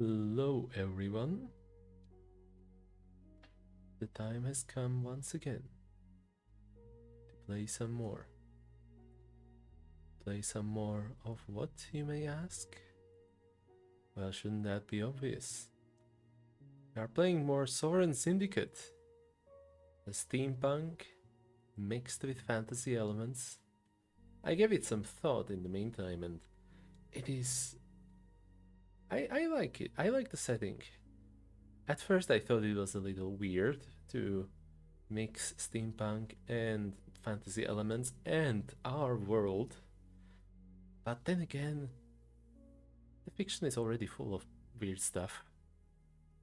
Hello everyone. The time has come once again to play some more. Play some more of what, you may ask? Well, shouldn't that be obvious? We are playing more Sovereign Syndicate. A steampunk mixed with fantasy elements. I gave it some thought in the meantime, and it is... I like it. I like the setting. At first I thought it was a little weird to mix steampunk and fantasy elements and our world. But then again, the fiction is already full of weird stuff.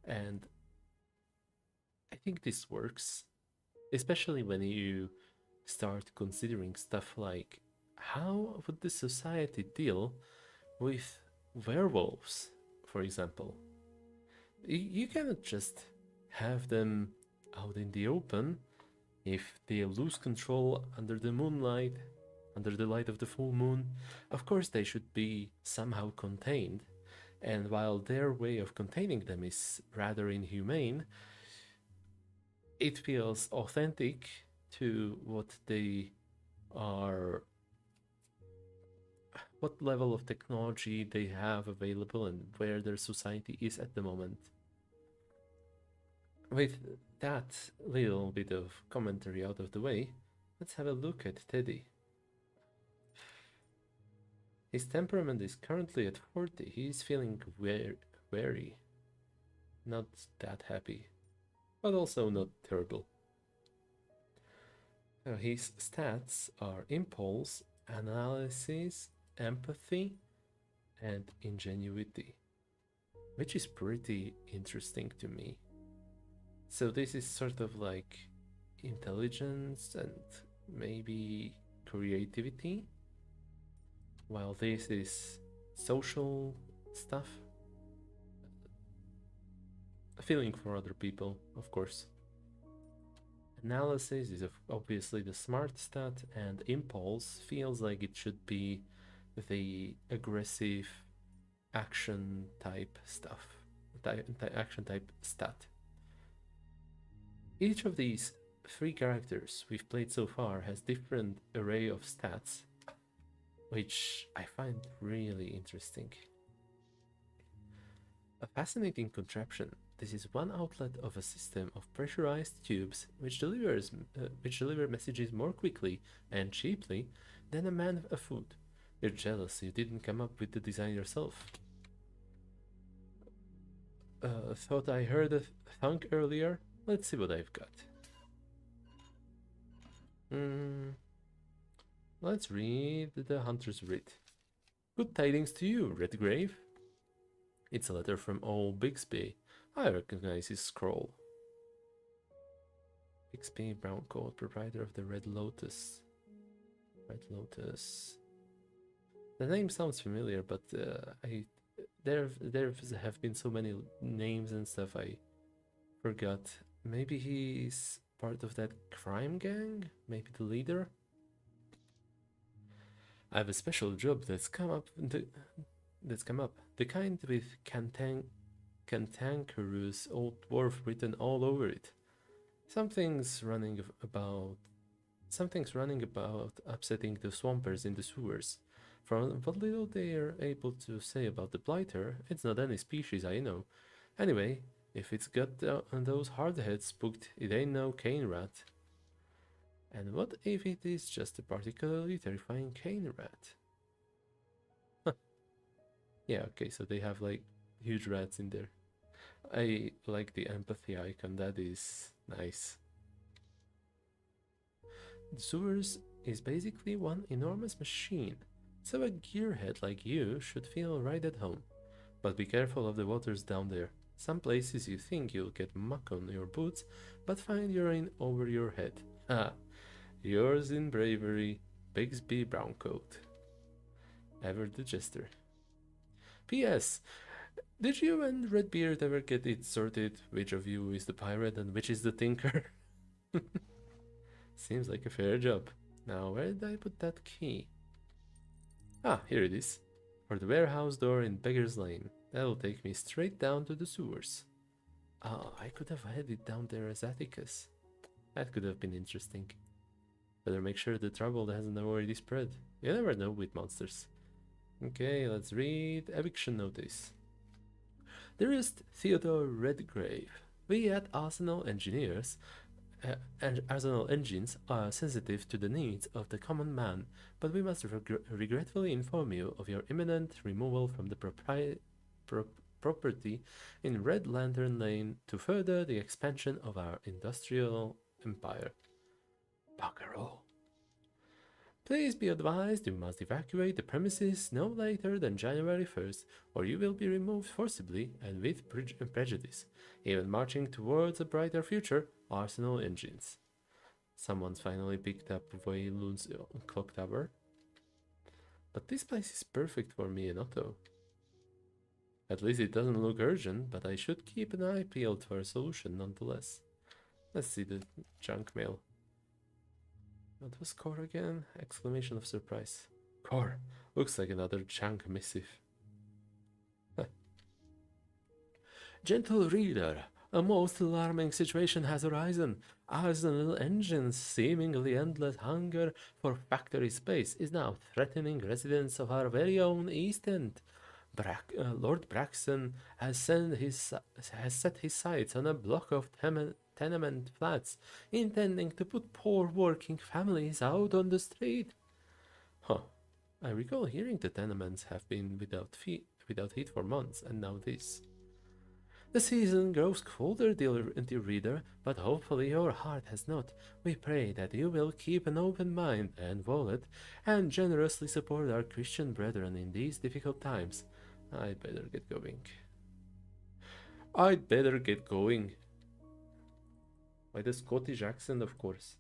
And I think this works. Especially when you start considering stuff like how would the society deal with werewolves, for example. You cannot just have them out in the open. If they lose control under the moonlight, under the light of the full moon, of course they should be somehow contained. And while their way of containing them is rather inhumane, it feels authentic to what they are, what level of technology they have available and where their society is at the moment. With that little bit of commentary out of the way, let's have a look at Teddy. His temperament is currently at 40. He is feeling wary. Not that happy, but also not terrible. His stats are impulse, analysis, empathy, and ingenuity, which is pretty interesting to me. So this is sort of like intelligence and maybe creativity, while this is social stuff. A feeling for other people, of course. Analysis is obviously the smart stat, and impulse feels like it should be the aggressive action type stuff, action type stat. Each of these three characters we've played so far has different array of stats, which I find really interesting. A fascinating contraption. This is one outlet of a system of pressurized tubes which deliver messages more quickly and cheaply than a man afoot. You're jealous you didn't come up with the design yourself. Thought I heard a thunk earlier. Let's see what I've got. Let's read the Hunter's Writ. Good tidings to you, Redgrave. It's a letter from old Bixby. I recognize his scroll. Bixby Browncoat, proprietor of the Red Lotus. Red Lotus. The name sounds familiar, but there have been so many names and stuff I forgot. Maybe he's part of that crime gang? Maybe the leader? I have a special job that's come up. The kind with cantankerous old dwarf written all over it. Something's running about Something's running about upsetting the swampers in the sewers. From what little they are able to say about the blighter, it's not any species I know. Anyway, if it's got those hardheads spooked, it ain't no cane rat. And what if it is just a particularly terrifying cane rat? Huh. Yeah, okay, so they have like huge rats in there. I like the empathy icon, that is nice. The sewers is basically one enormous machine, so a gearhead like you should feel right at home. But be careful of the waters down there. Some places you think you'll get muck on your boots, but find urine over your head. Ah, yours in bravery, Bigsby Browncoat. Ever the Jester. P.S. Did you and Redbeard ever get it sorted which of you is the pirate and which is the tinker? Seems like a fair job. Now, where did I put that key? Ah, here it is. For the warehouse door in Beggar's Lane. That'll take me straight down to the sewers. Oh, I could have headed down there as Atticus. That could have been interesting. Better make sure the trouble hasn't already spread. You never know with monsters. Okay, let's read eviction notice. Dearest Theodore Redgrave, we at Arsenal Engineers and Arsenal Engines are sensitive to the needs of the common man, but we must regretfully inform you of your imminent removal from the property in Red Lantern Lane to further the expansion of our industrial empire. Buckaroo. Please be advised you must evacuate the premises no later than January 1st, or you will be removed forcibly and with prejudice, even marching towards a brighter future. Arsenal Engines. Someone's finally picked up Wayloon's clock tower. But this place is perfect for me and Otto. At least it doesn't look urgent, but I should keep an eye peeled for a solution nonetheless. Let's see the junk mail. What was Core again? Exclamation of surprise. Core, looks like another junk missive. Gentle reader, a most alarming situation has arisen. Arsenal Engines' seemingly endless hunger for factory space is now threatening residents of our very own East End. Lord Braxton has set his sights on a block of tenement flats, intending to put poor working families out on the street. Huh. I recall hearing the tenements have been without heat for months, and now this. The season grows colder, dear reader, but hopefully your heart has not. We pray that you will keep an open mind and wallet, and generously support our Christian brethren in these difficult times. I'd better get going. By the Scottish accent, of course.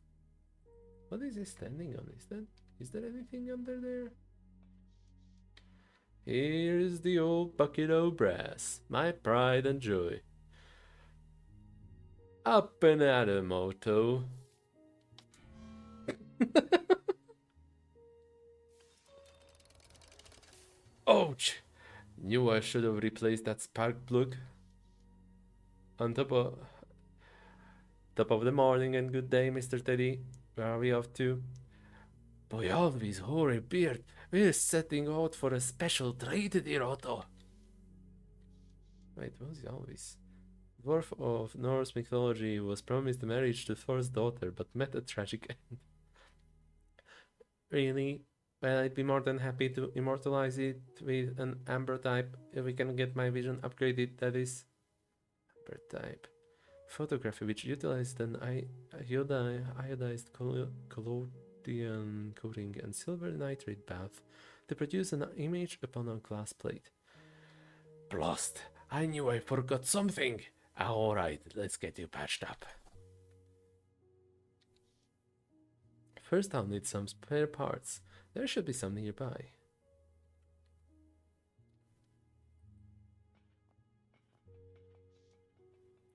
What is he standing on? Is there anything under there? Here's the old bucket o' brass, my pride and joy. Up and at 'em, Otto. Ouch! Knew I should have replaced that spark plug. On top of the morning and good day, Mr. Teddy. Where are we off to? Boy, always hoary beard. We're setting out for a special treat, dear Otto. Wait, what was always? Dwarf of Norse mythology was promised marriage to Thor's daughter, but met a tragic end. Really? Well, I'd be more than happy to immortalize it with an amber type if we can get my vision upgraded, that is. Amber type. Photography which utilized an iodized collodion coating and silver nitrate bath to produce an image upon a glass plate. Blast! I knew I forgot something! Alright, let's get you patched up. First I'll need some spare parts. There should be some nearby.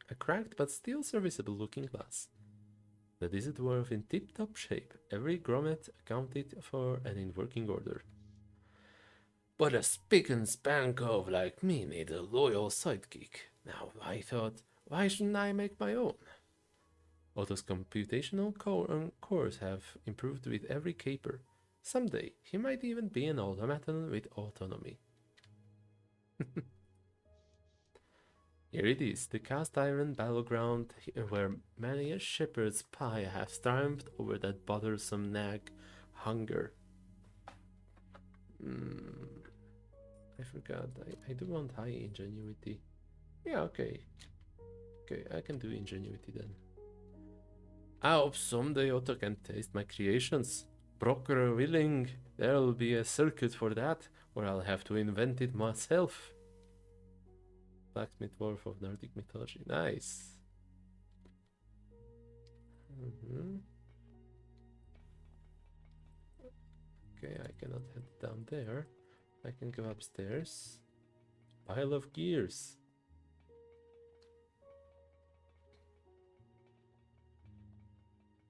A cracked but still serviceable looking glass. That is a dwarf in tip-top shape, every grommet accounted for and in working order. But a spick and span cove like me need a loyal sidekick. Now I thought, why shouldn't I make my own? Otto's computational cores have improved with every caper. Someday, he might even be an automaton with autonomy. Here it is, the cast iron battleground where many a shepherd's pie has triumphed over that bothersome nag, hunger. I forgot, I do want high ingenuity. Yeah, okay. Okay, I can do ingenuity then. I hope someday Otto can taste my creations. Broker willing, there'll be a circuit for that, or I'll have to invent it myself. Blacksmith dwarf of Nordic mythology. Nice. Okay, I cannot head down there. I can go upstairs. Pile of gears.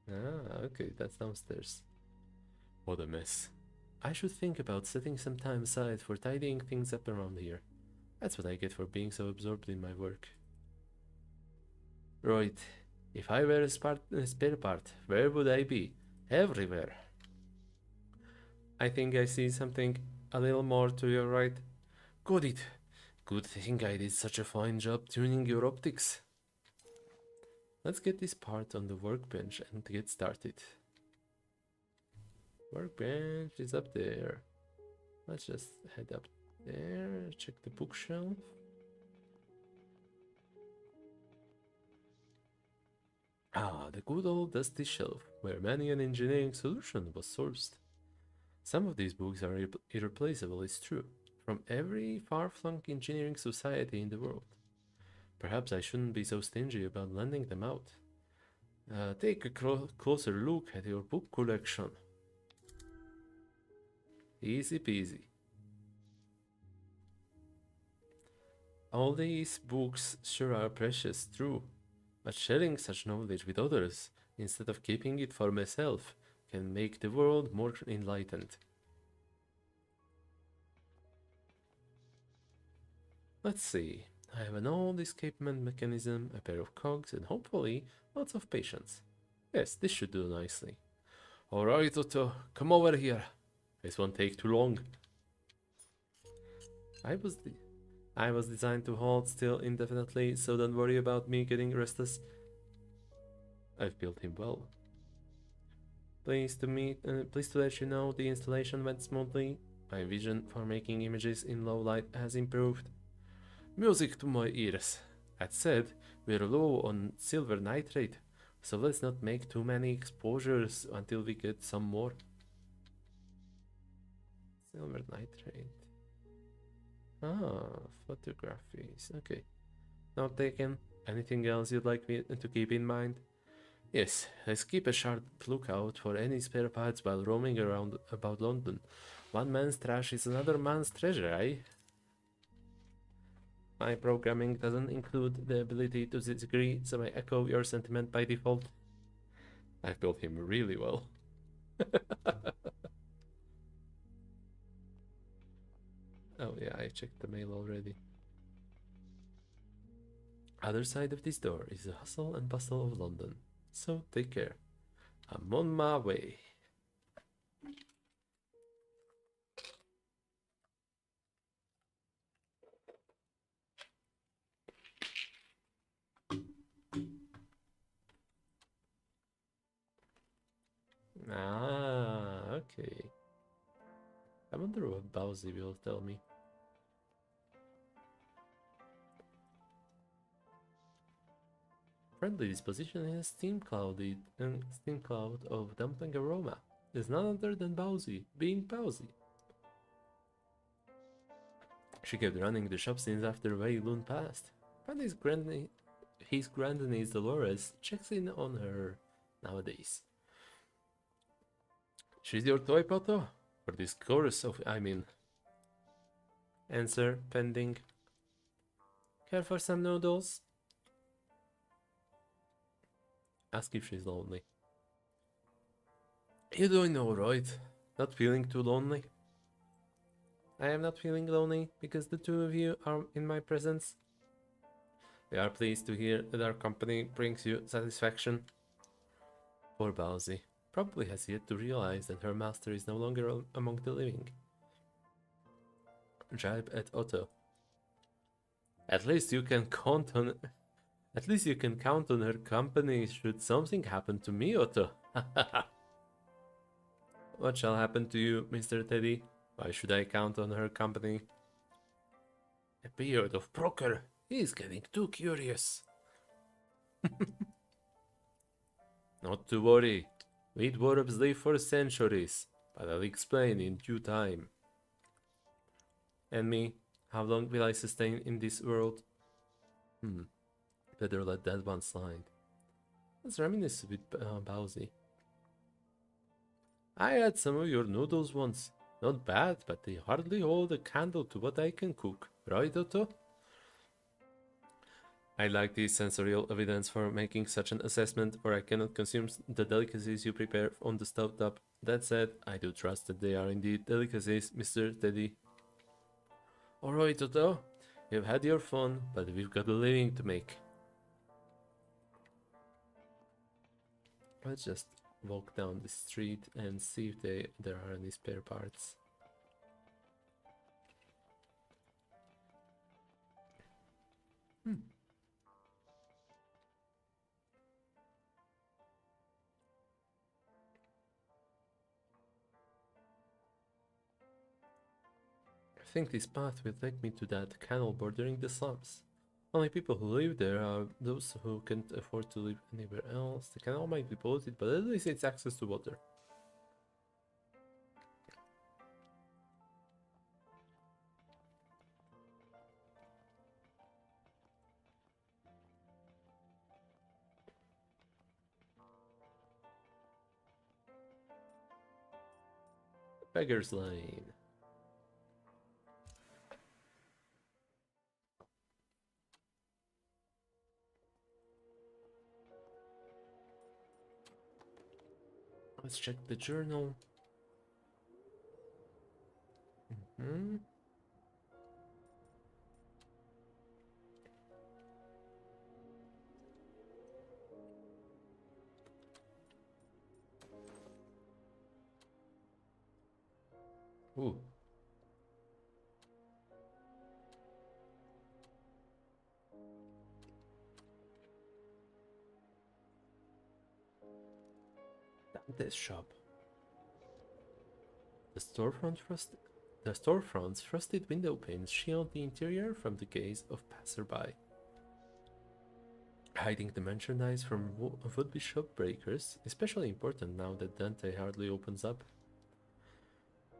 Ah, okay, that's downstairs. What a mess. I should think about setting some time aside for tidying things up around here. That's what I get for being so absorbed in my work. Right, if I were a spare part, where would I be? Everywhere. I think I see something a little more to your right. Got it. Good thing I did such a fine job tuning your optics. Let's get this part on the workbench and get started. Workbench is up there. Let's just head up there, check the bookshelf. Ah, the good old dusty shelf, where many an engineering solution was sourced. Some of these books are irreplaceable, it's true, from every far-flung engineering society in the world. Perhaps I shouldn't be so stingy about lending them out. Take a closer look at your book collection. Easy peasy. All these books sure are precious, true, but sharing such knowledge with others, instead of keeping it for myself, can make the world more enlightened. Let's see. I have an old escapement mechanism, a pair of cogs, and hopefully lots of patience. Yes, this should do nicely. Alright, Otto, come over here. This won't take too long. I was designed to hold still indefinitely, so don't worry about me getting restless. I've built him well. Pleased to let you know the installation went smoothly. My vision for making images in low light has improved. Music to my ears. That said, we're low on silver nitrate, so let's not make too many exposures until we get some more. Silver nitrate. Ah, photographies. Okay. Not taken. Anything else you'd like me to keep in mind? Yes, let's keep a sharp lookout for any spare parts while roaming around about London. One man's trash is another man's treasure, eh? My programming doesn't include the ability to disagree, so I echo your sentiment by default. I've built him really well. Oh yeah, I checked the mail already. Other side of this door is the hustle and bustle of London, so take care. I'm on my way. Ah, okay. I wonder what Bowsy will tell me. Friendly disposition in a steam cloud of dumpling aroma is none other than Bowsy, being Bowsy. She kept running the shop since after Wei Lun passed, but his grandniece Dolores checks in on her nowadays. She's your toy Poto? For this chorus of, Answer pending. Care for some noodles? Ask if she's lonely. You doing alright? Not feeling too lonely? I am not feeling lonely because the two of you are in my presence. We are pleased to hear that our company brings you satisfaction. Poor Bowsy probably has yet to realize that her master is no longer among the living. Jibe at Otto. At least you can count on her company should something happen to me, Otto. What shall happen to you, Mr. Teddy? Why should I count on her company? A beard of Proker. He's getting too curious. Not to worry. We dwarves live for centuries, but I'll explain in due time. And me, how long will I sustain in this world? Better let that one slide. Let's reminisce with Bowsy. I had some of your noodles once. Not bad, but they hardly hold a candle to what I can cook. Right, Otto? I lack the sensorial evidence for making such an assessment, or I cannot consume the delicacies you prepare on the stovetop. That said, I do trust that they are indeed delicacies, Mr. Teddy. Alright, Otto. You've had your fun, but we've got a living to make. Let's just walk down the street and see if there are any spare parts. I think this path will take me to that canal bordering the slums. Only people who live there are those who can't afford to live anywhere else. The canal might be polluted, but at least it's access to water. Beggar's Lane. Let's check the journal. Ooh. Dante's shop. The storefront's frosted window panes shield the interior from the gaze of passerby, hiding the merchandise from would-be shop breakers, especially important now that Dante hardly opens up.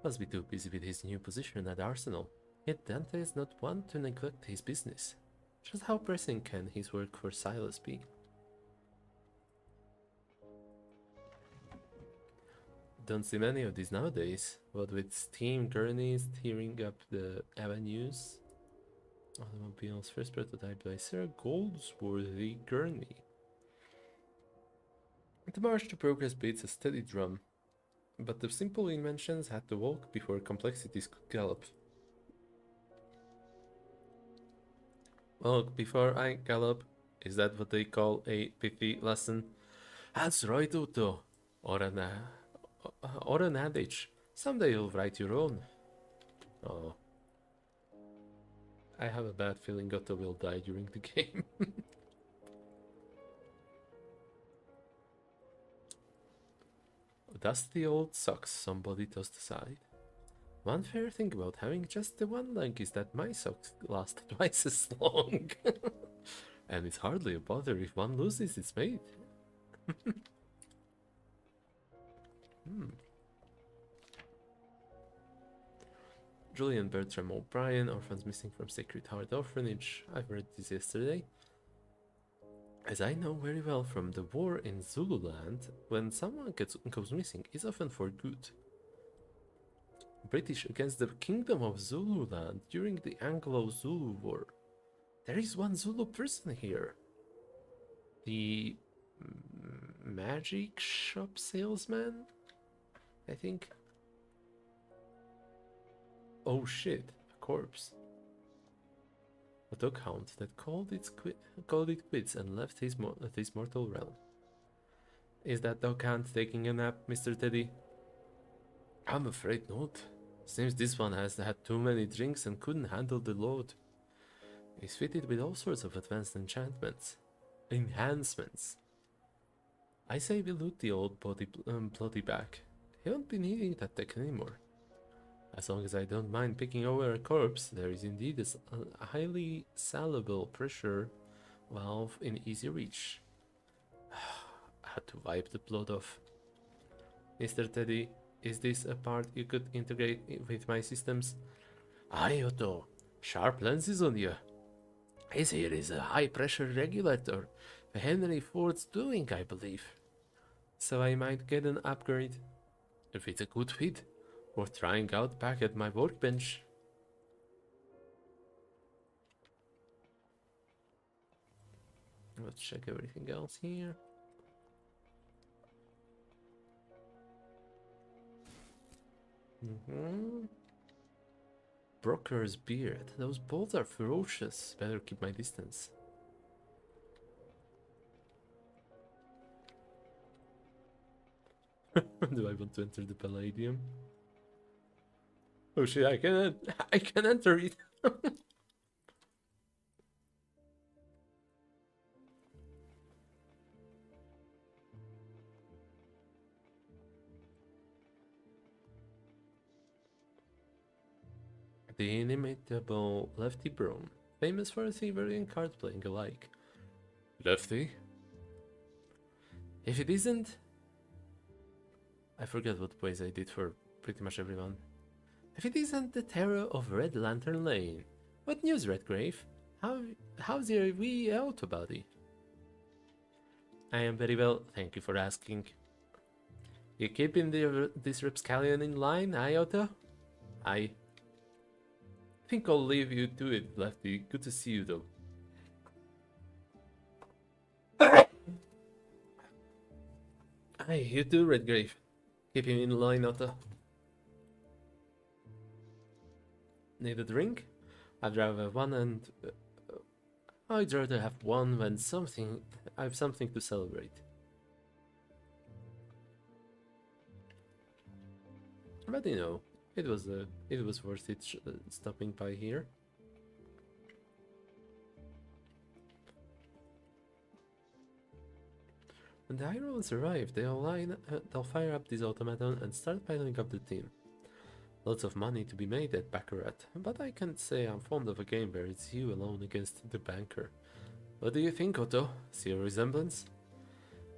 Must be too busy with his new position at Arsenal. Yet Dante is not one to neglect his business. Just how pressing can his work for Silas be? Don't see many of these nowadays, what with steam gurneys tearing up the avenues. Automobiles first prototype by Sir Goldsworthy Gurney. The march to progress beats a steady drum, but the simple inventions had to walk before complexities could gallop. Walk before I gallop, is that what they call a pithy lesson? That's right, Otto. Or an adage. Someday you'll write your own. Oh. I have a bad feeling Otto will die during the game. Dusty old socks somebody tossed aside. One fair thing about having just the one leg is that my socks last twice as long. And it's hardly a bother if one loses its mate. Julian Bertram O'Brien, orphans missing from Sacred Heart Orphanage. I've read this yesterday. As I know very well from the war in Zululand, when someone goes missing, it's often for good. British against the Kingdom of Zululand during the Anglo-Zulu War. There is one Zulu person here. The magic shop salesman? I think. Oh shit, a corpse. A dog hound that called it quits and left his mortal realm. Is that dog hound taking a nap, Mr. Teddy? I'm afraid not. Seems this one has had too many drinks and couldn't handle the load. He's fitted with all sorts of advanced enhancements. I say we loot the old bloody bag. He won't be needing that tech anymore. As long as I don't mind picking over a corpse, there is indeed a highly salable pressure valve in easy reach. I had to wipe the blood off. Mr. Teddy, is this a part you could integrate with my systems? Aye, Otto. Sharp lenses on you. This here is a high pressure regulator. Henry Ford's doing, I believe. So I might get an upgrade. If it's a good fit, worth trying out back at my workbench. Let's check everything else here. Broker's beard. Those bolts are ferocious. Better keep my distance. Do I want to enter the Palladium? Oh shit, I can enter it. The inimitable Lefty Brown, famous for thievery and card playing alike. Lefty? If it isn't... I forget what ways I did for pretty much everyone. If it isn't the terror of Red Lantern Lane. What news, Redgrave? How's your wee auto body? I am very well, thank you for asking. You keeping this rapscallion in line, Otto? I think I'll leave you to it, Lefty. Good to see you, though. Hey, you too, Redgrave. Keep him in line, Otto. Need a drink? I'd rather have one and... I'd rather have one when I have something to celebrate. But you know, it was worth it stopping by here. When the Irons arrive, they'll fire up this automaton and start piling up the team. Lots of money to be made at Baccarat, but I can't say I'm fond of a game where it's you alone against the banker. What do you think, Otto? See a resemblance?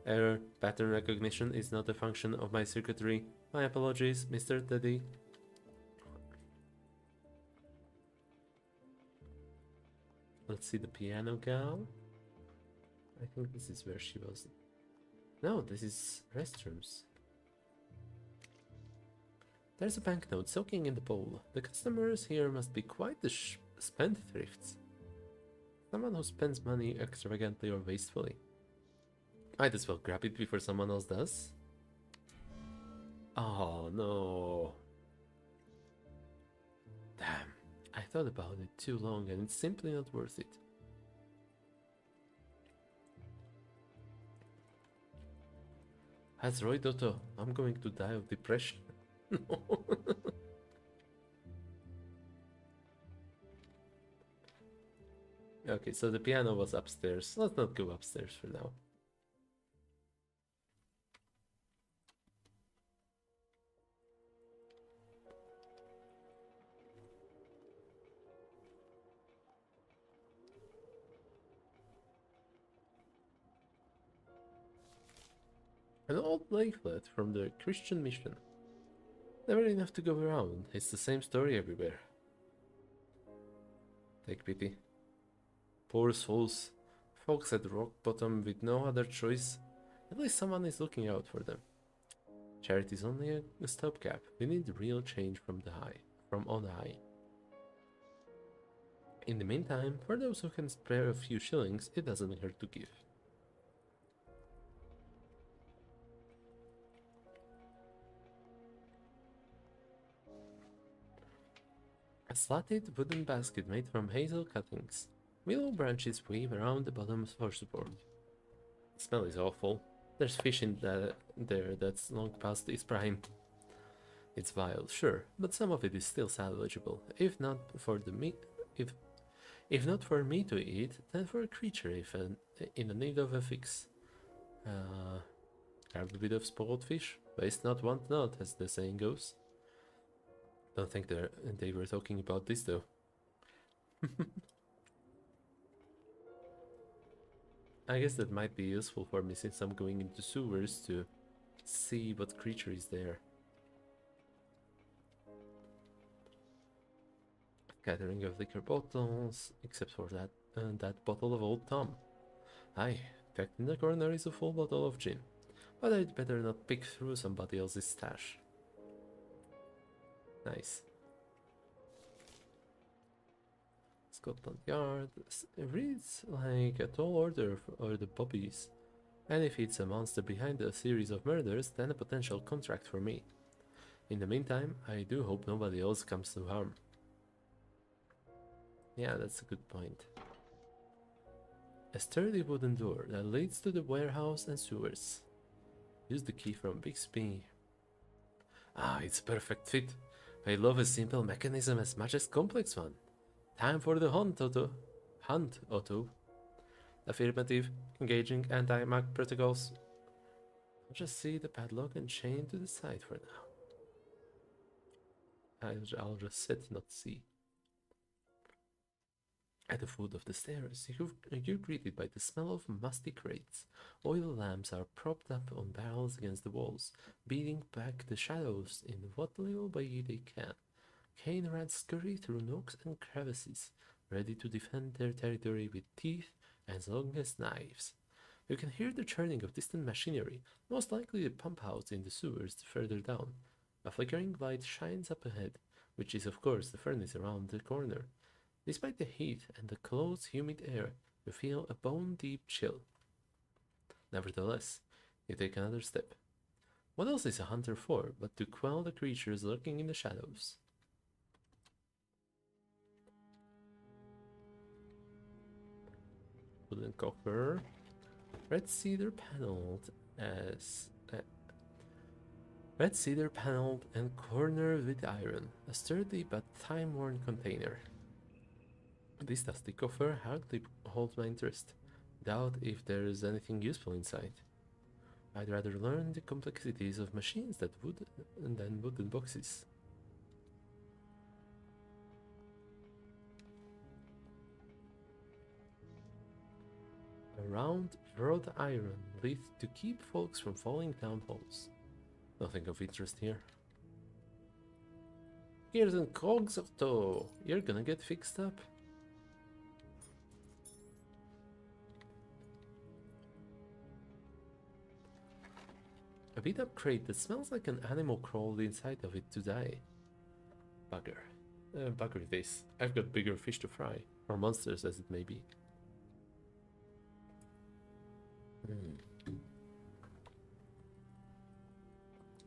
Error. Pattern recognition is not a function of my circuitry. My apologies, Mr. Teddy. Let's see the piano gal. I think this is where she was. No, this is restrooms. There's a banknote soaking in the bowl. The customers here must be quite the spendthrifts. Someone who spends money extravagantly or wastefully. Might as well grab it before someone else does. Oh no. Damn, I thought about it too long and it's simply not worth it. That's right, Otto. I'm going to die of depression. No. Okay, so the piano was upstairs. Let's not go upstairs for now. An old leaflet from the Christian mission. Never enough to go around. It's the same story everywhere. Take pity. Poor souls. Folks at rock bottom with no other choice. At least someone is looking out for them. Charity is only a stopgap. We need real change from on high. In the meantime, for those who can spare a few shillings, it doesn't hurt to give. A slatted wooden basket made from hazel cuttings. Willow branches weave around the bottom for support. The smell is awful. There's fish in there that's long past its prime. It's vile, sure, but some of it is still salvageable. If not for the meat, if not for me to eat, then for a creature in the need of a fix. Grab a bit of spoiled fish. Waste not, want not, as the saying goes. Don't think they were talking about this though. I guess that might be useful for me since I'm going into sewers to see what creature is there. Gathering of liquor bottles, except for that bottle of Old Tom. Aye, tucked in the corner is a full bottle of gin, but I'd better not pick through somebody else's stash. Nice. Scotland Yard. It reads like a tall order for the Bobbies. And if it's a monster behind a series of murders, then a potential contract for me. In the meantime, I do hope nobody else comes to harm. Yeah, that's a good point. A sturdy wooden door that leads to the warehouse and sewers. Use the key from Bixby. Ah, it's a perfect fit. I love a simple mechanism as much as complex one. Time for the hunt, Otto. Hunt, Otto. Affirmative. Engaging anti-mag protocols. I'll just see the padlock and chain to the side for now. I'll just sit, not see. At the foot of the stairs, you're greeted by the smell of musty crates. Oil lamps are propped up on barrels against the walls, beating back the shadows in what little way they can. Cane rats scurry through nooks and crevices, ready to defend their territory with teeth as long as knives. You can hear the churning of distant machinery, most likely the pump house in the sewers further down. A flickering light shines up ahead, which is of course the furnace around the corner. Despite the heat and the close, humid air, you feel a bone-deep chill. Nevertheless, you take another step. What else is a hunter for but to quell the creatures lurking in the shadows? Wooden copper, red cedar paneled red cedar paneled and cornered with iron, a sturdy but time-worn container. This dusty coffer hardly holds my interest. Doubt if there is anything useful inside. I'd rather learn the complexities of machines than wooden boxes. A round wrought iron lead to keep folks from falling down holes. Nothing of interest here. Gears and cogs, Otto! You're gonna get fixed up. A beat up crate that smells like an animal crawled inside of it to die. Bugger. Bugger this. I've got bigger fish to fry. Or monsters as it may be.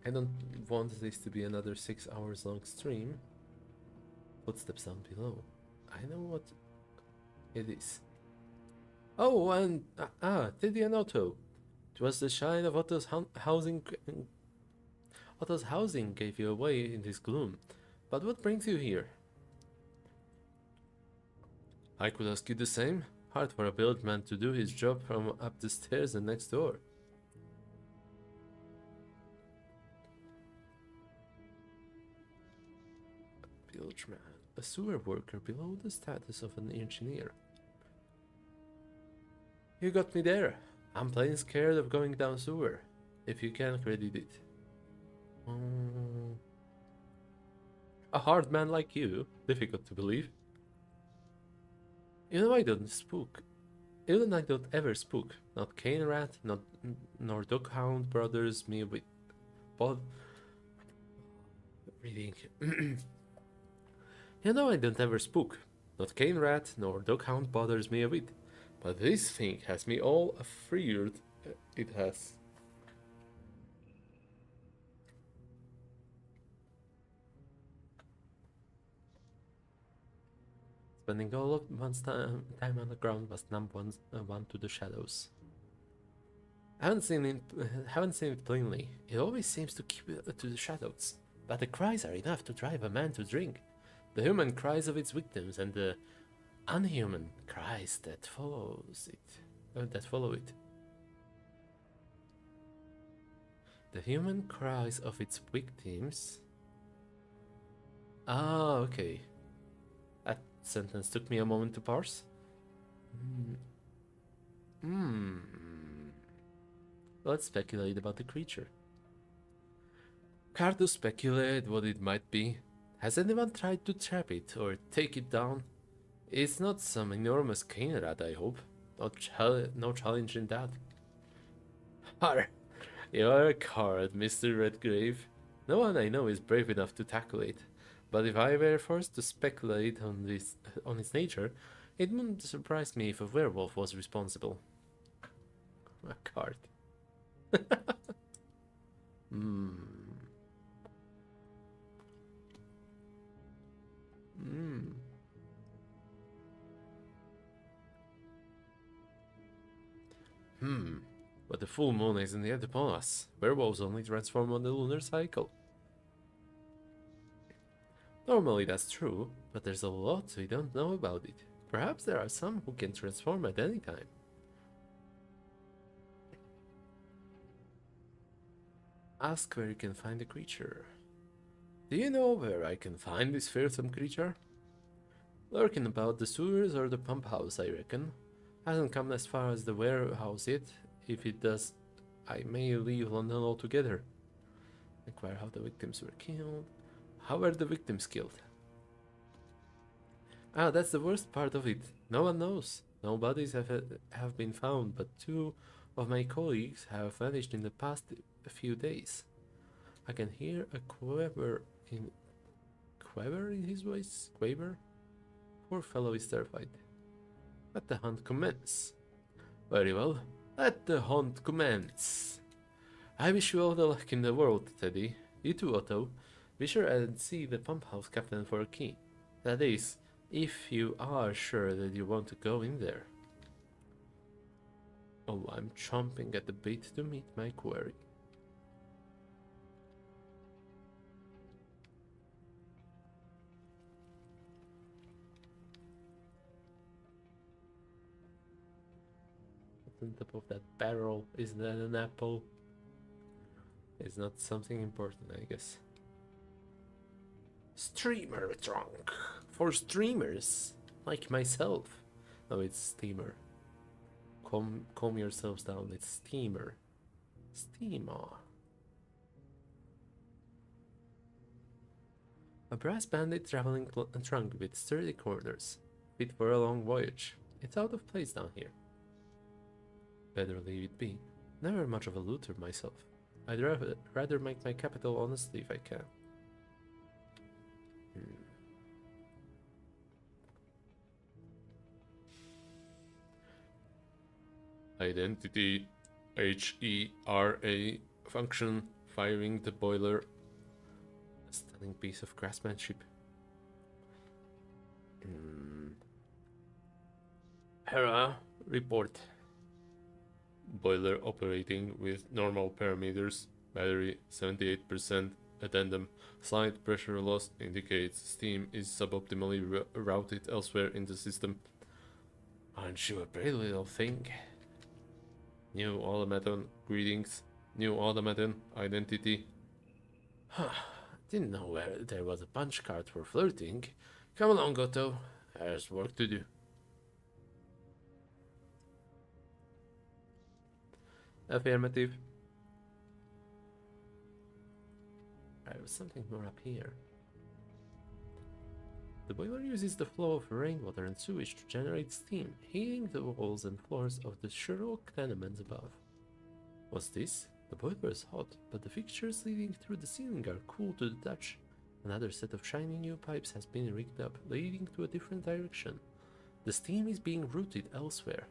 I don't want this to be another 6 hours long stream. Footsteps down below. I know what it is. Oh, and Teddy and Otto. It was the shine of Otto's housing. Otto's housing gave you away in this gloom. But what brings you here? I could ask you the same. Hard for a buildman to do his job from up the stairs and next door. Bilgeman, a sewer worker below the status of an engineer. You got me there. I'm plain scared of going down sewer, if you can credit it. A hard man like you, difficult to believe. You know I don't spook. Even I don't ever spook. Not Cane Rat, nor Doghound bothers me with... Reading. You know I don't ever spook. Not Cane Rat, nor Doghound bothers me a bit. But this thing has me all afeared. It has. spending all of one's time on the ground must numb one to the shadows. I haven't seen it plainly. It always seems to keep to the shadows, but the cries are enough to drive a man to drink. The human cries of its victims and the unhuman cries that follow it. The human cries of its victims. Ah, okay. That sentence took me a moment to parse. Let's speculate about the creature. Hard to speculate what it might be. Has anyone tried to trap it or take it down? It's not some enormous cane rat, I hope. No challenge in that. Har! You're a coward, Mr. Redgrave. No one I know is brave enough to tackle it. But if I were forced to speculate on its nature, it wouldn't surprise me if a werewolf was responsible. A card. But the full moon isn't yet upon us. Werewolves only transform on the lunar cycle. Normally that's true, but there's a lot we don't know about it. Perhaps there are some who can transform at any time. Ask where you can find the creature. Do you know where I can find this fearsome creature? Lurking about the sewers or the pump house, I reckon. Hasn't come as far as the warehouse yet. If it does, I may leave London altogether. Inquire how the victims were killed. How were the victims killed? Ah, that's the worst part of it. No one knows. No bodies have been found, but two of my colleagues have vanished in the past few days. I can hear a quaver in his voice. Quaver? Poor fellow is terrified. Let the hunt commence. Very well. Let the hunt commence. I wish you all the luck in the world, Teddy. You too, Otto. Be sure and see the pump house captain for a key. That is, if you are sure that you want to go in there. Oh, I'm chomping at the bit to meet my query. What's on top of that barrel? Is that an apple? It's not something important, I guess. Streamer trunk for streamers like myself. No, it's steamer. Calm yourselves down. It's steamer. Steamer. A brass banded traveling trunk with sturdy corners, fit for a long voyage. It's out of place down here. Better leave it be. Never much of a looter myself. I'd rather make my capital honestly if I can. Identity HERA function firing the boiler. A stunning piece of craftsmanship. Hera, report. Boiler operating with normal parameters. Battery 78%. Addendum. Slight pressure loss indicates steam is suboptimally routed elsewhere in the system. Aren't you a brave little thing? New automaton, greetings. New automaton, identity. Didn't know where there was a punch card for flirting. Come along, Otto. There's work to do. Affirmative. There was something more up here. The boiler uses the flow of rainwater and sewage to generate steam, heating the walls and floors of the Sherlock tenements above. What's this? The boiler is hot, but the fixtures leading through the ceiling are cool to the touch. Another set of shiny new pipes has been rigged up, leading to a different direction. The steam is being routed elsewhere.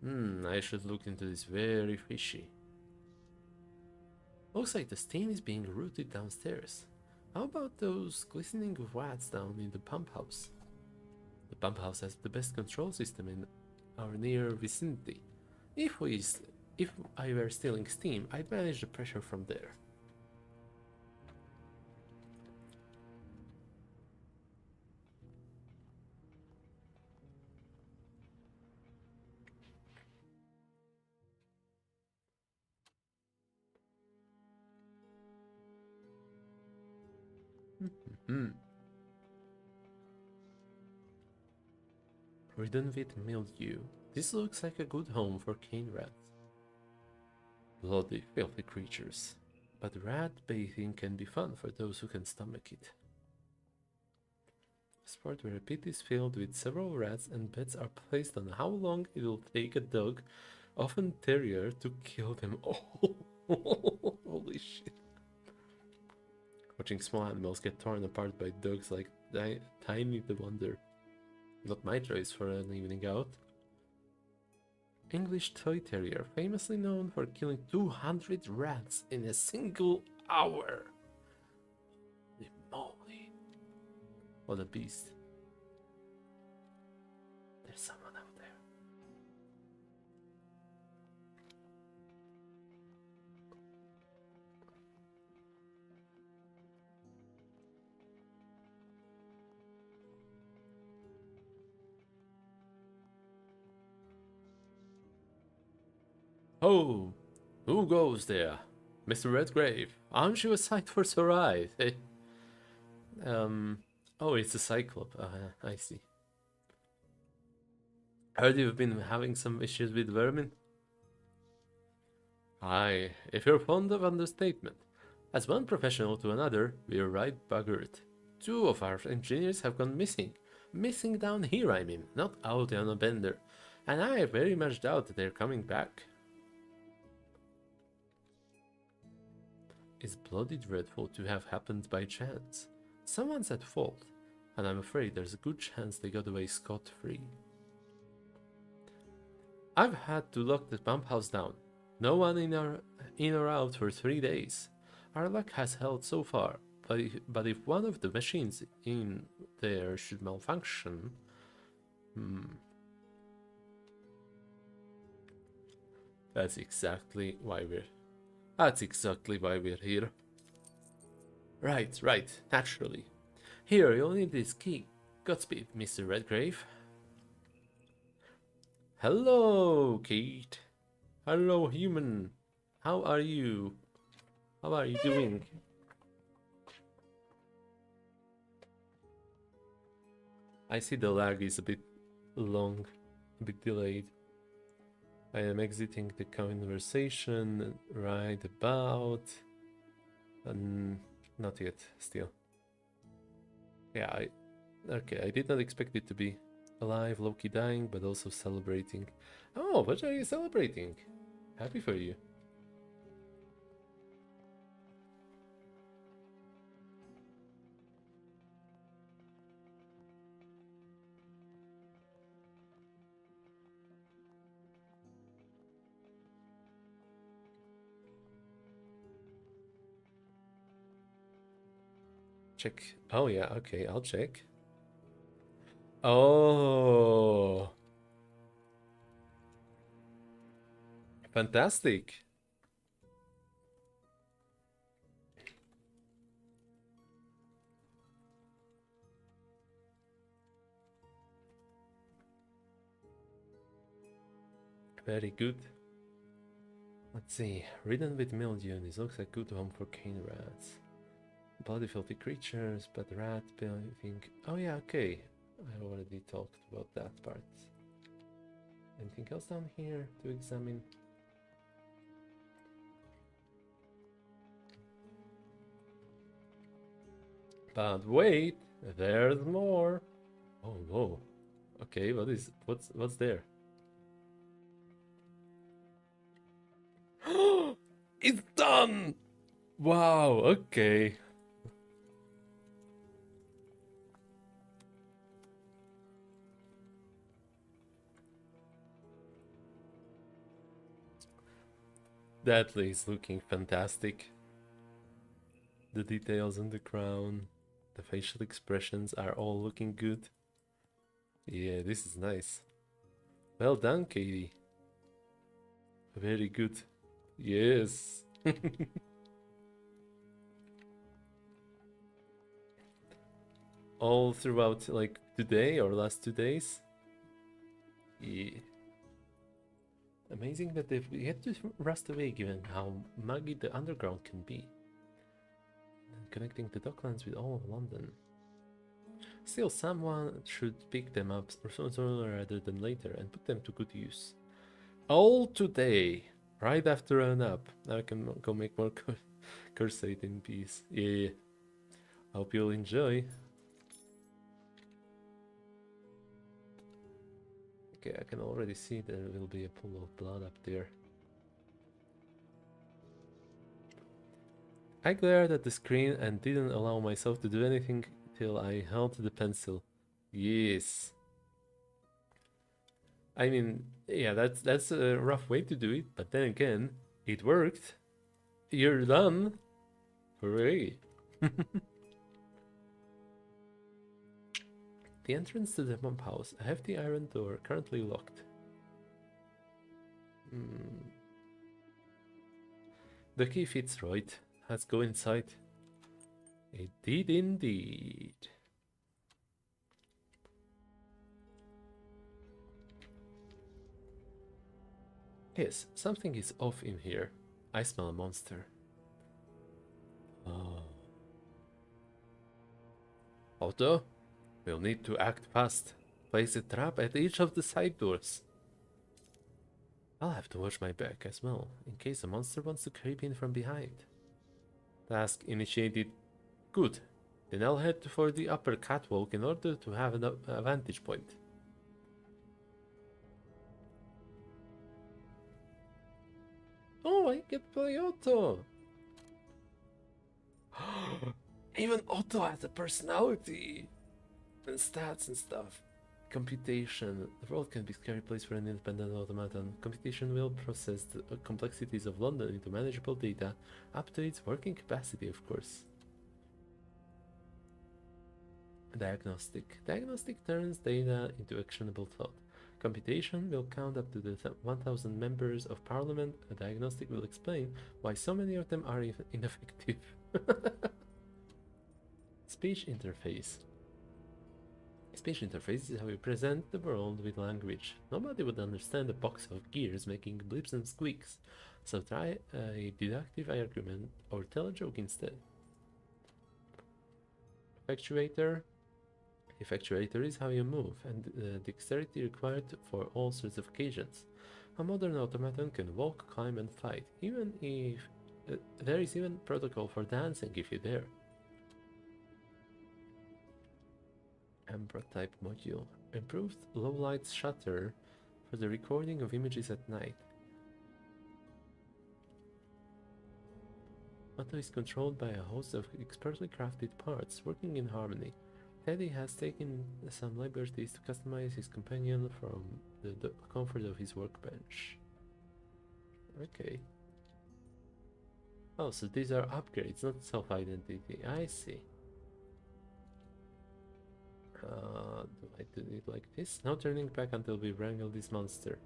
I should look into this. Very fishy. Looks like the steam is being routed downstairs. How about those glistening vats down in the pump house? The pump house has the best control system in our near vicinity. If I were stealing steam, I'd manage the pressure from there. Hmm. Ridden with mildew. This looks like a good home for cane rats. Bloody, filthy creatures. But rat bathing can be fun for those who can stomach it. A sport where a pit is filled with several rats and bets are placed on how long it will take a dog, often terrier, to kill them all. Holy shit. Watching small animals get torn apart by dogs like tiny the wonder. Not my choice for an evening out. English toy terrier, famously known for killing 200 rats in a single hour. Holy moly. What a beast. There's someone out there. Oh, who goes there? Mr. Redgrave, aren't you a sight for sore eyes? Oh, it's a cyclops. I see. Heard you've been having some issues with vermin? Aye, if you're fond of understatement. As one professional to another, we're right buggered. Two of our engineers have gone missing. Missing down here, I mean, not out on a bender. And I very much doubt that they're coming back. It's bloody dreadful to have happened by chance. Someone's at fault, and I'm afraid there's a good chance they got away scot-free. I've had to lock the pump house down. No one in or out for 3 days. Our luck has held so far, but if one of the machines in there should malfunction... That's exactly why we're here. Right, naturally. Here, you'll need this key. Godspeed, Mr. Redgrave. Hello, Kate. Hello, human. How are you? How are you doing? I see the lag is a bit long, a bit delayed. I am exiting the conversation right about... not yet, still. Yeah, okay, I did not expect it to be alive, Loki dying, but also celebrating. Oh, what are you celebrating? Happy for you. Check. Oh yeah, okay, I'll check. Oh, fantastic. Very good. Let's see. Ridden with mildew. This looks like good home for cane rats. Bloody filthy creatures, but rat building. Oh yeah, okay. I already talked about that part. Anything else down here to examine? But wait, there's more. Oh whoa. Okay, what's there? It's done! Wow, okay. That is looking fantastic. The details on the crown, the facial expressions are all looking good. Yeah, this is nice. Well done, Katie. Very good. Yes. All throughout, like, today or last 2 days. Yeah. Amazing that they've yet to rust away given how muggy the underground can be. Connecting the docklands with all of London. Still, someone should pick them up sooner rather than later and put them to good use. All today, right after a nap. Now I can go make more crusade in peace. Yeah. Hope you'll enjoy. Okay, I can already see there will be a pool of blood up there. I glared at the screen and didn't allow myself to do anything till I held the pencil. Yes. I mean, yeah, that's a rough way to do it, but then again, it worked. You're done. Hooray. The entrance to the pump house, a hefty iron door, currently locked. The key fits right. Let's go inside. It did indeed. Yes, something is off in here. I smell a monster. Oh. Otto, we'll need to act fast. Place a trap at each of the side doors. I'll have to watch my back as well, in case a monster wants to creep in from behind. Task initiated. Good. Then I'll head for the upper catwalk in order to have a vantage point. Oh, I get play Otto! Even Otto has a personality! And stats and stuff. Computation. The world can be a scary place for an independent automaton. Computation will process the complexities of London into manageable data up to its working capacity, of course. Diagnostic. Diagnostic turns data into actionable thought. Computation will count up to the 1000 members of parliament. A diagnostic will explain why so many of them are ineffective. Speech interface. Speech interface is how you present the world with language. Nobody would understand a box of gears making blips and squeaks, so try a deductive argument or tell a joke instead. Effectuator. Effectuator is how you move, and dexterity required for all sorts of occasions. A modern automaton can walk, climb, and fight, even if there is even protocol for dancing if you dare. Ambra type module. Improved low light shutter for the recording of images at night. Otto is controlled by a host of expertly crafted parts working in harmony. Teddy has taken some liberties to customize his companion from the comfort of his workbench. Okay. Oh, so these are upgrades, not self-identity. I see. Do I do it like this? No turning back until we wrangle this monster.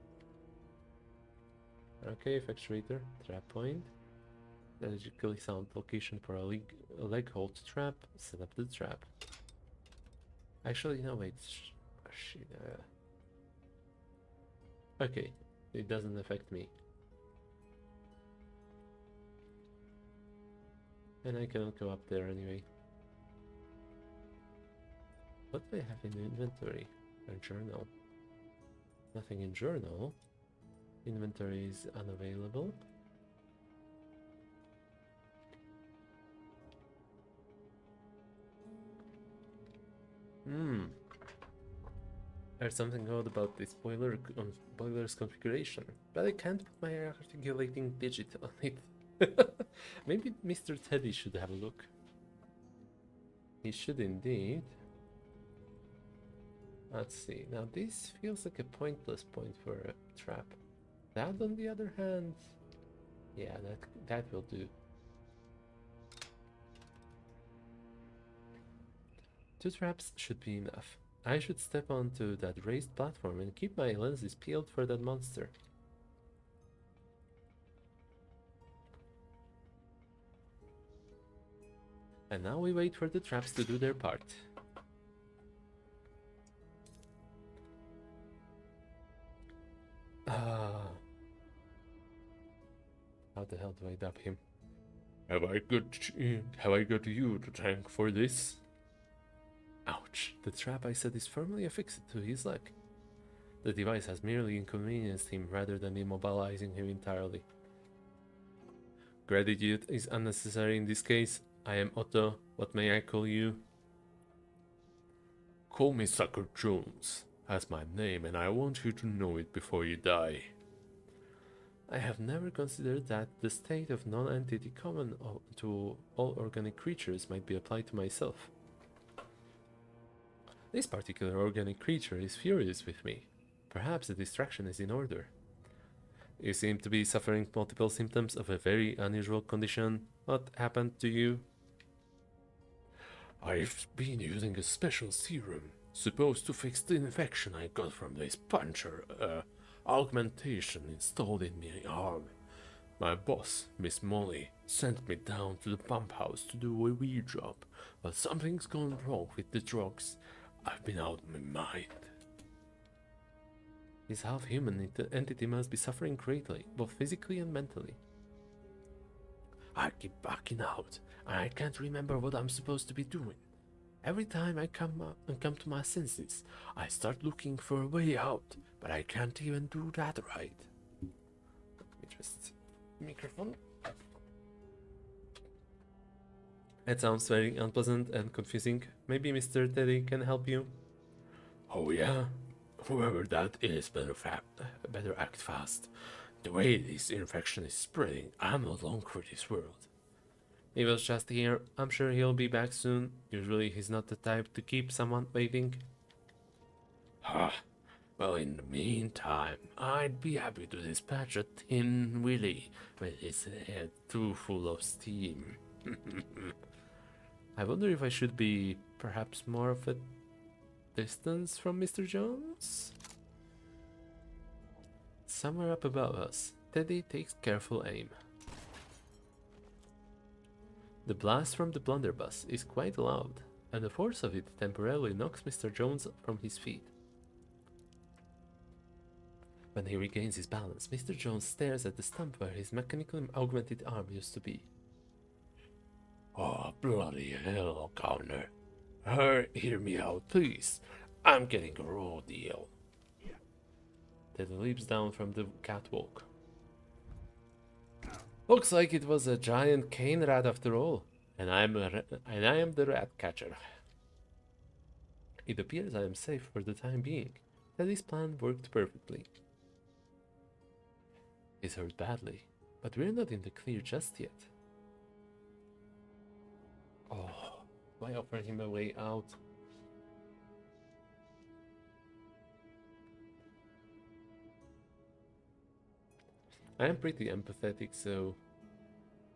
Okay, effectuator, trap point. Logically sound location for a leg hold trap. Set up the trap. Actually, no, wait. Okay, it doesn't affect me. And I cannot go up there anyway. What do I have in the inventory? A journal. Nothing in journal. Inventory is unavailable. There's something odd about this boiler's configuration, but I can't put my articulating digit on it. Maybe Mr. Teddy should have a look. He should indeed. Let's see. Now this feels like a pointless point for a trap. That, on the other hand, yeah, that will do. 2 traps should be enough. I should step onto that raised platform and keep my lenses peeled for that monster. And now we wait for the traps to do their part. Ah. How the hell do I dub him? Have I got you to thank for this? Ouch. The trap I set is firmly affixed to his leg. The device has merely inconvenienced him rather than immobilizing him entirely. Gratitude is unnecessary in this case. I am Otto. What may I call you? Call me Sucker Jones. That's my name, and I want you to know it before you die. I have never considered that the state of non-entity common to all organic creatures might be applied to myself. This particular organic creature is furious with me. Perhaps the distraction is in order. You seem to be suffering multiple symptoms of a very unusual condition. What happened to you? I've been using a special serum, supposed to fix the infection I got from this puncture, augmentation installed in my arm. My boss, Miss Molly, sent me down to the pump house to do a wee job, but something's gone wrong with the drugs. I've been out of my mind. This half-human entity must be suffering greatly, both physically and mentally. I keep backing out, and I can't remember what I'm supposed to be doing. Every time I come to my senses, I start looking for a way out, but I can't even do that right. Let me just... microphone. It sounds very unpleasant and confusing. Maybe Mr. Teddy can help you? Oh yeah? Whoever that is better act fast. The way this infection is spreading, I'm no longer for this world. He was just here. I'm sure he'll be back soon. Usually he's not the type to keep someone waiting. Well, in the meantime, I'd be happy to dispatch a Tin Willy with his head too full of steam. I wonder if I should be perhaps more of a distance from Mr. Jones? Somewhere up above us, Teddy takes careful aim. The blast from the blunderbuss is quite loud, and the force of it temporarily knocks Mr. Jones from his feet. When he regains his balance, Mr. Jones stares at the stump where his mechanically augmented arm used to be. Oh, bloody hell, Governor. Hear me out, please. I'm getting a raw deal. Teddy leaps down from the catwalk. Looks like it was a giant cane rat after all, and I am the rat catcher. It appears I am safe for the time being. Teddy's plan worked perfectly. He's hurt badly, but we're not in the clear just yet. Oh, why offer him a way out? I am pretty empathetic, so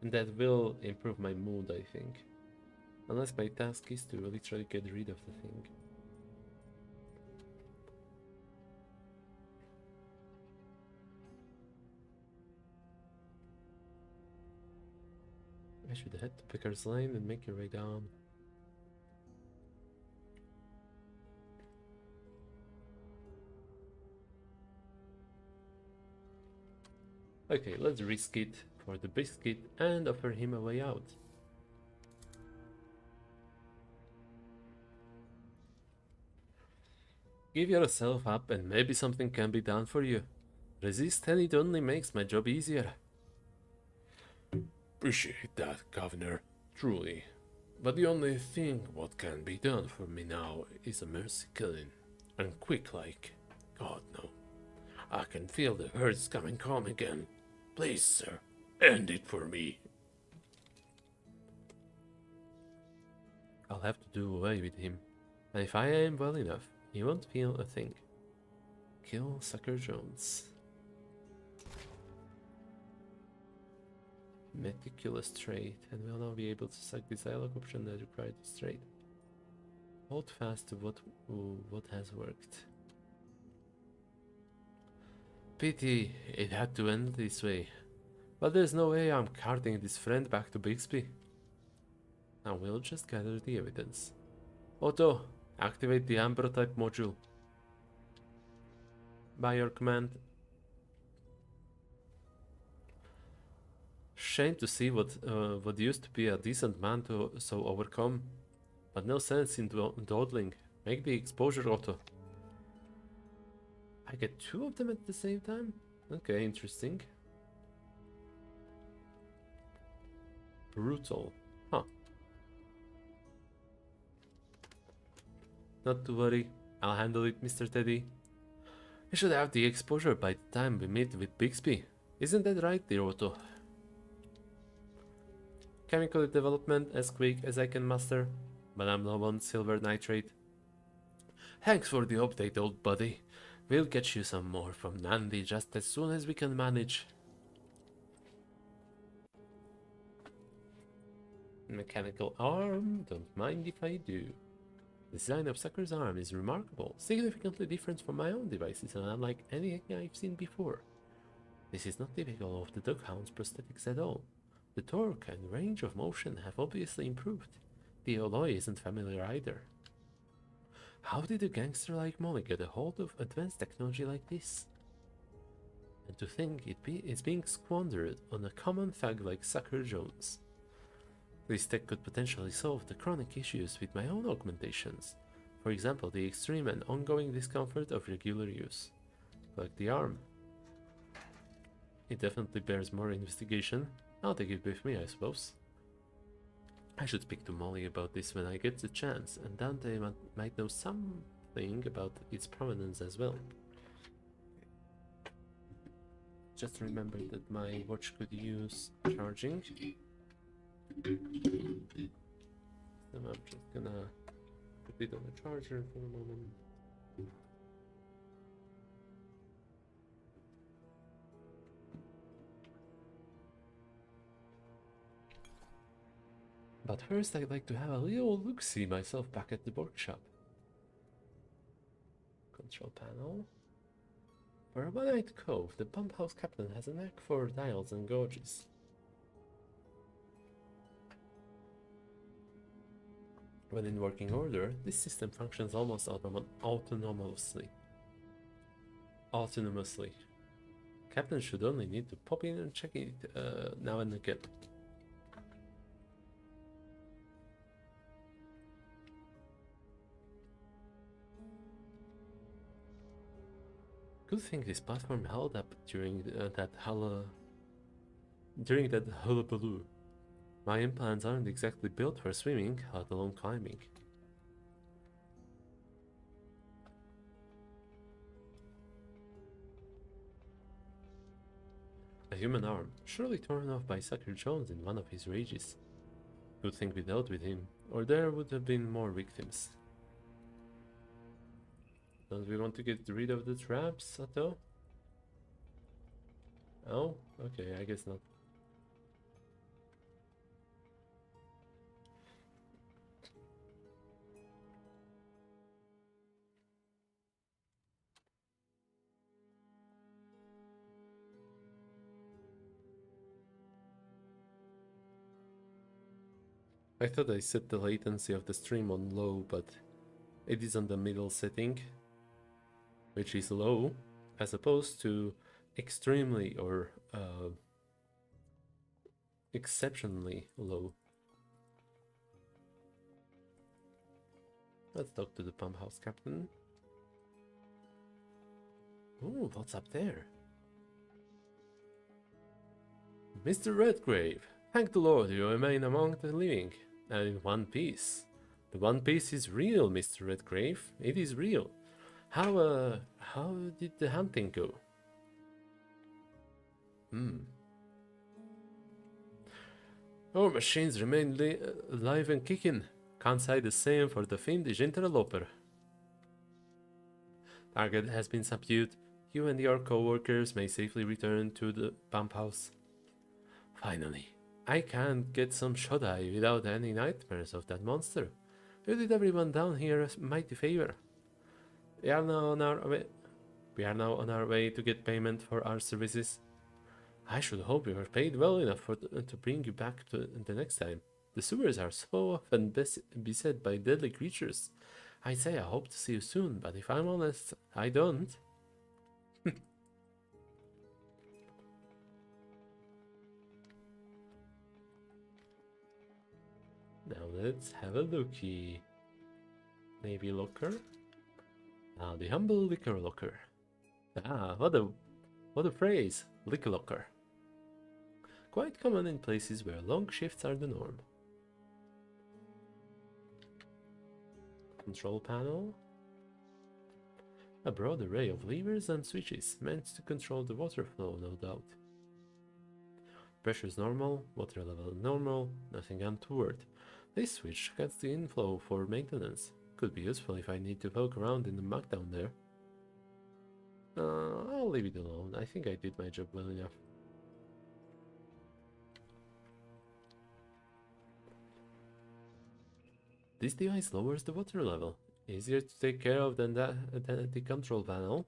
that will improve my mood, I think. Unless my task is to literally get rid of the thing. I should head to Picker's Lane and make your way down. Okay, let's risk it for the biscuit and offer him a way out. Give yourself up and maybe something can be done for you. Resist and it only makes my job easier. Appreciate that, Governor, truly. But the only thing what can be done for me now is a mercy killing. And quick like. God no. I can feel the hurts coming calm again. Please, sir, end it for me. I'll have to do away with him. And if I aim well enough, he won't feel a thing. Kill Sucker Jones. Meticulous trait, and we'll now be able to select this dialog option that requires this trait. Hold fast to what has worked. Pity it had to end this way. But there's no way I'm carting this friend back to Bixby. Now we'll just gather the evidence. Otto, activate the Amber type module. By your command. Shame to see what used to be a decent man to so overcome. But no sense in dawdling. Make the exposure, Otto. I get two of them at the same time? Okay, interesting. Brutal. Huh. Not to worry. I'll handle it, Mr. Teddy. We should have the exposure by the time we meet with Bixby. Isn't that right, dear Otto? Chemical development as quick as I can master, but I'm low on silver nitrate. Thanks for the update, old buddy. We'll get you some more from Nandi just as soon as we can manage. Mechanical arm, don't mind if I do. The design of Sucker's arm is remarkable, significantly different from my own devices and unlike anything I've seen before. This is not typical of the Doghound's prosthetics at all. The torque and range of motion have obviously improved. The alloy isn't familiar either. How did a gangster like Molly get a hold of advanced technology like this? And to think it's being squandered on a common thug like Sucker Jones. This tech could potentially solve the chronic issues with my own augmentations. For example, the extreme and ongoing discomfort of regular use. Like the arm. It definitely bears more investigation. I'll take it with me, I suppose. I should speak to Molly about this when I get the chance, and Dante might know something about its provenance as well. Just remember that my watch could use charging. So I'm just gonna put it on the charger for a moment. But first I'd like to have a little look-see myself back at the workshop. Control panel. For a one-eyed cove, the pump house captain has a knack for dials and gauges. When in working order, this system functions almost autonomously. Captain should only need to pop in and check it now and again. Good thing this platform held up during that hullabaloo. My implants aren't exactly built for swimming, let alone climbing. A human arm, surely torn off by Sucker Jones in one of his rages. Good thing we dealt with him, or there would have been more victims. Don't we want to get rid of the traps, Sato? Oh, okay, I guess not. I thought I set the latency of the stream on low, but it is on the middle setting, which is low, as opposed to extremely or exceptionally low. Let's talk to the pump house captain. Ooh, what's up there? Mr. Redgrave, thank the Lord you remain among the living, and in one piece. The One Piece is real, Mr. Redgrave. It is real. How did the hunting go? Our machines remain alive and kicking. Can't say the same for the fiendish interloper. Target has been subdued. You and your co-workers may safely return to the pump house. Finally, I can't get some shut-eye without any nightmares of that monster. You did everyone down here a mighty favor. We are now on our way. We are now on our way to get payment for our services. I should hope we were paid well enough to bring you back to the next time. The sewers are so often beset by deadly creatures. I say I hope to see you soon, but if I'm honest, I don't. Now let's have a looky. Navy locker. Now the humble liquor locker. Ah, what a phrase, liquor locker. Quite common in places where long shifts are the norm. Control panel. A broad array of levers and switches meant to control the water flow, no doubt. Pressure is normal, water level normal, nothing untoward. This switch cuts the inflow for maintenance. Could be useful if I need to poke around in the muck down there. I'll leave it alone. I think I did my job well enough. This device lowers the water level. Easier to take care of than the control panel.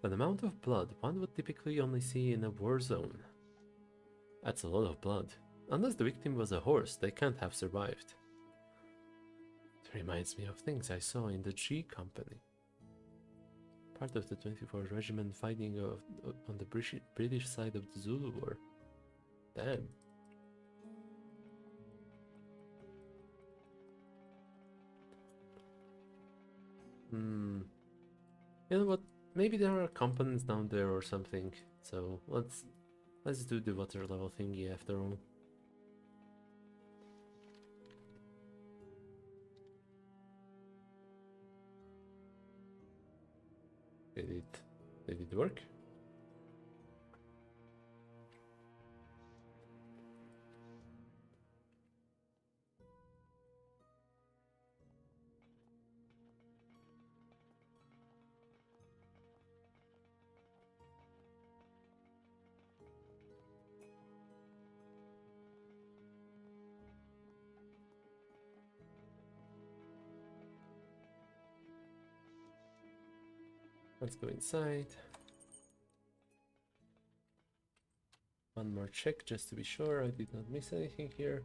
An amount of blood one would typically only see in a war zone. That's a lot of blood. Unless the victim was a horse, they can't have survived. It reminds me of things I saw in the G Company. Part of the 24th Regiment fighting on the British side of the Zulu War. Damn. You know what? Maybe there are components down there or something. So let's do the water level thingy after all. Did it work? Let's go inside. One more check just to be sure I did not miss anything here.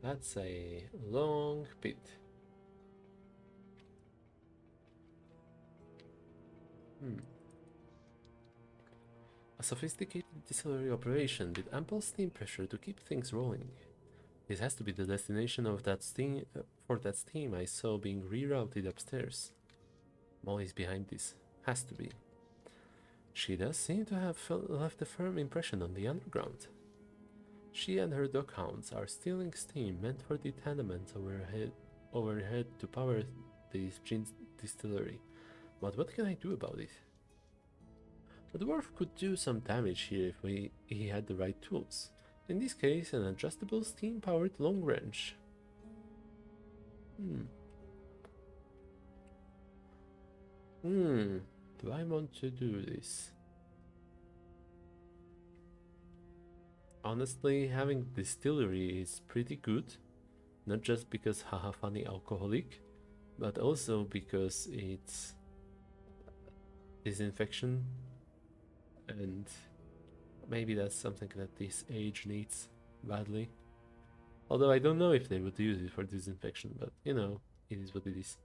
That's a long pit. A sophisticated distillery operation with ample steam pressure to keep things rolling. This has to be the destination of that steam for that steam I saw being rerouted upstairs. Molly's behind this. Has to be. She does seem to have left a firm impression on the underground. She and her doghounds are stealing steam meant for the tenements overhead to power the distillery. But what can I do about it? The dwarf could do some damage here if he had the right tools. In this case, an adjustable steam-powered long wrench. Do I want to do this? Honestly, having distillery is pretty good. Not just because haha funny alcoholic, but also because it's disinfection, and maybe that's something that this age needs badly. Although I don't know if they would use it for disinfection, but you know, it is what it is.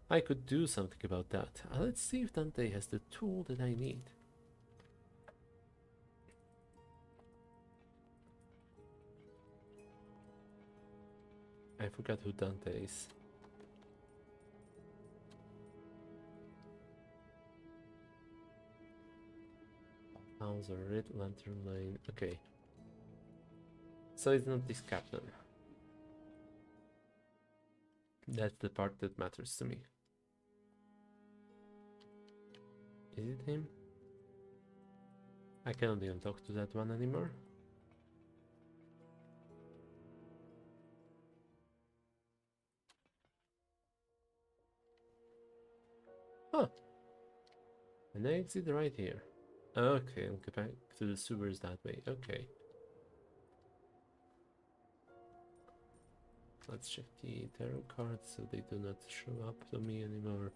I could do something about that. Let's see if Dante has the tool that I need. I forgot who Dante is. House or Red Lantern Lane. Okay. So it's not this captain. That's the part that matters to me. Is it him? I cannot even talk to that one anymore. Huh. An exit right here. Okay, I'll get back to the sewers that way. Okay. Let's check the tarot cards so they do not show up to me anymore.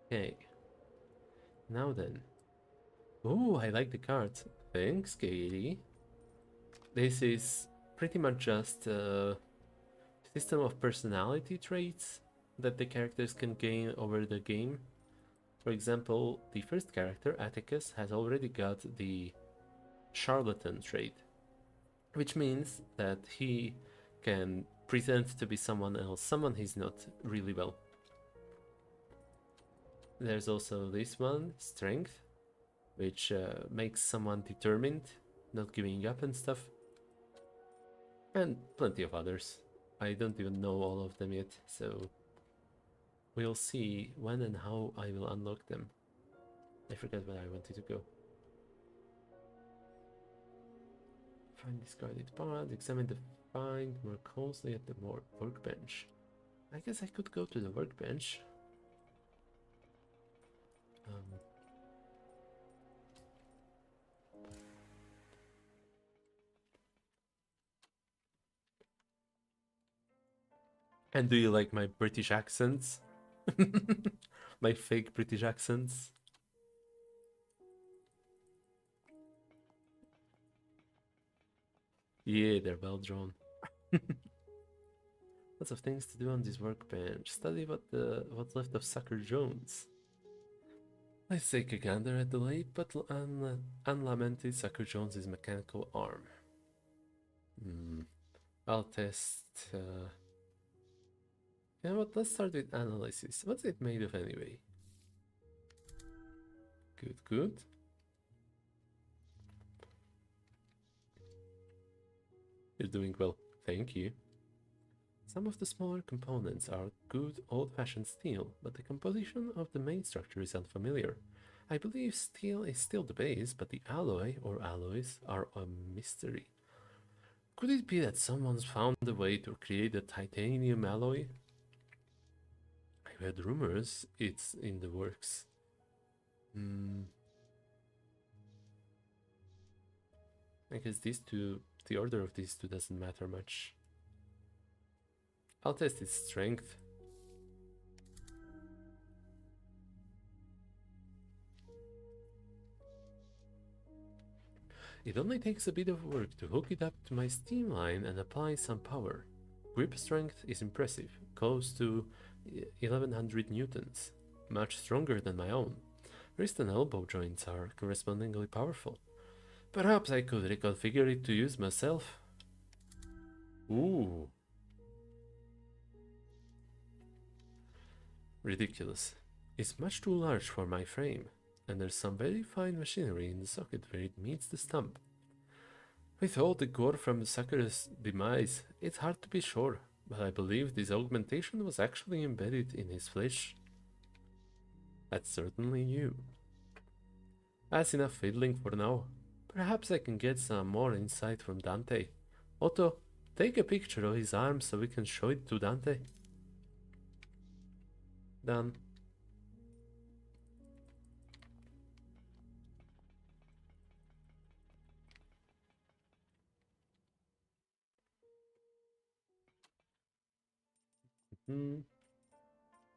Okay. Now then. Oh, I like the cards. Thanks, Katie. This is pretty much just a system of personality traits that the characters can gain over the game. For example, the first character, Atticus, has already got the charlatan trait, which means that he can pretend to be someone else, someone he's not really well. There's also this one, strength, which makes someone determined, not giving up and stuff. And plenty of others. I don't even know all of them yet, so we'll see when and how I will unlock them. I forget where I wanted to go. Find discarded part, examine the find more closely at the workbench. I guess I could go to the workbench. And do you like my British accents? My fake British accents? Yeah, they're well drawn. Lots of things to do on this workbench. Study what's left of Sucker Jones. Let's take a gander at the late but unlamented Sucker Jones's mechanical arm. I'll test. You know what? Let's start with analysis. What's it made of anyway? Good, good. You're doing well. Thank you. Some of the smaller components are good old-fashioned steel, but the composition of the main structure is unfamiliar. I believe steel is still the base, but the alloy or alloys are a mystery. Could it be that someone's found a way to create a titanium alloy? I've heard rumors it's in the works. I guess the order of these two doesn't matter much. I'll test its strength. It only takes a bit of work to hook it up to my steam line and apply some power. Grip strength is impressive, close to 1100 newtons, much stronger than my own. Wrist and elbow joints are correspondingly powerful. Perhaps I could reconfigure it to use myself. Ooh. Ridiculous. It's much too large for my frame, and there's some very fine machinery in the socket where it meets the stump. With all the gore from the sucker's demise, it's hard to be sure, but I believe this augmentation was actually embedded in his flesh. That's certainly new. That's enough fiddling for now. Perhaps I can get some more insight from Dante. Otto, take a picture of his arm so we can show it to Dante. Done.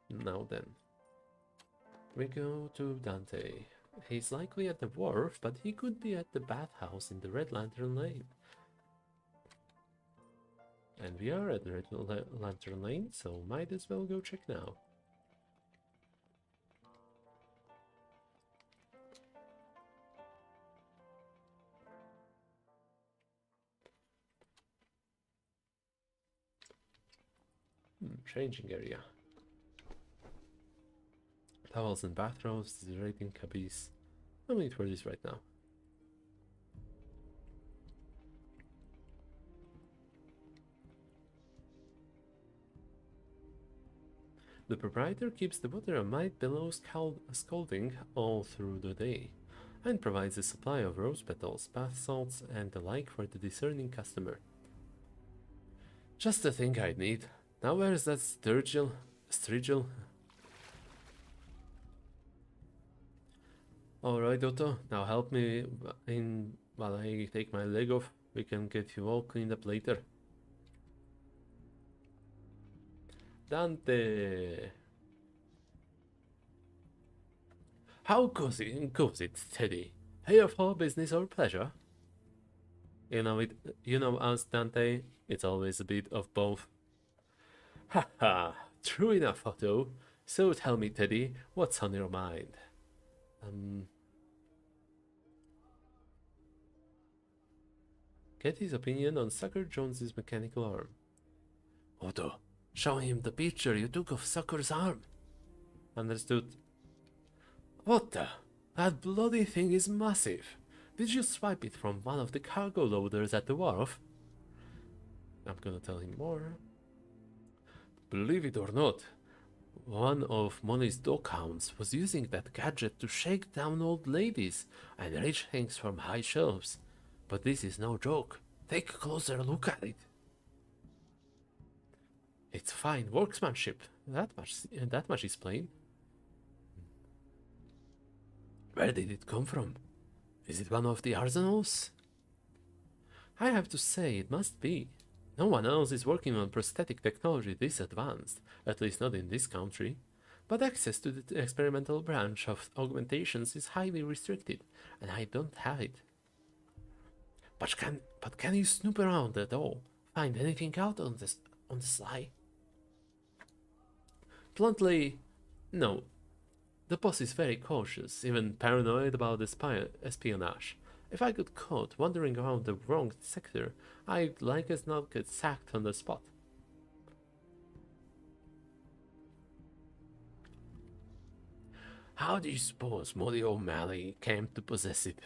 Now then. We go to Dante. He's likely at the wharf, but he could be at the bathhouse in the Red Lantern Lane. And we are at the Red Lantern Lane, so might as well go check now. Changing area. Towels and bathrobes, deserting cabbies. No need for this right now. The proprietor keeps the water a mite below scalding all through the day, and provides a supply of rose petals, bath salts, and the like for the discerning customer. Just the thing I need. Now where's that Strigil? Alright, Otto, now help me in while I take my leg off. We can get you all cleaned up later. Dante! How goes it, Teddy? Here for business or pleasure? You know us, Dante. It's always a bit of both. Haha, true enough, Otto. So tell me, Teddy, what's on your mind? Get his opinion on Sucker Jones's mechanical arm. Otto, show him the picture you took of Sucker's arm. Understood. What the? That bloody thing is massive. Did you swipe it from one of the cargo loaders at the wharf? I'm gonna tell him more. Believe it or not, one of Molly's doghounds was using that gadget to shake down old ladies and reach things from high shelves. But this is no joke. Take a closer look at it. It's fine workmanship. That much is plain. Where did it come from? Is it one of the arsenals? I have to say, it must be. No one else is working on prosthetic technology this advanced, at least not in this country. But access to the experimental branch of augmentations is highly restricted, and I don't have it. But can you snoop around at all? Find anything out on the sly? Bluntly, no. The boss is very cautious, even paranoid about espionage. If I got caught wandering around the wrong sector, I'd like as not get sacked on the spot. How do you suppose Molly O'Malley came to possess it?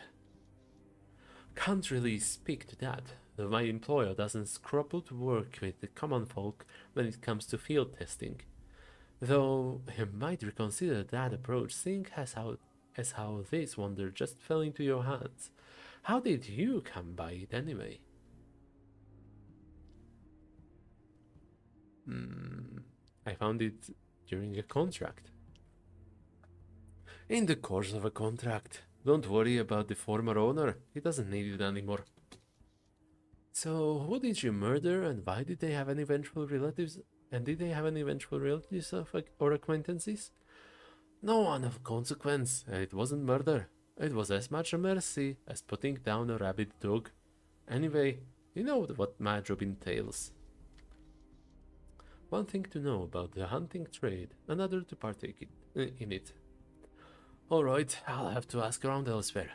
Can't really speak to that, though my employer doesn't scruple to work with the common folk when it comes to field testing. Though he might reconsider that approach, seeing as how this wonder just fell into your hands. How did you come by it anyway? I found it during a contract. In the course of a contract. Don't worry about the former owner, he doesn't need it anymore. So, who did you murder and why did they have any eventual relatives? And did they have any eventual relatives or acquaintances? No one of consequence, and it wasn't murder. It was as much a mercy as putting down a rabid dog. Anyway, you know what my job entails. One thing to know about the hunting trade, another to partake in it. Alright, I'll have to ask around elsewhere.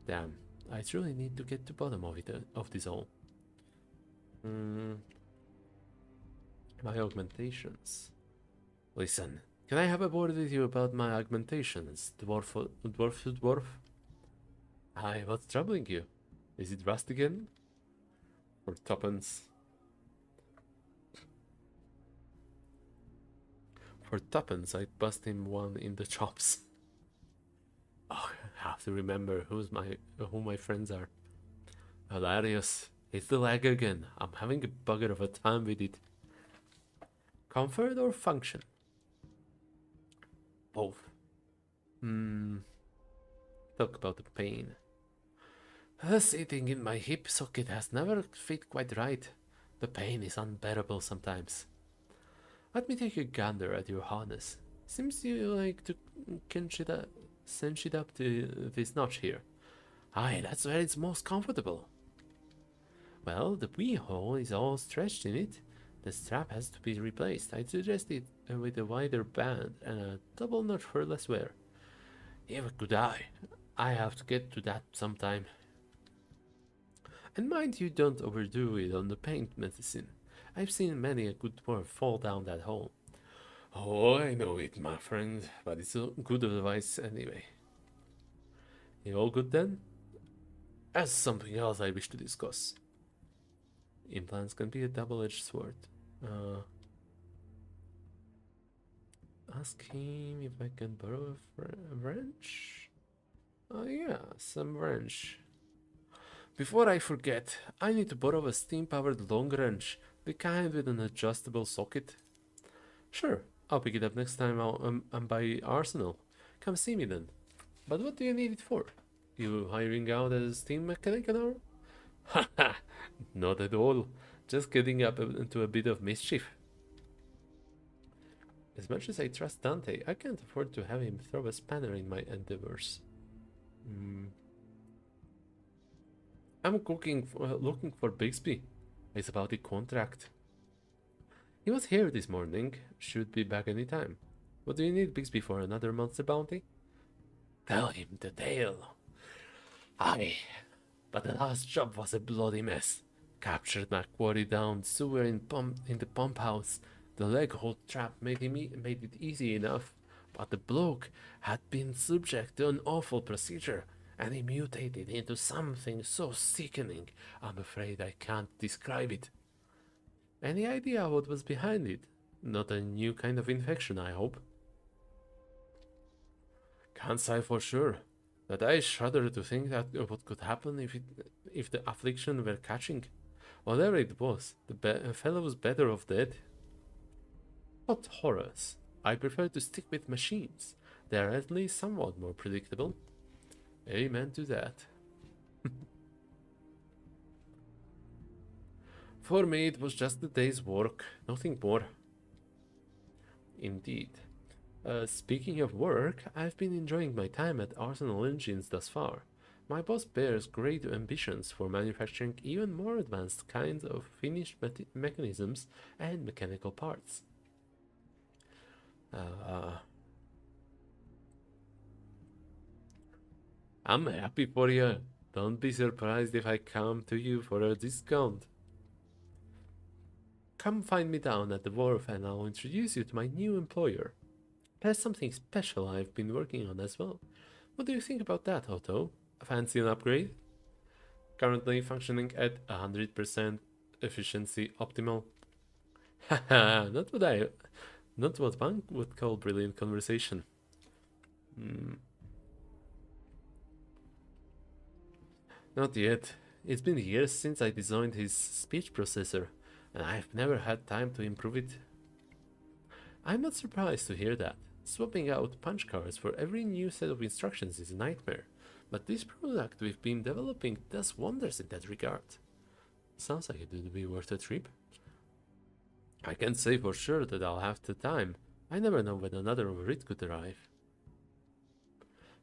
Damn, I truly need to get to the bottom of this all. My augmentations. Listen, can I have a word with you about my augmentations, dwarf to dwarf? Aye, what's troubling you? Is it rust again? Or tuppence? For tuppence, I'd bust him one in the chops. Oh, I have to remember who my friends are. Hilarious. It's the lag again. I'm having a bugger of a time with it. Comfort or function? Both. Talk about the pain. The seating in my hip socket has never fit quite right. The pain is unbearable sometimes. Let me take a gander at your harness. Seems you like to cinch it up to this notch here. Aye, that's where it's most comfortable. Well, the wee hole is all stretched in it. The strap has to be replaced. I'd suggest it with a wider band and a double notch for less wear. Neither could I. I have to get to that sometime. And mind you don't overdo it on the pain medicine. I've seen many a good dwarf fall down that hole. Oh, I know it, my friend, but it's a good advice anyway. You all good then? As something else I wish to discuss. Implants can be a double-edged sword. ask him if I can borrow a wrench. Oh yeah, some wrench. Before I forget, I need to borrow a steam-powered long wrench, the kind with an adjustable socket. Sure, I'll pick it up next time I'm by Arsenal. Come see me then. But what do you need it for? You hiring out as a steam mechanic now? Haha, not at all. Just getting up into a bit of mischief. As much as I trust Dante, I can't afford to have him throw a spanner in my endeavors. I'm looking for Bixby. It's about the contract. He was here this morning. Should be back any time. What do you need Bixby for? Another monster bounty? Tell him the tale. Aye, but the last job was a bloody mess. Captured my quarry down sewer in the pump house. The leg hold trap made it easy enough, but the bloke had been subject to an awful procedure, and he mutated into something so sickening, I'm afraid I can't describe it. Any idea what was behind it? Not a new kind of infection, I hope. Can't say for sure, but I shudder to think that what could happen if the affliction were catching. Whatever it was, the fellow was better off dead. What horrors! I prefer to stick with machines. They are at least somewhat more predictable. Amen to that. For me, it was just a day's work, nothing more. Indeed. Speaking of work, I've been enjoying my time at Arsenal Engines thus far. My boss bears great ambitions for manufacturing even more advanced kinds of finished mechanisms and mechanical parts. I'm happy for you. Don't be surprised if I come to you for a discount. Come find me down at the wharf and I'll introduce you to my new employer. There's something special I've been working on as well. What do you think about that, Otto? Fancy an upgrade? Currently functioning at 100% efficiency optimal. Haha, not what one would call brilliant conversation. Not yet. It's been years since I designed his speech processor, and I've never had time to improve it. I'm not surprised to hear that. Swapping out punch cards for every new set of instructions is a nightmare, but this product we've been developing does wonders in that regard. Sounds like it would be worth a trip. I can't say for sure that I'll have the time. I never know when another of it could arrive.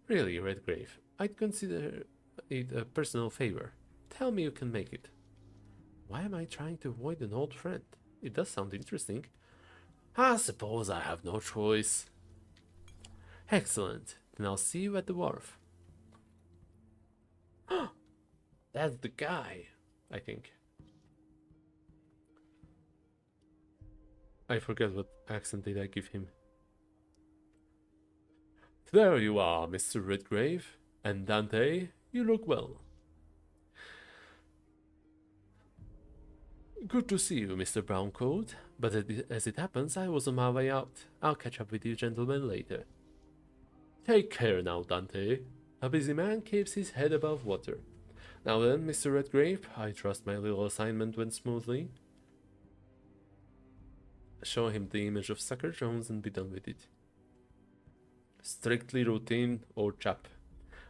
Really, Redgrave, I'd consider it a personal favor. Tell me you can make it. Why am I trying to avoid an old friend? It does sound interesting. I suppose I have no choice. Excellent. Then I'll see you at the wharf. That's the guy, I think. I forget what accent did I give him. There you are, Mr. Redgrave. And Dante, you look well. Good to see you, Mr. Browncoat. But as it happens, I was on my way out. I'll catch up with you gentlemen later. Take care now, Dante. A busy man keeps his head above water. Now then, Mr. Redgrave, I trust my little assignment went smoothly. Show him the image of Sucker Jones and be done with it. Strictly routine, old chap.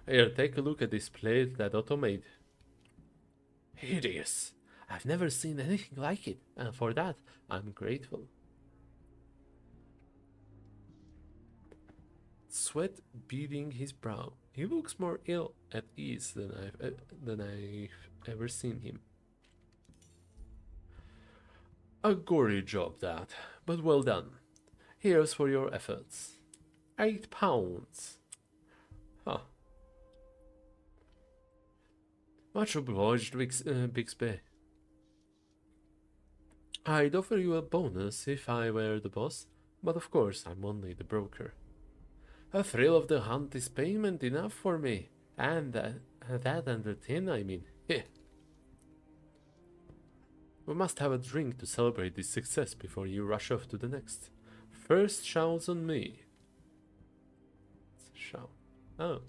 Here, take a look at this plate that Otto made. Hideous! I've never seen anything like it, and for that, I'm grateful. Sweat beading his brow. He looks more ill at ease than I've ever seen him. A gory job that, but well done. Here's for your efforts. 8 pounds. Huh. Much obliged, Bixby. I'd offer you a bonus if I were the boss, but of course I'm only the broker. A thrill of the hunt is payment enough for me, and that and the tin, I mean. Heh. We must have a drink to celebrate this success before you rush off to the next. First shouts on me. Shout. Oh.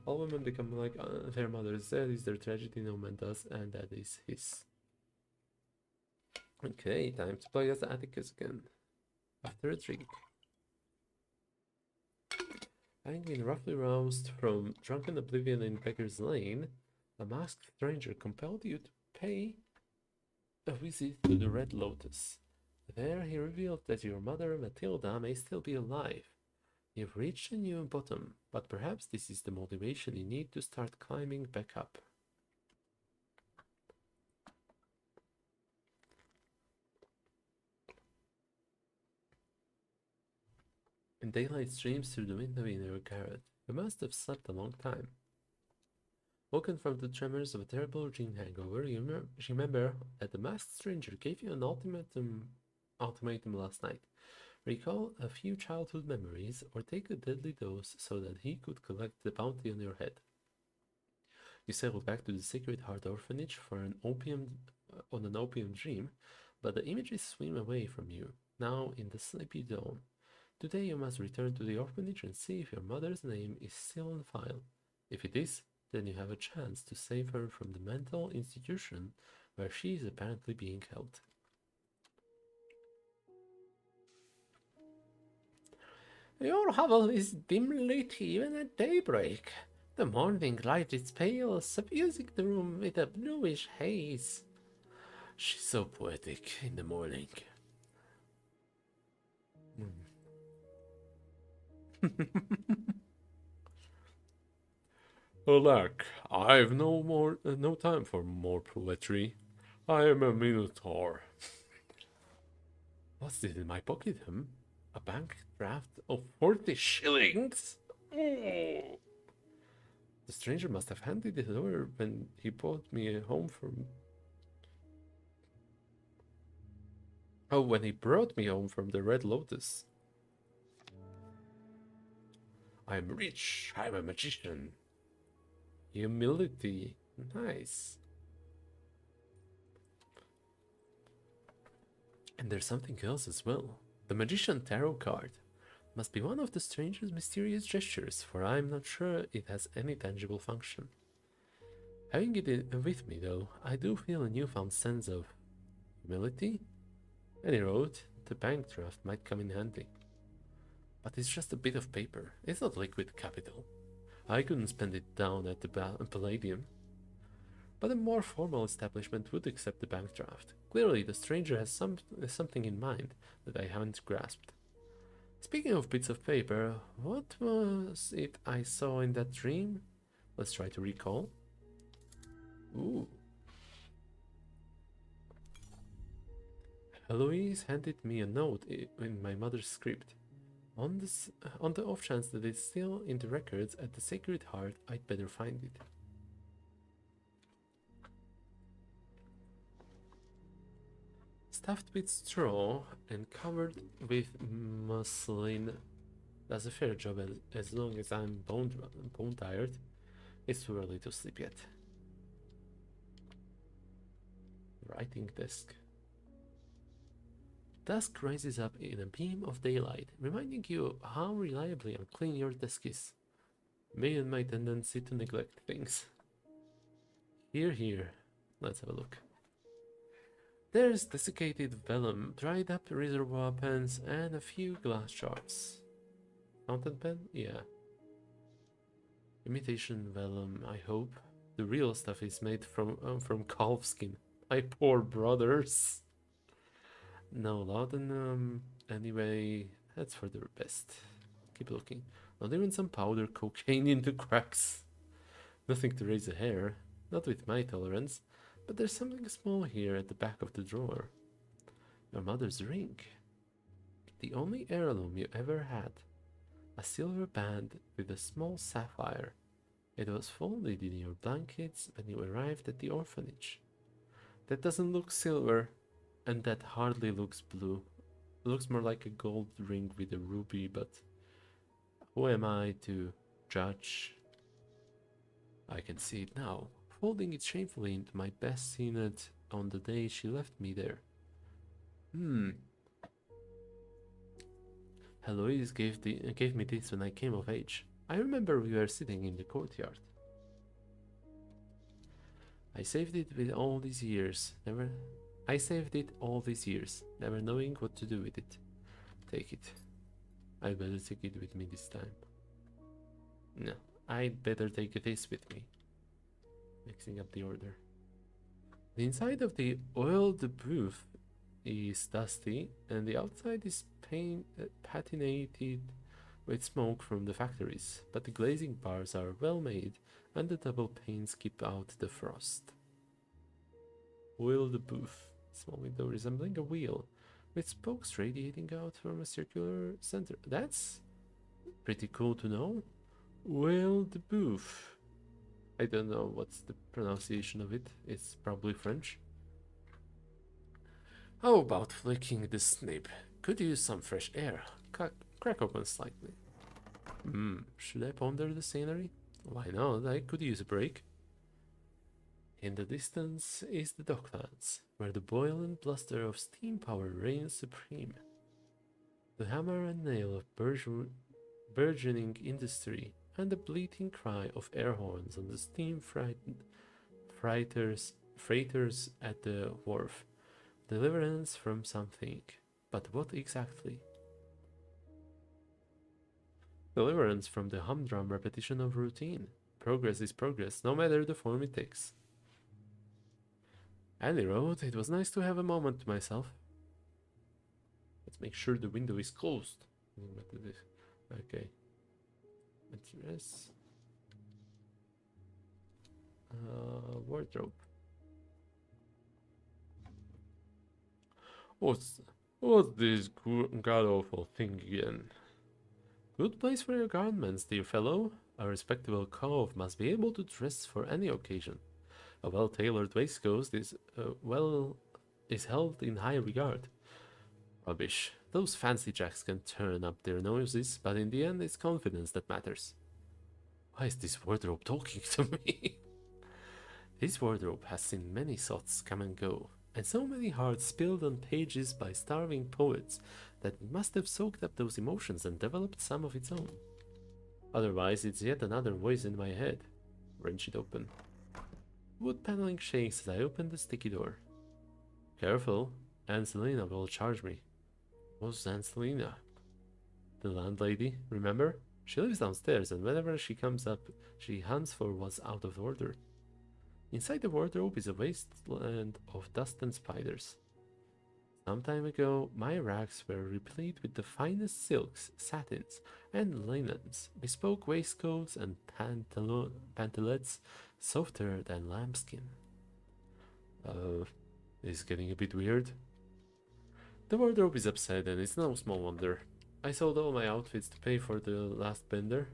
All women become like their mothers. That is their tragedy, no man does, and that is his. Okay, time to play as Atticus again. After a drink. Having been roughly roused from drunken oblivion in Beggar's Lane, a masked stranger compelled you to pay a visit to the Red Lotus. There he revealed that your mother, Matilda, may still be alive. You've reached a new bottom, but perhaps this is the motivation you need to start climbing back up. And daylight streams through the window in your garret. You must have slept a long time. Woken from the tremors of a terrible gin hangover, you remember that the masked stranger gave you an ultimatum last night. Recall a few childhood memories or take a deadly dose so that he could collect the bounty on your head. You sailed back to the Sacred Heart Orphanage for an opium dream, but the images swim away from you, now in the sleepy dawn. Today you must return to the orphanage and see if your mother's name is still on file. If it is, then you have a chance to save her from the mental institution where she is apparently being held. Your hovel is dimly lit even at daybreak. The morning light is pale, suffusing the room with a bluish haze. She's so poetic in the morning. Alack, I've no time for more poetry. I am a minotaur. What's this in my pocket, A bank draft of 40 shillings? Oh. The stranger must have handed it over when he brought me home from... Oh, when he brought me home from the Red Lotus. I'm rich. I'm a magician. Humility. Nice. And there's something else as well. The Magician Tarot card must be one of the stranger's mysterious gestures, for I'm not sure it has any tangible function. Having it with me, though, I do feel a newfound sense of humility. Any road, the bank draft might come in handy. But it's just a bit of paper. It's not liquid capital. I couldn't spend it down at the Palladium. But a more formal establishment would accept the bank draft. Clearly, the stranger has something in mind that I haven't grasped. Speaking of bits of paper, what was it I saw in that dream? Let's try to recall. Ooh. Eloise handed me a note in my mother's script. On the off chance that it's still in the records at the Sacred Heart, I'd better find it. Stuffed with straw and covered with muslin does a fair job as long as I'm bone tired. It's too early to sleep yet. Writing desk. Dusk rises up in a beam of daylight, reminding you how reliably unclean your desk is. Me and my tendency to neglect things. Here. Let's have a look. There's desiccated vellum, dried up reservoir pens, and a few glass jars. Fountain pen? Yeah. Imitation vellum, I hope. The real stuff is made from calf skin. My poor brothers. No laudanum. Anyway, that's for the best. Keep looking. Not even some powder cocaine in the cracks. Nothing to raise a hair. Not with my tolerance. But there's something small here at the back of the drawer. Your mother's ring. The only heirloom you ever had. A silver band with a small sapphire. It was folded in your blankets when you arrived at the orphanage. That doesn't look silver, and that hardly looks blue. It looks more like a gold ring with a ruby, but who am I to judge? I can see it now, folding it shamefully into my best seenet on the day she left me there. Hmm. Heloise gave me this when I came of age. I remember we were sitting in the courtyard. I saved it with all these years, never. I saved it all these years, never knowing what to do with it. Take it. I'd better take it with me this time. No, I'd better take this with me. Mixing up the order. The inside of the oiled booth is dusty, and the outside is patinated with smoke from the factories, but the glazing bars are well made, and the double panes keep out the frost. Oiled booth, small window resembling a wheel, with spokes radiating out from a circular center. That's pretty cool to know. Oiled booth. I don't know what's the pronunciation of it. It's probably French. How about flicking the snip? Could use some fresh air. Crack open slightly. Should I ponder the scenery? Why not? I could use a break. In the distance is the docklands, where the boil and bluster of steam power reigns supreme. The hammer and nail of burgeoning industry, and the bleating cry of air horns on the steam freighters at the wharf. Deliverance from something. But what exactly? Deliverance from the humdrum repetition of routine. Progress is progress, no matter the form it takes. Annie wrote, it was nice to have a moment to myself. Let's make sure the window is closed. Okay. Address. Wardrobe. What's this god-awful thing again? Good place for your garments, dear fellow. A respectable cove must be able to dress for any occasion. A well-tailored waistcoat is held in high regard. Rubbish. Those fancy jacks can turn up their noses, but in the end it's confidence that matters. Why is this wardrobe talking to me? This wardrobe has seen many thoughts come and go, and so many hearts spilled on pages by starving poets that it must have soaked up those emotions and developed some of its own. Otherwise, it's yet another voice in my head. Wrench it open. Wood paneling shakes as I open the sticky door. Careful, Aunt Selina will charge me. Who's Aunt Selina? The landlady, remember? She lives downstairs, and whenever she comes up, she hunts for what's out of order. Inside the wardrobe is a wasteland of dust and spiders. Some time ago, my racks were replete with the finest silks, satins, and linens, bespoke waistcoats and pantalettes softer than lambskin. This is getting a bit weird. The wardrobe is upset, and it's no small wonder. I sold all my outfits to pay for the last bender.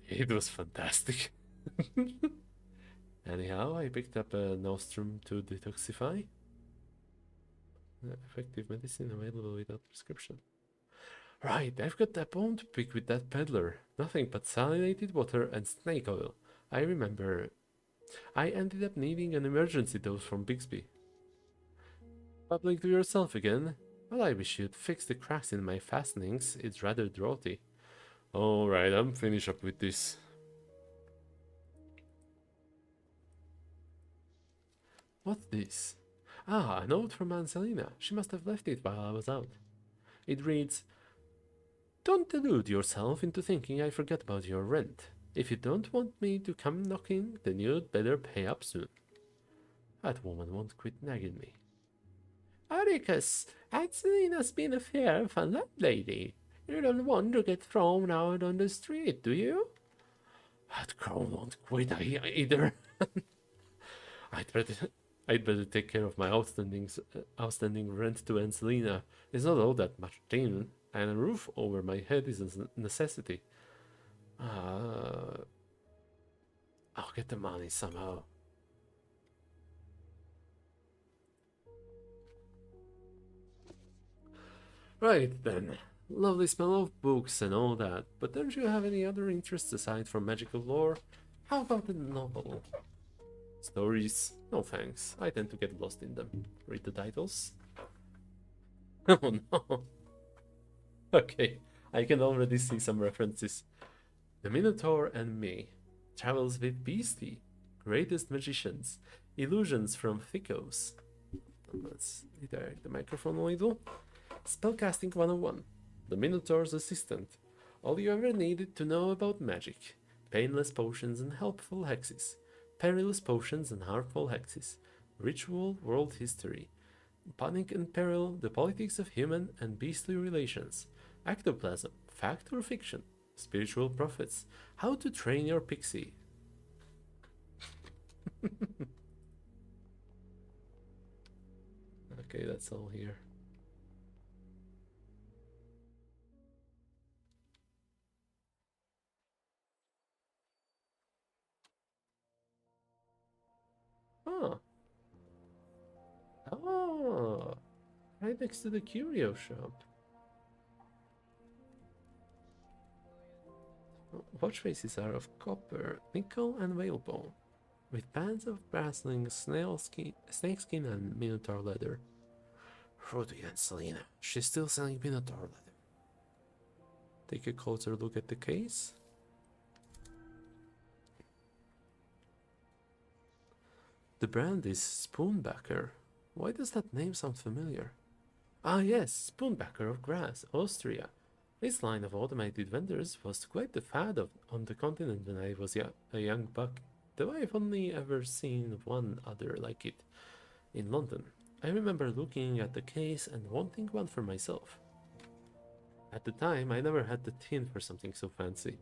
It was fantastic. Anyhow, I picked up a nostrum to detoxify. Effective medicine available without prescription. Right, I've got that bone to pick with that peddler. Nothing but salinated water and snake oil. I remember. I ended up needing an emergency dose from Bixby. Public to yourself again? Well, I wish you'd fix the cracks in my fastenings. It's rather draughty. Alright, I'm finished up with this. What's this? Ah, a note from Aunt Selina. She must have left it while I was out. It reads, don't delude yourself into thinking I forgot about your rent. If you don't want me to come knocking, then you'd better pay up soon. That woman won't quit nagging me. Atticus, Aunt Selina's been a fair fun landlady. You don't want to get thrown out on the street, do you? That girl won't quit either. I'd better take care of my outstanding rent to Aunt Selina. It's not all that much tin, and a roof over my head is a necessity. I'll get the money somehow. Right then. Lovely smell of books and all that, but don't you have any other interests aside from magical lore? How about a novel? Stories? No thanks. I tend to get lost in them. Read the titles. Oh no. Okay, I can already see some references. The Minotaur and Me travels with Beastie, greatest magicians, illusions from Thicos. Let's redirect the microphone a little. Spellcasting 101. The Minotaur's assistant. All you ever needed to know about magic. Painless potions and helpful hexes. Perilous potions and harmful hexes. Ritual world history. Panic and peril, the politics of human and beastly relations. Ectoplasm, fact or fiction. Spiritual prophets. How to train your pixie. Okay, that's all here. Oh. Oh. Right next to the curio shop. Watch faces are of copper, nickel, and whalebone, with bands of bristling snakeskin and minotaur leather. Rudy and Selena. She's still selling minotaur leather. Take a closer look at the case. The brand is Spoonbacker. Why does that name sound familiar? Ah yes, Spoonbacker of Graz, Austria. This line of automated vendors was quite the fad on the continent when I was a young buck, though I've only ever seen one other like it in London. I remember looking at the case and wanting one for myself. At the time, I never had the tin for something so fancy.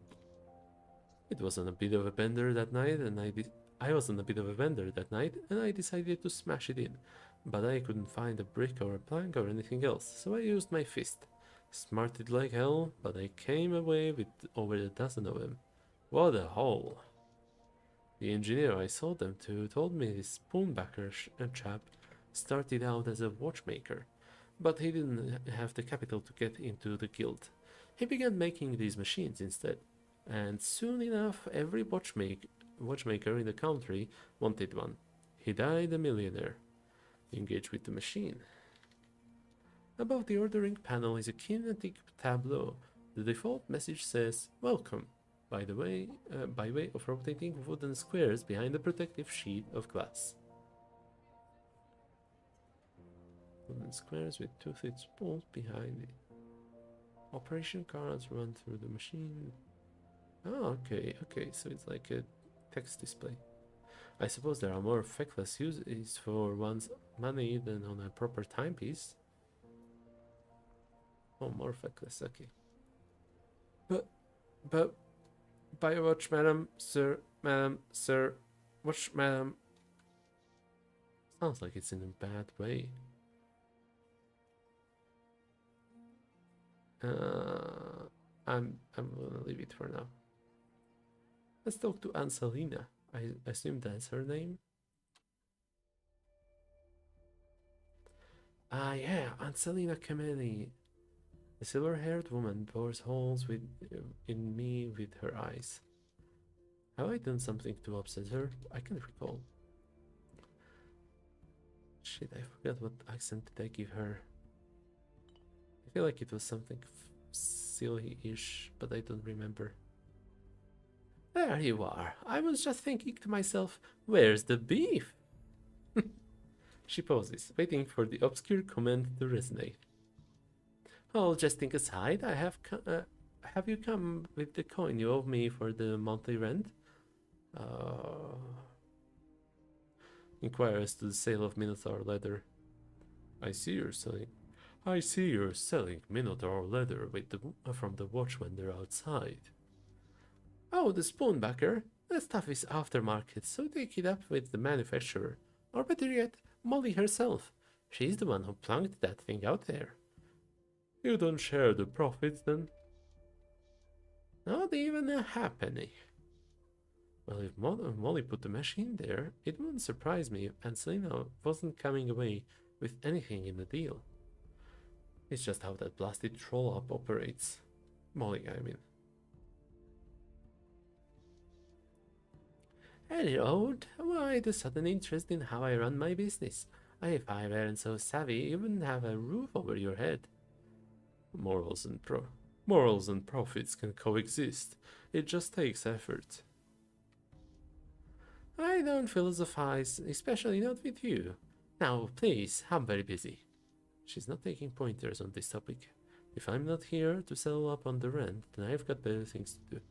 It was on a bit of a bender that night, and I was on a bit of a vendor that night, and I decided to smash it in. But I couldn't find a brick or a plank or anything else, so I used my fist. Smarted like hell, but I came away with over a dozen of them. What a haul! The engineer I sold them to told me this Spoonbacker chap started out as a watchmaker, but he didn't have the capital to get into the guild. He began making these machines instead, and soon enough every watchmaker in the country wanted one. He died a millionaire. Engage with the machine. Above the ordering panel is a kinetic tableau. The default message says, "Welcome," by way of rotating wooden squares behind a protective sheet of glass. Wooden squares with toothed spools behind it. Operation cards run through the machine. Oh, okay, so it's like a text display. I suppose there are more feckless uses for one's money than on a proper timepiece. Oh, more feckless, okay. But, buy a watch, madam, sir, watch, madam. Sounds like it's in a bad way. I'm gonna leave it for now. Let's talk to Anselina. I assume that's her name. Ah, yeah, Anselina Kameni. The silver-haired woman bores holes in me with her eyes. Have I done something to upset her? I can't recall. Shit, I forgot what accent did I give her. I feel like it was something silly-ish, but I don't remember. There you are. I was just thinking to myself, where's the beef? She pauses, waiting for the obscure comment to resonate. Oh, jesting aside, have you come with the coin you owe me for the monthly rent? Inquire as to the sale of Minotaur leather. I see you're selling Minotaur leather from the watch vendor outside. Oh, the Spoonbacker. That stuff is aftermarket, so take it up with the manufacturer. Or better yet, Molly herself. She's the one who plunked that thing out there. You don't share the profits then? Not even a halfpenny. Well, if Molly put the machine there, it wouldn't surprise me if Anselina wasn't coming away with anything in the deal. It's just how that blasted troll-up operates. Molly, I mean. Hello, why the sudden interest in how I run my business? If I weren't so savvy, you wouldn't have a roof over your head. Morals and morals and profits can coexist. It just takes effort. I don't philosophize, especially not with you. Now, please, I'm very busy. She's not taking pointers on this topic. If I'm not here to settle up on the rent, then I've got better things to do.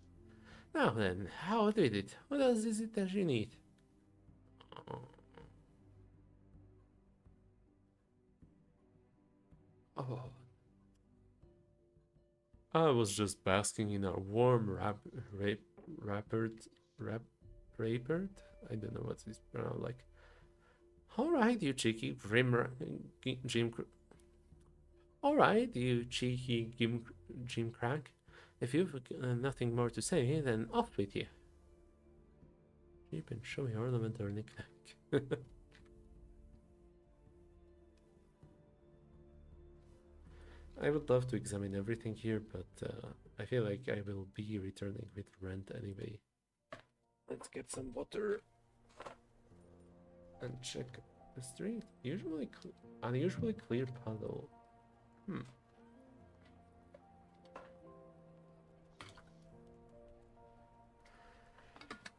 Now then, how did it? What else is it that you need? Oh, I was just basking in a warm rappered, rap, rapered? I don't know what this pronounced like. Alright, you cheeky Jim. Alright, you cheeky Jim Crack. If you've nothing more to say, then off with you. Cheap and showy ornament or knick-knack. I would love to examine everything here, but I feel like I will be returning with rent anyway. Let's get some water and check the street. Unusually clear puddle.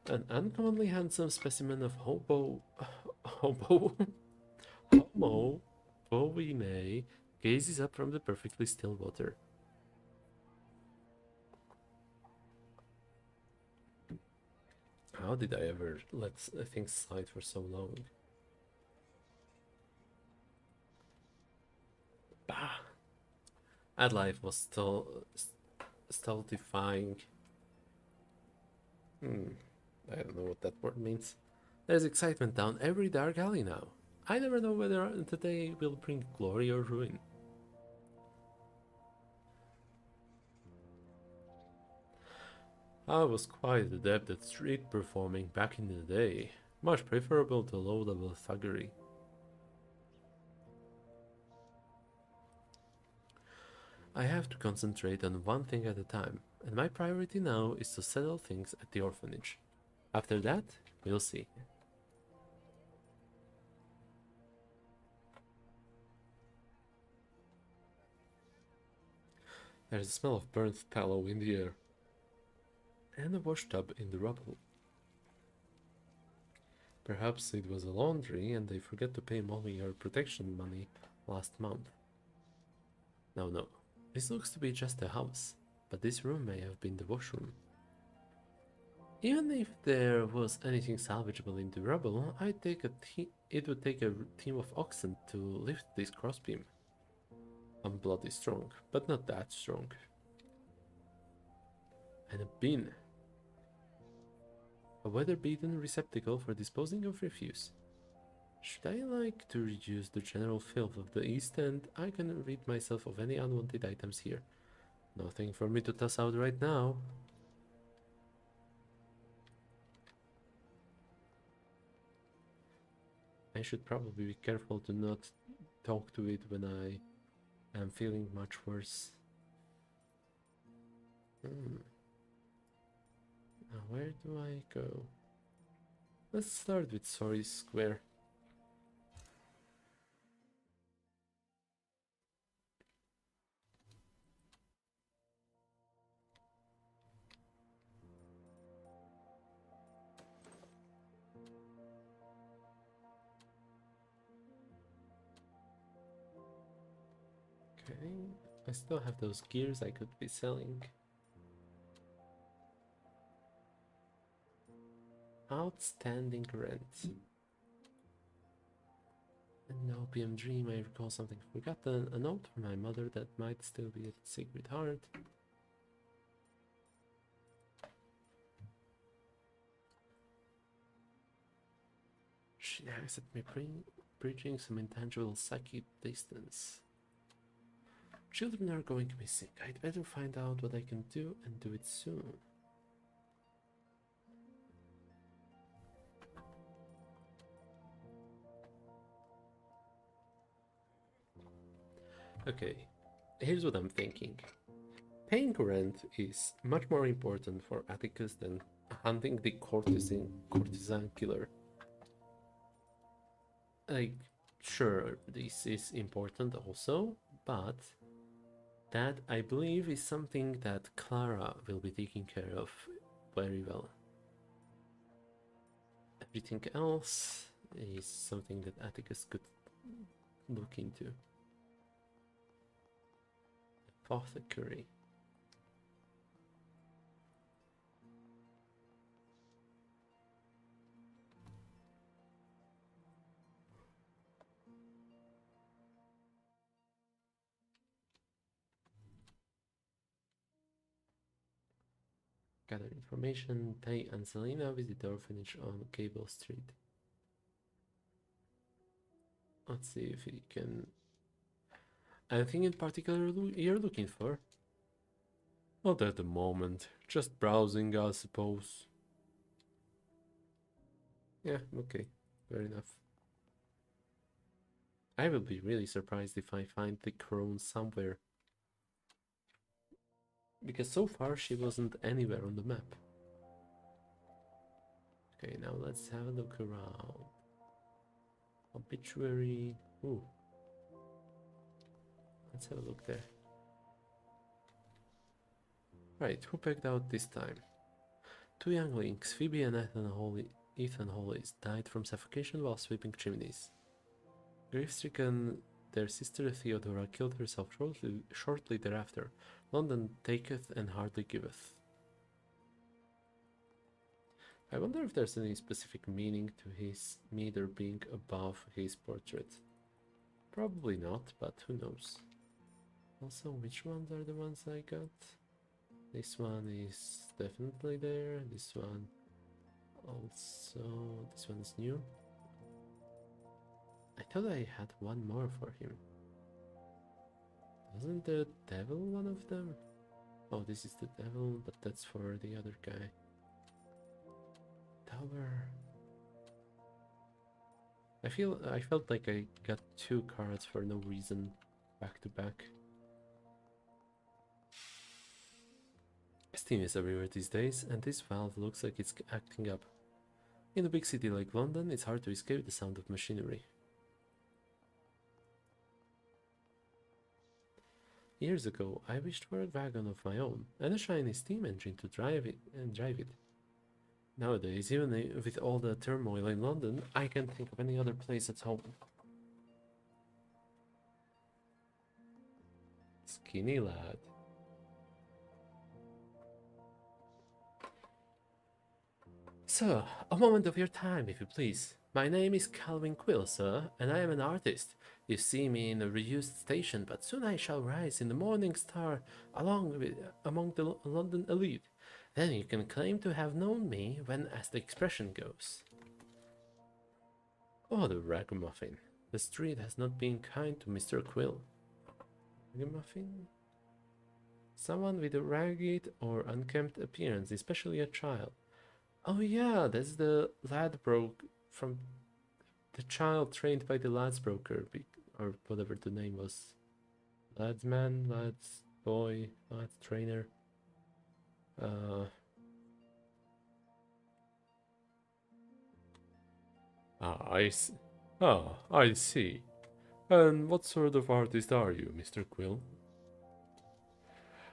An uncommonly handsome specimen of homo we may gazes up from the perfectly still water. How did I ever let things slide for so long? Bah! That life was stultifying. I don't know what that word means. There's excitement down every dark alley now. I never know whether today will bring glory or ruin. I was quite adept at street performing back in the day, much preferable to low-level thuggery. I have to concentrate on one thing at a time, and my priority now is to settle things at the orphanage. After that, we'll see. There's a smell of burnt tallow in the air, and a washtub in the rubble. Perhaps it was a laundry and they forgot to pay Molly her protection money last month. No, this looks to be just a house, but this room may have been the washroom. Even if there was anything salvageable in the rubble, it would take a team of oxen to lift this crossbeam. I'm bloody strong, but not that strong. And a bin. A weather-beaten receptacle for disposing of refuse. Should I like to reduce the general filth of the East End, I can rid myself of any unwanted items here. Nothing for me to toss out right now. I should probably be careful to not talk to it when I am feeling much worse. Now where do I go? Let's start with Sorry Square. Okay, I still have those gears I could be selling. Outstanding rent. An opium dream, I recall something forgotten. A note from my mother that might still be at Sacred Heart. She nags at me, preaching some intangible psychic distance. Children are going missing. I'd better find out what I can do and do it soon. Okay, here's what I'm thinking. Paying rent is much more important for Atticus than hunting the courtesan killer. Like, sure, this is important also, but that I believe is something that Clara will be taking care of very well. Everything else is something that Atticus could look into. Apothecary. Gather information. Pay Anselina. Visit the orphanage on Cable Street. Let's see if we can... Anything in particular you're looking for? Not at the moment. Just browsing, I suppose. Yeah, okay. Fair enough. I will be really surprised if I find the crone somewhere. Because so far she wasn't anywhere on the map. Okay, now let's have a look around. Obituary. Ooh. Let's have a look there. Right, who picked out this time? Two younglings, Phoebe and Ethan Hollis, died from suffocation while sweeping chimneys. Grief-stricken, their sister Theodora killed herself shortly thereafter. London taketh and hardly giveth. I wonder if there's any specific meaning to his meter being above his portrait. Probably not, but who knows. Also, which ones are the ones I got? This one is definitely there. This one also. This one is new. I thought I had one more for him. Wasn't the devil one of them? Oh, this is the devil, but that's for the other guy. Tower. I felt like I got two cards for no reason, back to back. Steam is everywhere these days, and this valve looks like it's acting up. In a big city like London, it's hard to escape the sound of machinery. Years ago, I wished for a wagon of my own, and a shiny steam engine to drive it. Nowadays, even with all the turmoil in London, I can't think of any other place at home. Skinny lad. Sir, a moment of your time, if you please. My name is Calvin Quill, sir, and I am an artist. You see me in a reused station, but soon I shall rise in the morning star among the London elite. Then you can claim to have known me when, as the expression goes. Oh, the ragamuffin. The street has not been kind to Mr. Quill. Ragamuffin? Someone with a ragged or unkempt appearance, especially a child. Oh yeah, that's the Ladbroke from the child trained by the Ladsbroker, or whatever the name was. Ladsman, lads boy, lads trainer. I see. And what sort of artist are you, Mr. Quill?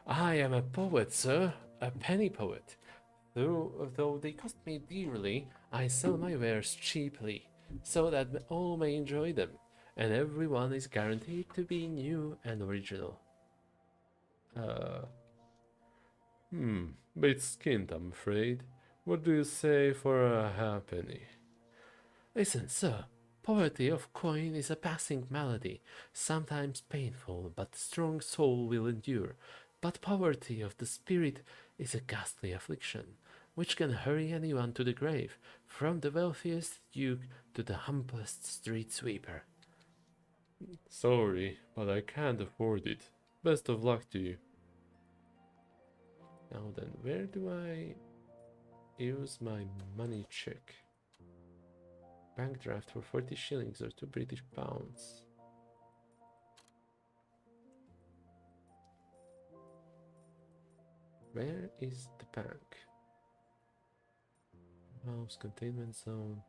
I am a poet, sir, a penny poet. Though they cost me dearly, I sell my wares cheaply, so that all may enjoy them, and everyone is guaranteed to be new and original. Bit skinned, I'm afraid. What do you say for a halfpenny? Listen, sir, poverty of coin is a passing malady, sometimes painful, but the strong soul will endure. But poverty of the spirit is a ghastly affliction, which can hurry anyone to the grave, from the wealthiest duke to the humblest street sweeper. Sorry, but I can't afford it. Best of luck to you. Now then, where do I use my money check? Bank draft for 40 shillings or 2 British pounds. Where is the bank? House, containment zone,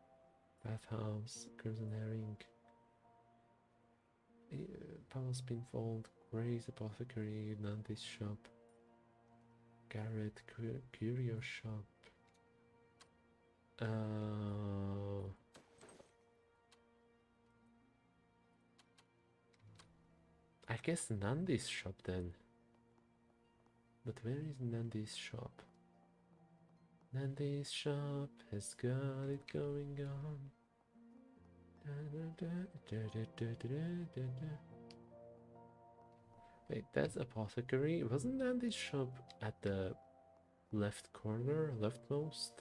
bathhouse, crimson herring, Powell Spinfold, Gray's apothecary, Nante's shop, Garrett curio shop. I guess Nandi's shop then. But where is Nandi's shop? Nandi's shop has got it going on. Wait, that's apothecary? Wasn't Nandi's shop at the left corner, leftmost?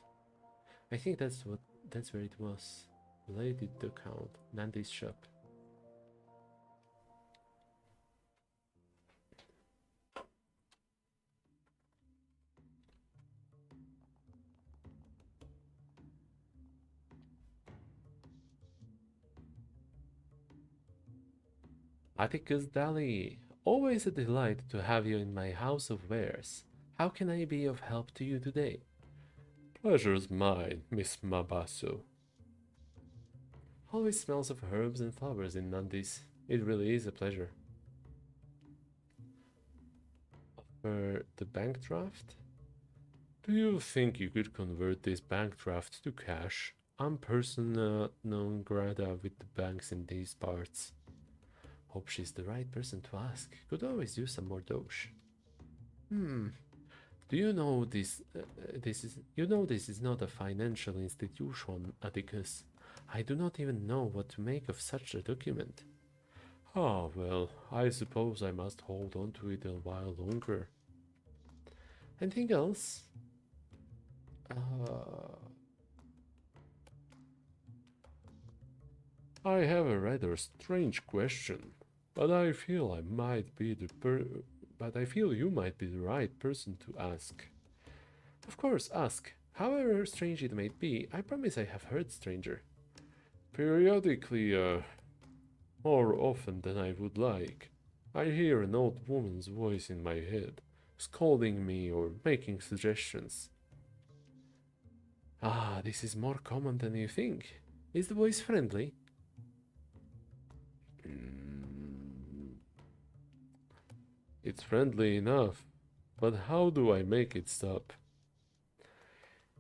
I think that's where it was. Related to count. Nandi's shop. Atticus Daly, always a delight to have you in my house of wares. How can I be of help to you today? Pleasure's mine, Miss Mabasso. Always smells of herbs and flowers in Nandi's. It really is a pleasure. For the bank draft? Do you think you could convert this bank draft to cash? I'm persona non grata with the banks in these parts. Hope she's the right person to ask. Could always use some more doge. Do you know this? This is not a financial institution, Atticus. I do not even know what to make of such a document. Ah, well, I suppose I must hold on to it a while longer. Anything else? I have a rather strange question, but I feel you might be the right person to ask. Of course, ask. However strange it may be, I promise I have heard stranger. Periodically, more often than I would like, I hear an old woman's voice in my head, scolding me or making suggestions. Ah, this is more common than you think. Is the voice friendly? It's friendly enough, but how do I make it stop?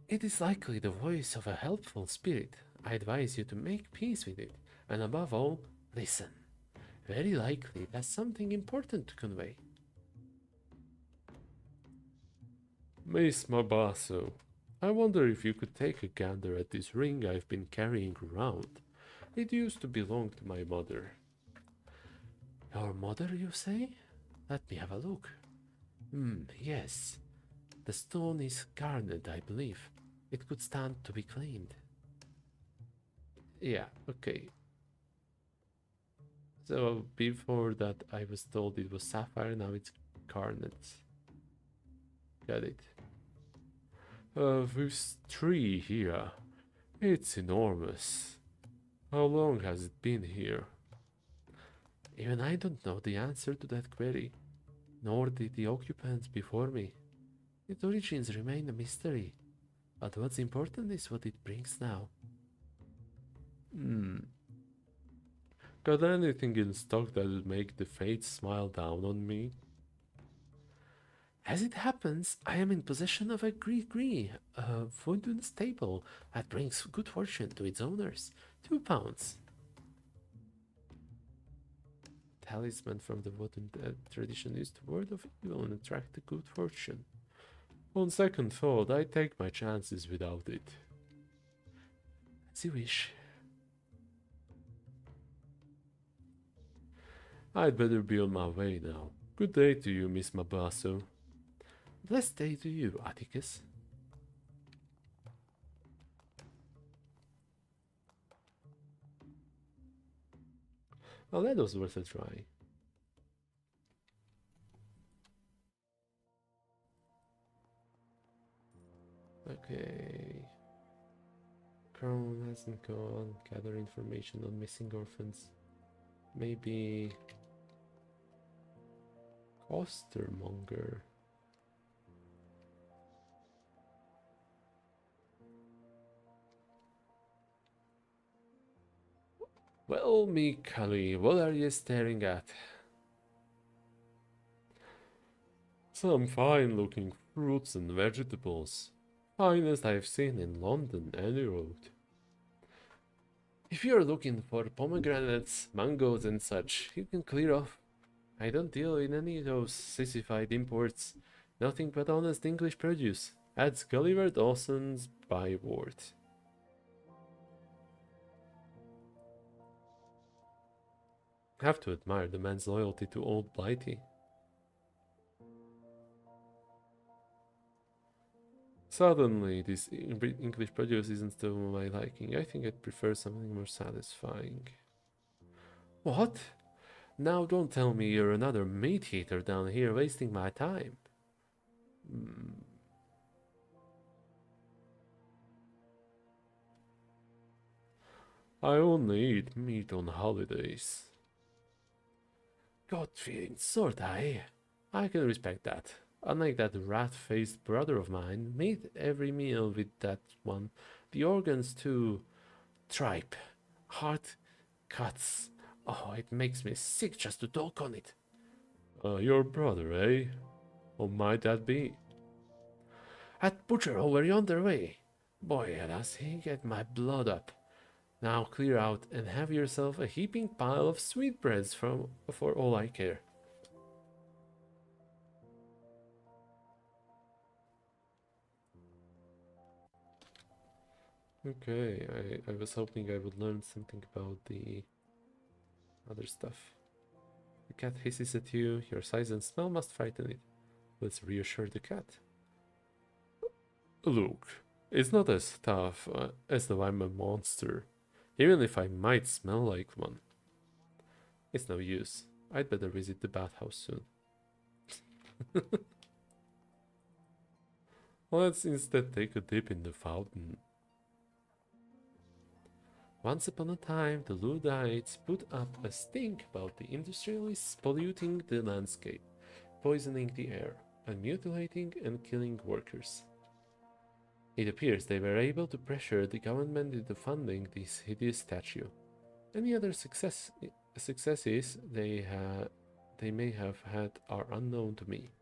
It is likely the voice of a helpful spirit. I advise you to make peace with it, and above all, listen. Very likely that's something important to convey. Miss Mabasso, I wonder if you could take a gander at this ring I've been carrying around. It used to belong to my mother. Your mother, you say? Let me have a look. Yes. The stone is garnet, I believe. It could stand to be claimed. Yeah, okay. So before that I was told it was sapphire, now it's garnet. Got it. This tree here, it's enormous. How long has it been here? Even I don't know the answer to that query, nor did the occupants before me. Its origins remain a mystery, but what's important is what it brings now. Got anything in stock that would make the fates smile down on me? As it happens, I am in possession of a gree, a wooden staple that brings good fortune to its owners. £2. Talisman from the wooden tradition used word of evil and attract the good fortune. On second thought, I take my chances without it. As you wish. I'd better be on my way now. Good day to you, Miss Mabasso. Blessed day to you, Atticus. Well, that was worth a try. Okay. Crown hasn't gone. Gather information on missing orphans. Maybe Well, me, Cully, what are you staring at? Some fine-looking fruits and vegetables. Finest I've seen in London any road. If you're looking for pomegranates, mangoes and such, you can clear off. I don't deal in any of those sissified imports. Nothing but honest English produce. Adds Gulliver Dawson's byword. Have to admire the man's loyalty to Old Blighty. Suddenly, this English produce isn't to my liking. I think I'd prefer something more satisfying. What? Now don't tell me you're another meat eater down here wasting my time. Hmm. I only eat meat on holidays. God-fearing sort, I can respect that. Unlike that rat-faced brother of mine, made every meal with that one. The organs too. Tripe. Heart. Cuts. Oh, it makes me sick just to talk on it. Your brother, eh? Or might that be? That butcher over yonder way. Boy, does he get my blood up. Now clear out and have yourself a heaping pile of sweetbreads for all I care. Okay, I was hoping I would learn something about the other stuff. The cat hisses at you, your size and smell must frighten it. Let's reassure the cat. Look, it's not as tough as though I'm a monster, even if I might smell like one. It's no use. I'd better visit the bathhouse soon. Let's instead take a dip in the fountain. Once upon a time, the Luddites put up a stink about the industrialists polluting the landscape, poisoning the air, and mutilating and killing workers. It appears they were able to pressure the government into funding this hideous statue. Any other successes they may have had are unknown to me.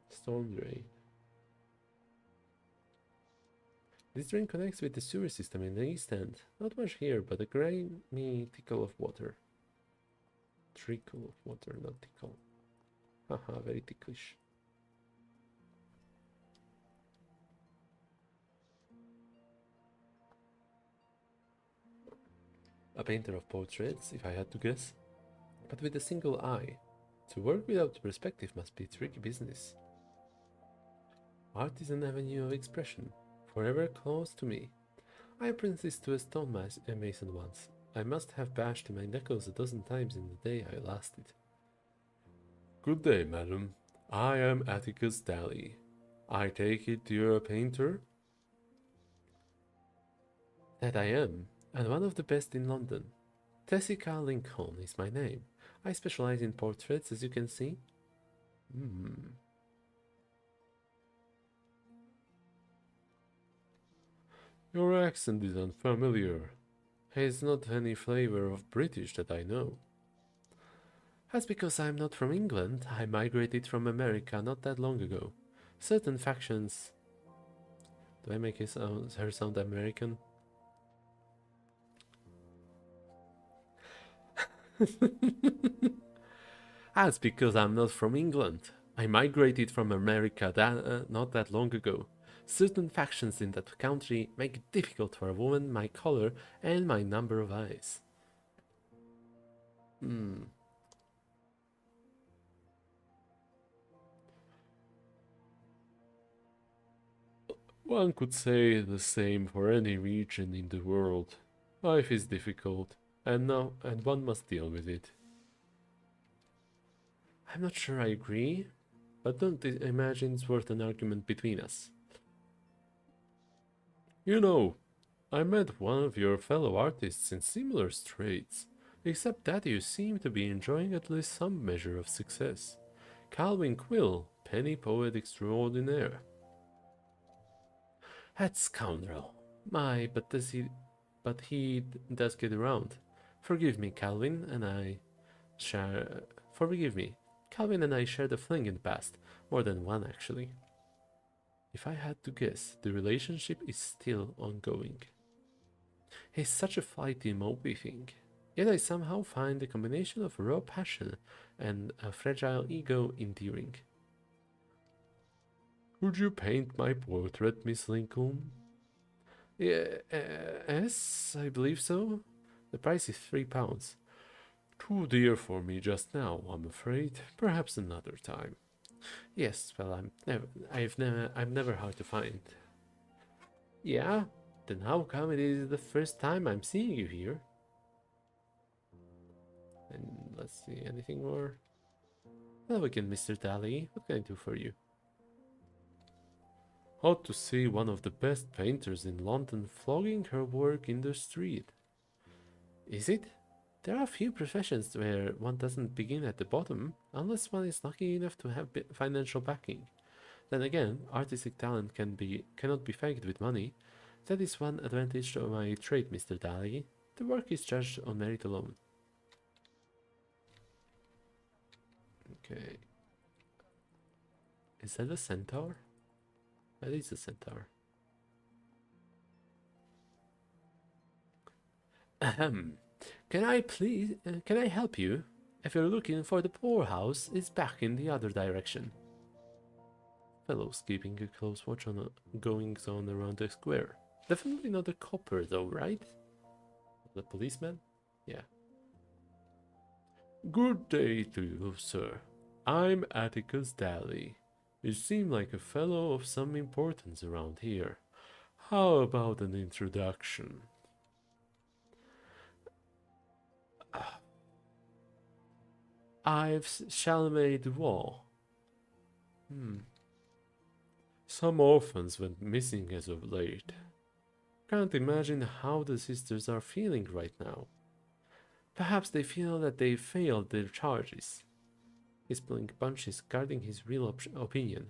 Storm drain. This drain connects with the sewer system in the east end. Not much here, but a grimy trickle of water. Trickle of water, not tickle. Haha, very ticklish. A painter of portraits, if I had to guess. But with a single eye. To work without perspective must be tricky business. Art is an avenue of expression, forever close to me. I apprenticed to a stone mason once. I must have bashed my knuckles a dozen times in the day I lasted. Good day, madam. I am Atticus Daly. I take it you're a painter? That I am, and one of the best in London. Tessica Lincoln is my name. I specialize in portraits, as you can see. Your accent is unfamiliar. Has not any flavor of British that I know. That's because I'm not from England. I migrated from America not that long ago. Certain factions. Do I make her sound American? That's because I'm not from England. I migrated from America not that long ago. Certain factions in that country make it difficult for a woman my color and my number of eyes. One could say the same for any region in the world. Life is difficult, and one must deal with it. I'm not sure I agree, but don't imagine it's worth an argument between us. You know, I met one of your fellow artists in similar straits, except that you seem to be enjoying at least some measure of success. Calvin Quill, penny poet extraordinaire. That scoundrel. My, but he does get around. Forgive me, Calvin, and I share. Forgive me. Calvin and I shared a fling in the past, more than one actually. If I had to guess, the relationship is still ongoing. He's such a flighty, mopey thing. Yet I somehow find the combination of raw passion and a fragile ego endearing. Would you paint my portrait, Miss Lincoln? Yeah, yes, I believe so. The price is £3. Too dear for me just now, I'm afraid. Perhaps another time. Yes, well, I'm never hard to find. Yeah, then how come it is the first time I'm seeing you here? And let's see, anything more? Hello again, Mr. Daly. What can I do for you? Ought to see one of the best painters in London flogging her work in the street. Is it? There are few professions where one doesn't begin at the bottom, unless one is lucky enough to have financial backing. Then again, artistic talent cannot be faked with money. That is one advantage of my trade, Mr. Daly. The work is judged on merit alone. Okay. Is that a centaur? That is a centaur. Ahem. Can I help you? If you're looking for the poorhouse, it's back in the other direction. Fellows keeping a close watch on goings on around the square. Definitely not a copper though, right? The policeman? Yeah. Good day to you, sir. I'm Atticus Daly. You seem like a fellow of some importance around here. How about an introduction? I've Chalamet Duval. Some orphans went missing as of late. Can't imagine how the sisters are feeling right now. Perhaps they feel that they failed their charges. He's pulling punches, guarding his real opinion.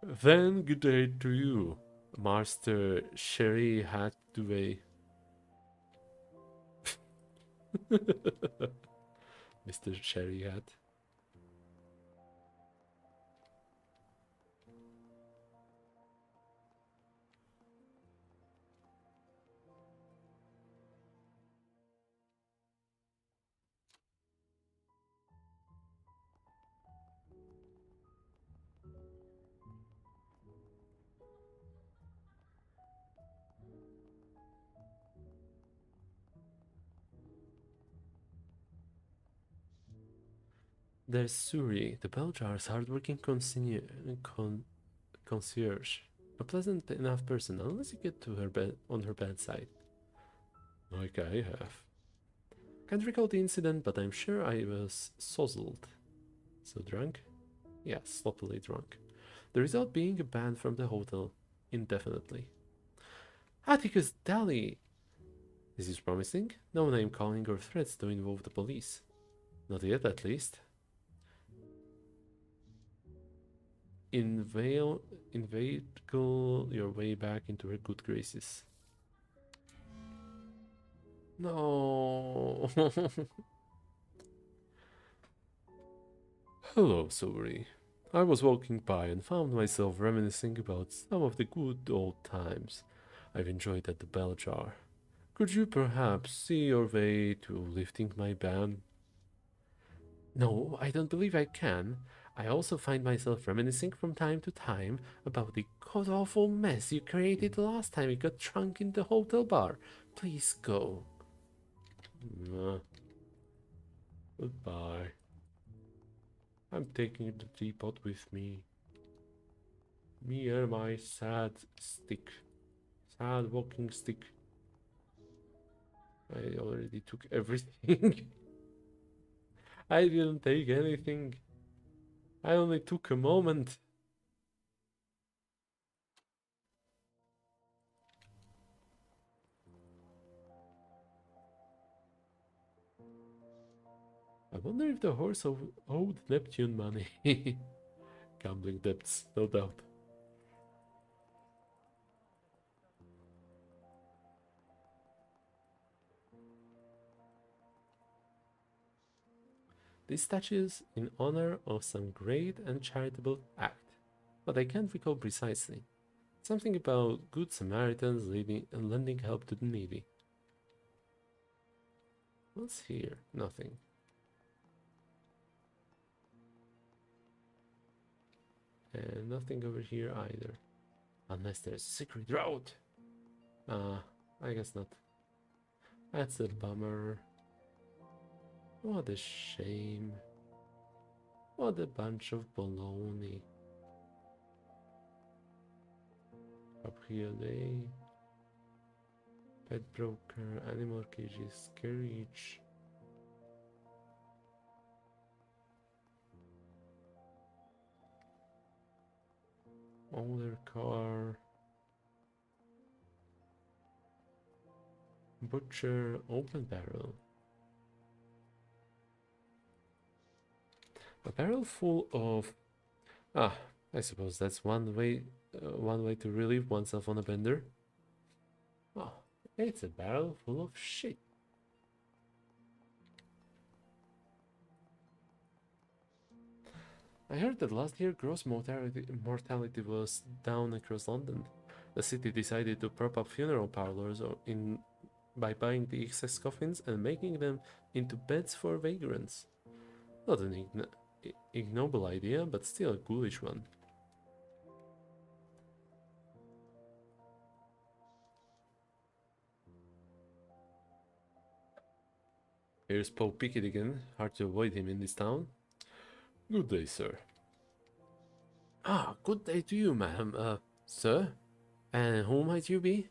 Then good day to you, Master Sherry Hathaway. Mr. Sherry Hat. There's Suri, the Beljar's hardworking concierge. A pleasant enough person, unless you get to her bed on her bedside. Like I have. Can't recall the incident, but I'm sure I was sozzled. So drunk? Yeah, sloppily drunk. The result being a ban from the hotel indefinitely. Atticus Daly! This is promising. No name calling or threats to involve the police. Not yet, at least. Inveigle your way back into her good graces. No. Hello, Suri. I was walking by and found myself reminiscing about some of the good old times I've enjoyed at the Bell Jar. Could you perhaps see your way to lifting my ban? No, I don't believe I can. I also find myself reminiscing from time to time about the god-awful mess you created the last time you got drunk in the hotel bar. Please go. Goodbye. I'm taking the teapot with me. Me and my sad stick. Sad walking stick. I already took everything. I didn't take anything. I only took a moment. I wonder if the horse owed Neptune money. Gambling debts, no doubt. These statues in honor of some great and charitable act, but I can't recall precisely. Something about good Samaritans lending help to the needy. What's here? Nothing. And nothing over here either. Unless there's a secret road. I guess not. That's a bummer. What a shame. What a bunch of baloney. Cabriolet. Pet broker, animal cages, carriage. Older car. Butcher, open barrel. A barrel full of... I suppose that's one way to relieve oneself on a bender. Oh, it's a barrel full of shit. I heard that last year gross mortality was down across London. The city decided to prop up funeral parlors by buying the excess coffins and making them into beds for vagrants. Not an ignoble idea, but still a ghoulish one. Here's Poe Pickett again. Hard to avoid him in this town. Good day, sir. Good day to you, madam. Sir? And who might you be?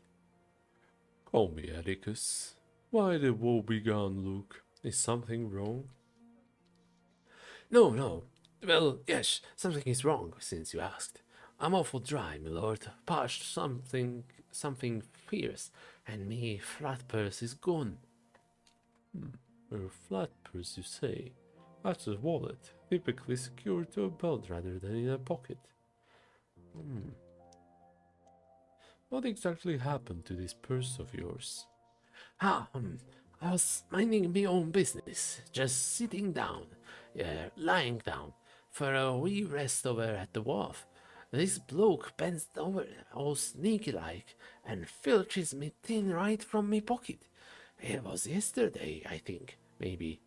Call me Atticus. Why the woebegone look? Is something wrong? No. Well, yes, something is wrong, since you asked. I'm awful dry, my lord. Parched something fierce, and me flat purse is gone. A flat purse, you say? That's a wallet, typically secured to a belt rather than in a pocket. What exactly happened to this purse of yours? I was minding my own business, just sitting down, lying down, for a wee rest over at the wharf. This bloke bends over, all sneaky-like, and filches me tin right from me pocket. It was yesterday, I think, maybe.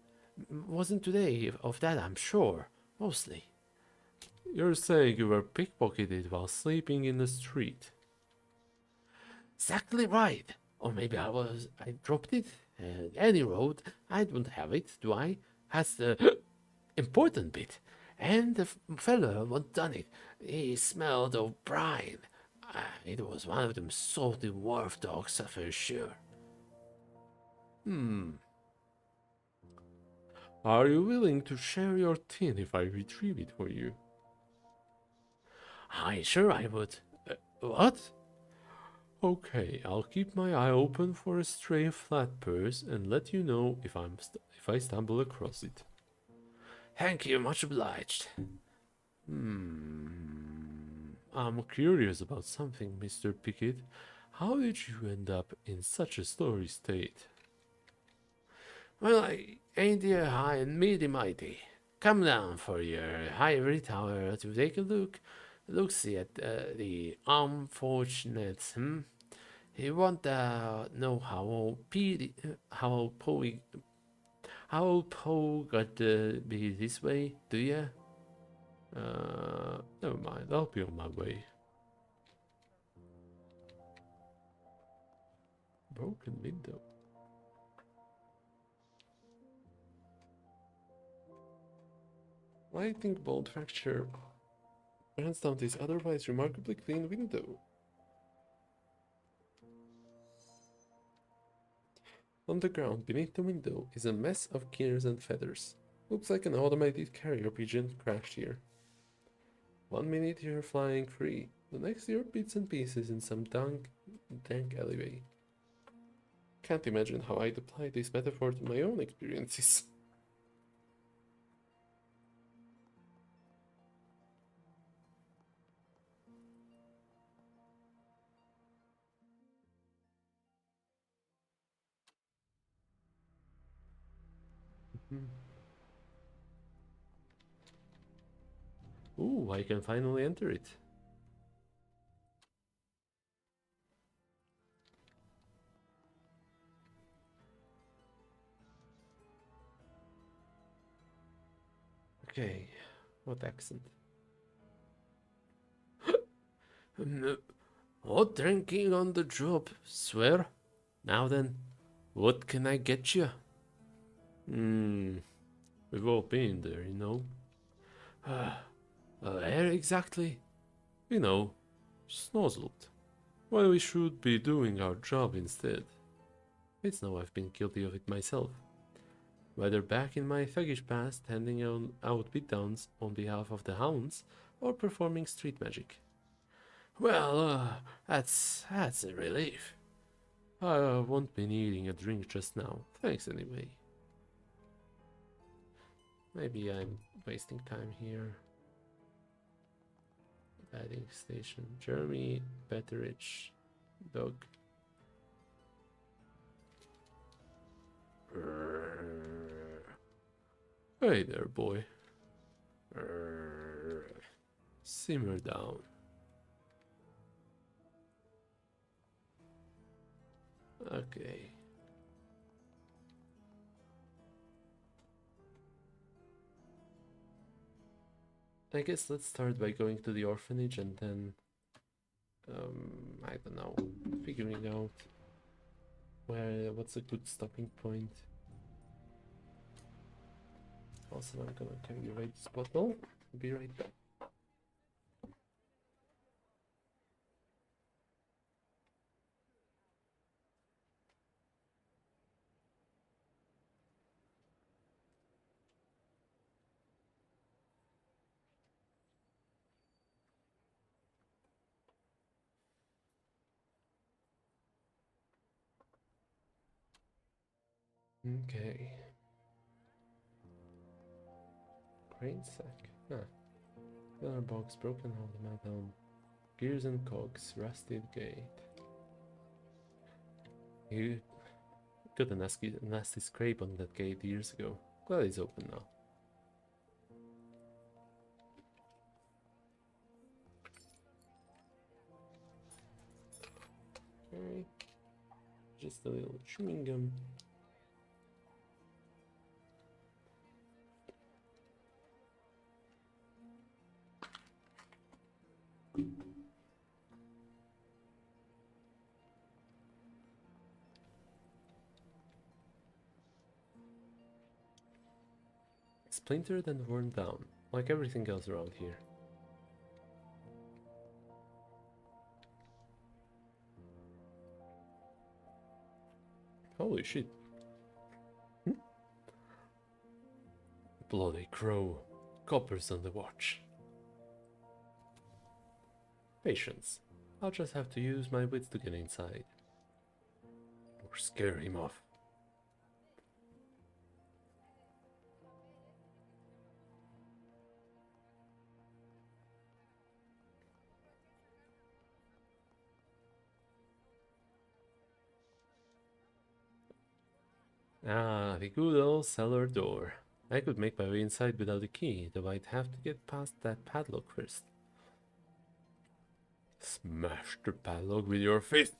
Wasn't today, of that I'm sure, mostly. You're saying you were pickpocketed while sleeping in the street? Exactly right. Or maybe I dropped it. Any road, I don't have it, do I? That's the important bit. And the fellow what done it, he smelled of brine. It was one of them salty wharf dogs, for sure. Are you willing to share your tin if I retrieve it for you? Sure I would. What? Okay, I'll keep my eye open for a stray flat purse and let you know if I stumble across it. Thank you, much obliged. I'm curious about something, Mr. Pickett. How did you end up in such a sorry state? Well, I ain't here high and mighty. Come down for your ivory tower to take a look-see at the unfortunate, You want to know how old Poe got to be this way, do you? Never mind, I'll be on my way. Broken window. Lightning bolt fracture runs down this otherwise remarkably clean window. On the ground beneath the window is a mess of gears and feathers. Looks like an automated carrier pigeon crashed here. 1 minute you're flying free, the next you're bits and pieces in some dank alleyway. Can't imagine how I'd apply this metaphor to my own experiences. Ooh, I can finally enter it. Okay, what accent? What drinking on the job, swear? Now then, what can I get you? We've all been there, you know. Where exactly? You know, snozzled. Well, we should be doing our job instead. It's now I've been guilty of it myself. Whether back in my thuggish past, handing out beatdowns on behalf of the hounds, or performing street magic. Well, that's a relief. I won't be needing a drink just now. Thanks anyway. Maybe I'm wasting time here. Batting station. Jeremy, Betteridge, Dog. Hey there, boy. Simmer down. Okay. I guess let's start by going to the orphanage and then, I don't know, figuring out what's a good stopping point. Also, I'm gonna carry away this bottle. Be right back. Okay. Grain sack. Huh. Pillar box, broken hold metal, gears and cogs, rusted gate. You got a nasty scrape on that gate years ago. Glad it's open now. Okay. Just a little chewing gum. Splintered and worn down, like everything else around here. Holy shit. Bloody crow. Coppers on the watch. Patience. I'll just have to use my wits to get inside. Or scare him off. Ah, the good old cellar door. I could make my way inside without a key, though I'd have to get past that padlock first. Smash the padlock with your fist!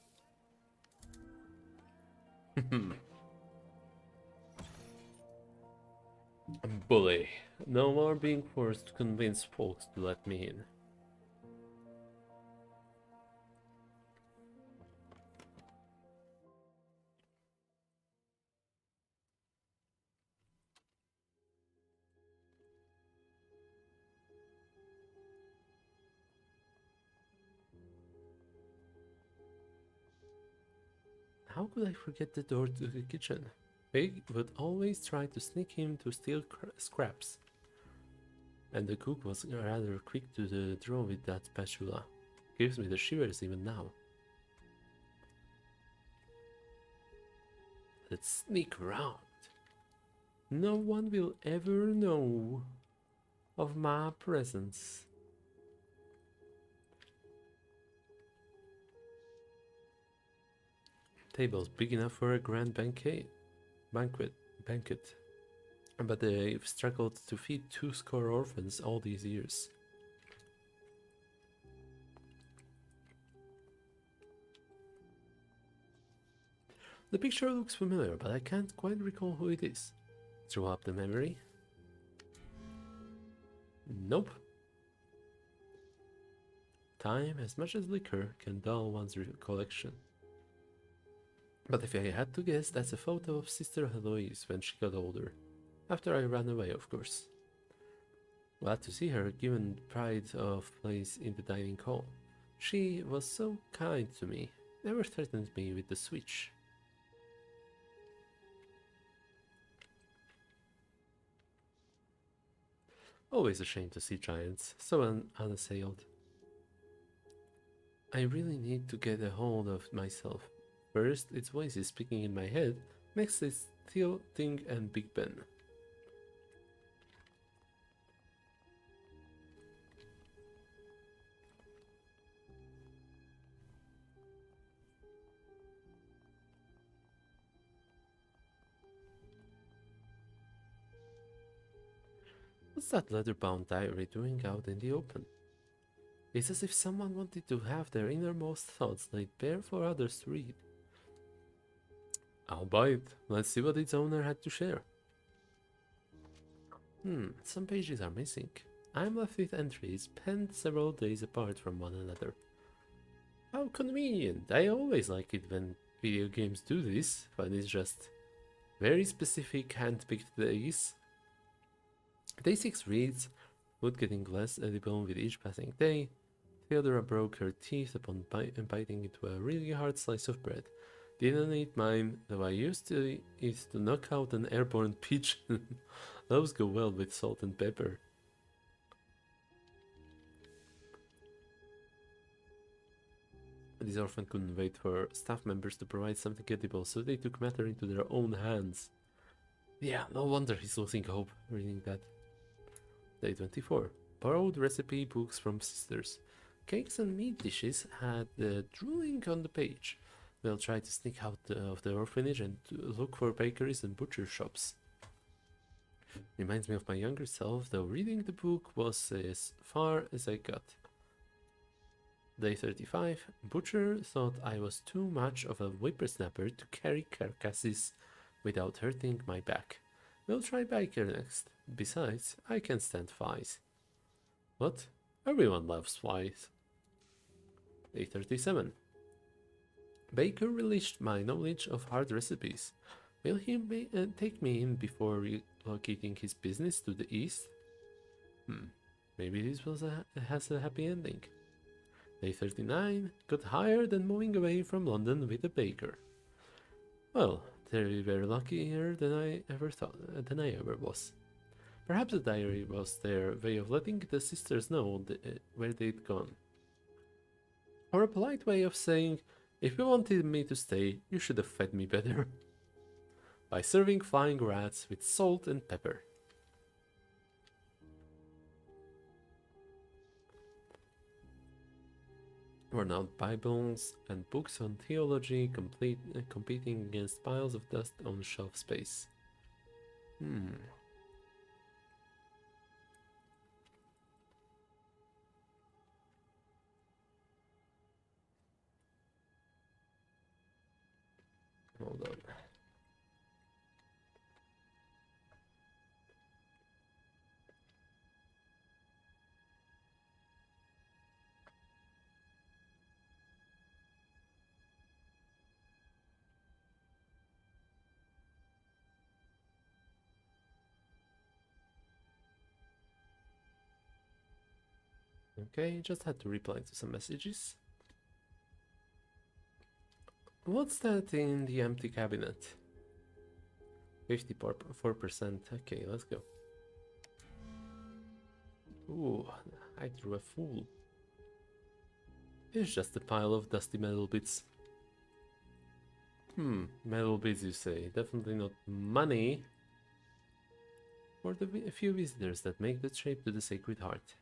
Bully. No more being forced to convince folks to let me in. How could I forget the door to the kitchen? Pig would always try to sneak in to steal scraps. And the cook was rather quick to the draw with that spatula. Gives me the shivers even now. Let's sneak around. No one will ever know of my presence. Table's big enough for a grand banquet. But they've struggled to feed 2 orphans all these years. The picture looks familiar, but I can't quite recall who it is. Throw up the memory. Nope. Time, as much as liquor, can dull one's recollection. But if I had to guess, that's a photo of Sister Heloise when she got older. After I ran away, of course. Glad to see her, given pride of place in the dining hall. She was so kind to me, never threatened me with the switch. Always a shame to see giants, so unassailed. I really need to get a hold of myself. First, its voices speaking in my head, next is Theo, Ting and Big Ben. What's that leather-bound diary doing out in the open? It's as if someone wanted to have their innermost thoughts laid bare for others to read. I'll buy it. Let's see what its owner had to share. Some pages are missing. I'm left with entries penned several days apart from one another. How convenient. I always like it when video games do this, but it's just very specific hand-picked days. Day 6 reads, food getting less edible with each passing day. Theodora broke her teeth upon biting into a really hard slice of bread. Didn't eat mine, though I used to eat to knock out an airborne pigeon. Those go well with salt and pepper. This orphan couldn't wait for staff members to provide something edible, so they took matter into their own hands. Yeah, no wonder he's losing hope reading that. Day 24. Borrowed recipe books from sisters. Cakes and meat dishes had drooling on the page. They'll try to sneak out of the orphanage and look for bakeries and butcher shops. Reminds me of my younger self, though reading the book was as far as I got. Day 35. Butcher thought I was too much of a whippersnapper to carry carcasses without hurting my back. We'll try Baker next. Besides, I can stand flies. What? Everyone loves flies. Day 37. Baker relished my knowledge of hard recipes. Will he take me in before relocating his business to the east? Maybe this has a happy ending. Day 39. Got hired and moving away from London with a baker. Well, they're very luckier than I ever was. Perhaps the diary was their way of letting the sisters know where they'd gone. Or a polite way of saying, if you wanted me to stay, you should have fed me better. By serving flying rats with salt and pepper. Worn out Bibles and books on theology competing against piles of dust on shelf space. Hold on. Okay, just had to reply to some messages. What's that in the empty cabinet? 54%. Okay, let's go. Ooh, I drew a fool. It's just a pile of dusty metal bits. Metal bits, you say. Definitely not money. For the few visitors that make the trip to the Sacred Heart.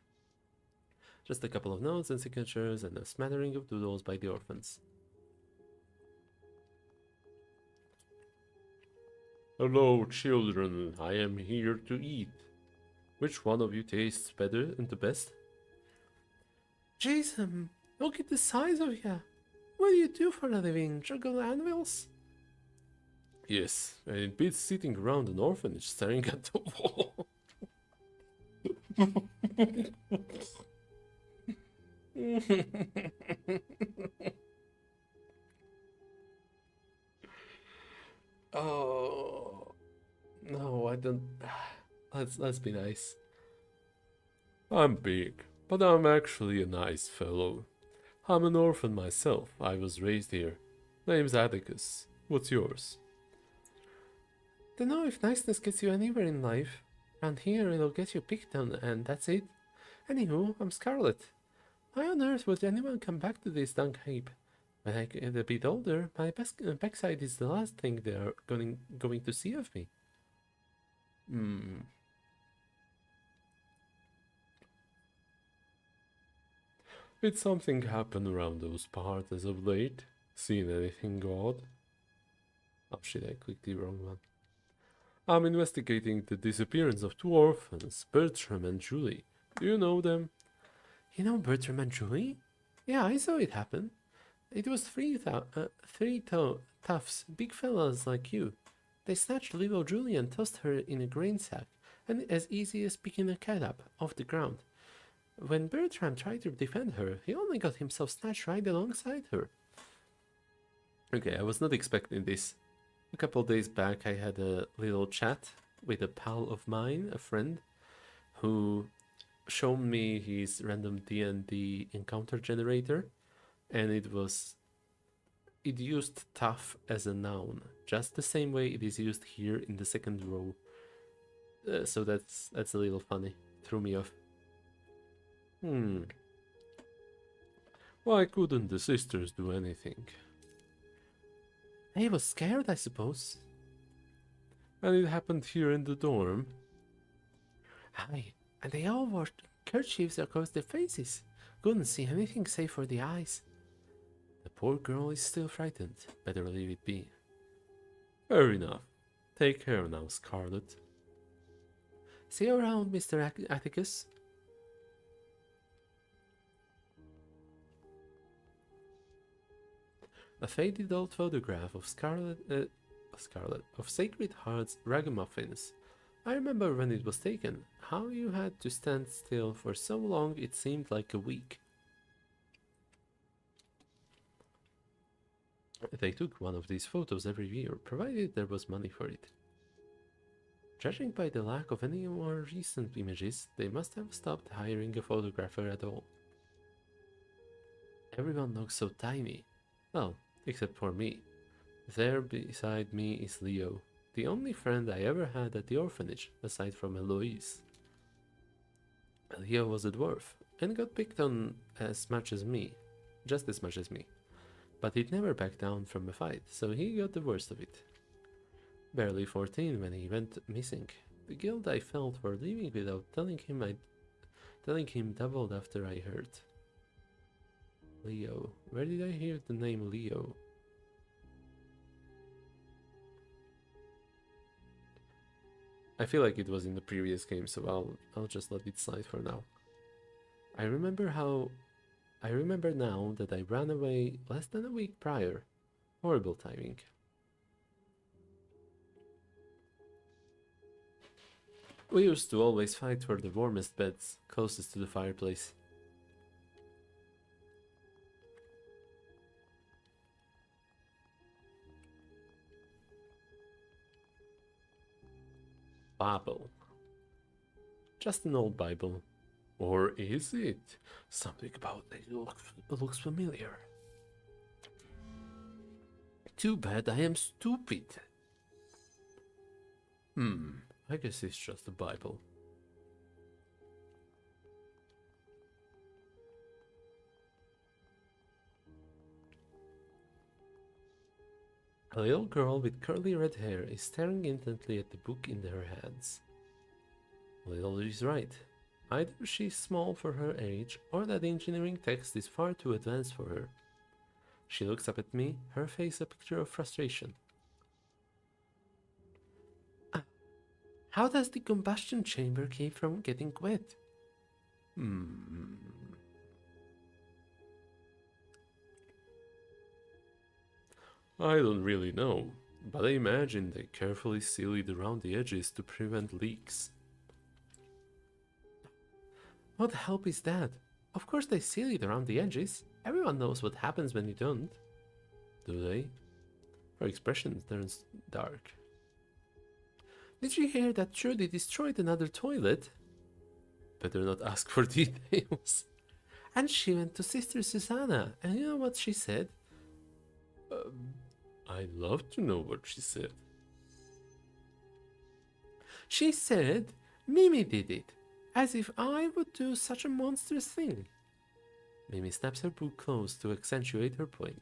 Just a couple of notes and signatures and a smattering of doodles by the orphans. Hello, children. I am here to eat. Which one of you tastes better and the best? Jason, look at the size of you. What do you do for a living? Juggle anvils? Yes, and it beats sitting around an orphanage staring at the wall. Oh no, I don't. Let's be nice. I'm big, but I'm actually a nice fellow. I'm an orphan myself. I was raised here. Name's Atticus. What's yours? Don't know if niceness gets you anywhere in life. Around here, it'll get you picked on, and that's it. Anywho, I'm Scarlet. Why on earth would anyone come back to this dung heap? When I get a bit older, my backside is the last thing they're going to see of me. Hmm. Did something happen around those parts as of late? Seen anything odd? Oh shit, I clicked the wrong one. I'm investigating the disappearance of two orphans, Bertram and Julie. Do you know them? You know Bertram and Julie? Yeah, I saw it happen. It was three toughs, big fellas like you. They snatched little Julie and tossed her in a grain sack, and as easy as picking a cat up off the ground. When Bertram tried to defend her, he only got himself snatched right alongside her. Okay, I was not expecting this. A couple days back I had a little chat with a pal of mine, a friend, who showed me his random D&D encounter generator, and it used tough as a noun, just the same way it is used here in the second row. So that's a little funny. Threw me off. Why couldn't the sisters do anything? He was scared, I suppose. And it happened here in the dorm. Aye, and they all wore kerchiefs across their faces. Couldn't see anything save for the eyes. The poor girl is still frightened. Better leave it be. Fair enough. Take care now, Scarlet. See you around, Mr. Atticus. A faded old photograph of of Sacred Heart's ragamuffins. I remember when it was taken, how you had to stand still for so long it seemed like a week. They took one of these photos every year, provided there was money for it. Judging by the lack of any more recent images, they must have stopped hiring a photographer at all. Everyone looks so tiny. Well, except for me. There beside me is Leo, the only friend I ever had at the orphanage, aside from Eloise. Leo was a dwarf, and got picked on just as much as me. But he'd never backed down from a fight, so he got the worst of it. Barely 14 when he went missing. The guilt I felt for leaving without telling him doubled after I heard. Leo. Where did I hear the name Leo? I feel like it was in the previous game, so I'll just let it slide for now. I remember now that I ran away less than a week prior. Horrible timing. We used to always fight for the warmest beds, closest to the fireplace. Bible. Just an old Bible. Or is it? Something about it looks familiar. Too bad I am stupid. I guess it's just a Bible. A little girl with curly red hair is staring intently at the book in her hands. Little is right. Either she's small for her age, or that engineering text is far too advanced for her. She looks up at me, her face a picture of frustration. How does the combustion chamber keep from getting wet? Hmm. I don't really know, but I imagine they carefully seal it around the edges to prevent leaks. What the help is that? Of course they seal it around the edges. Everyone knows what happens when you don't. Do they? Her expression turns dark. Did you hear that Trudy destroyed another toilet? Better not ask for details. And she went to Sister Susanna, and you know what she said? I'd love to know what she said. She said Mimi did it, as if I would do such a monstrous thing. Mimi snaps her book closed to accentuate her point.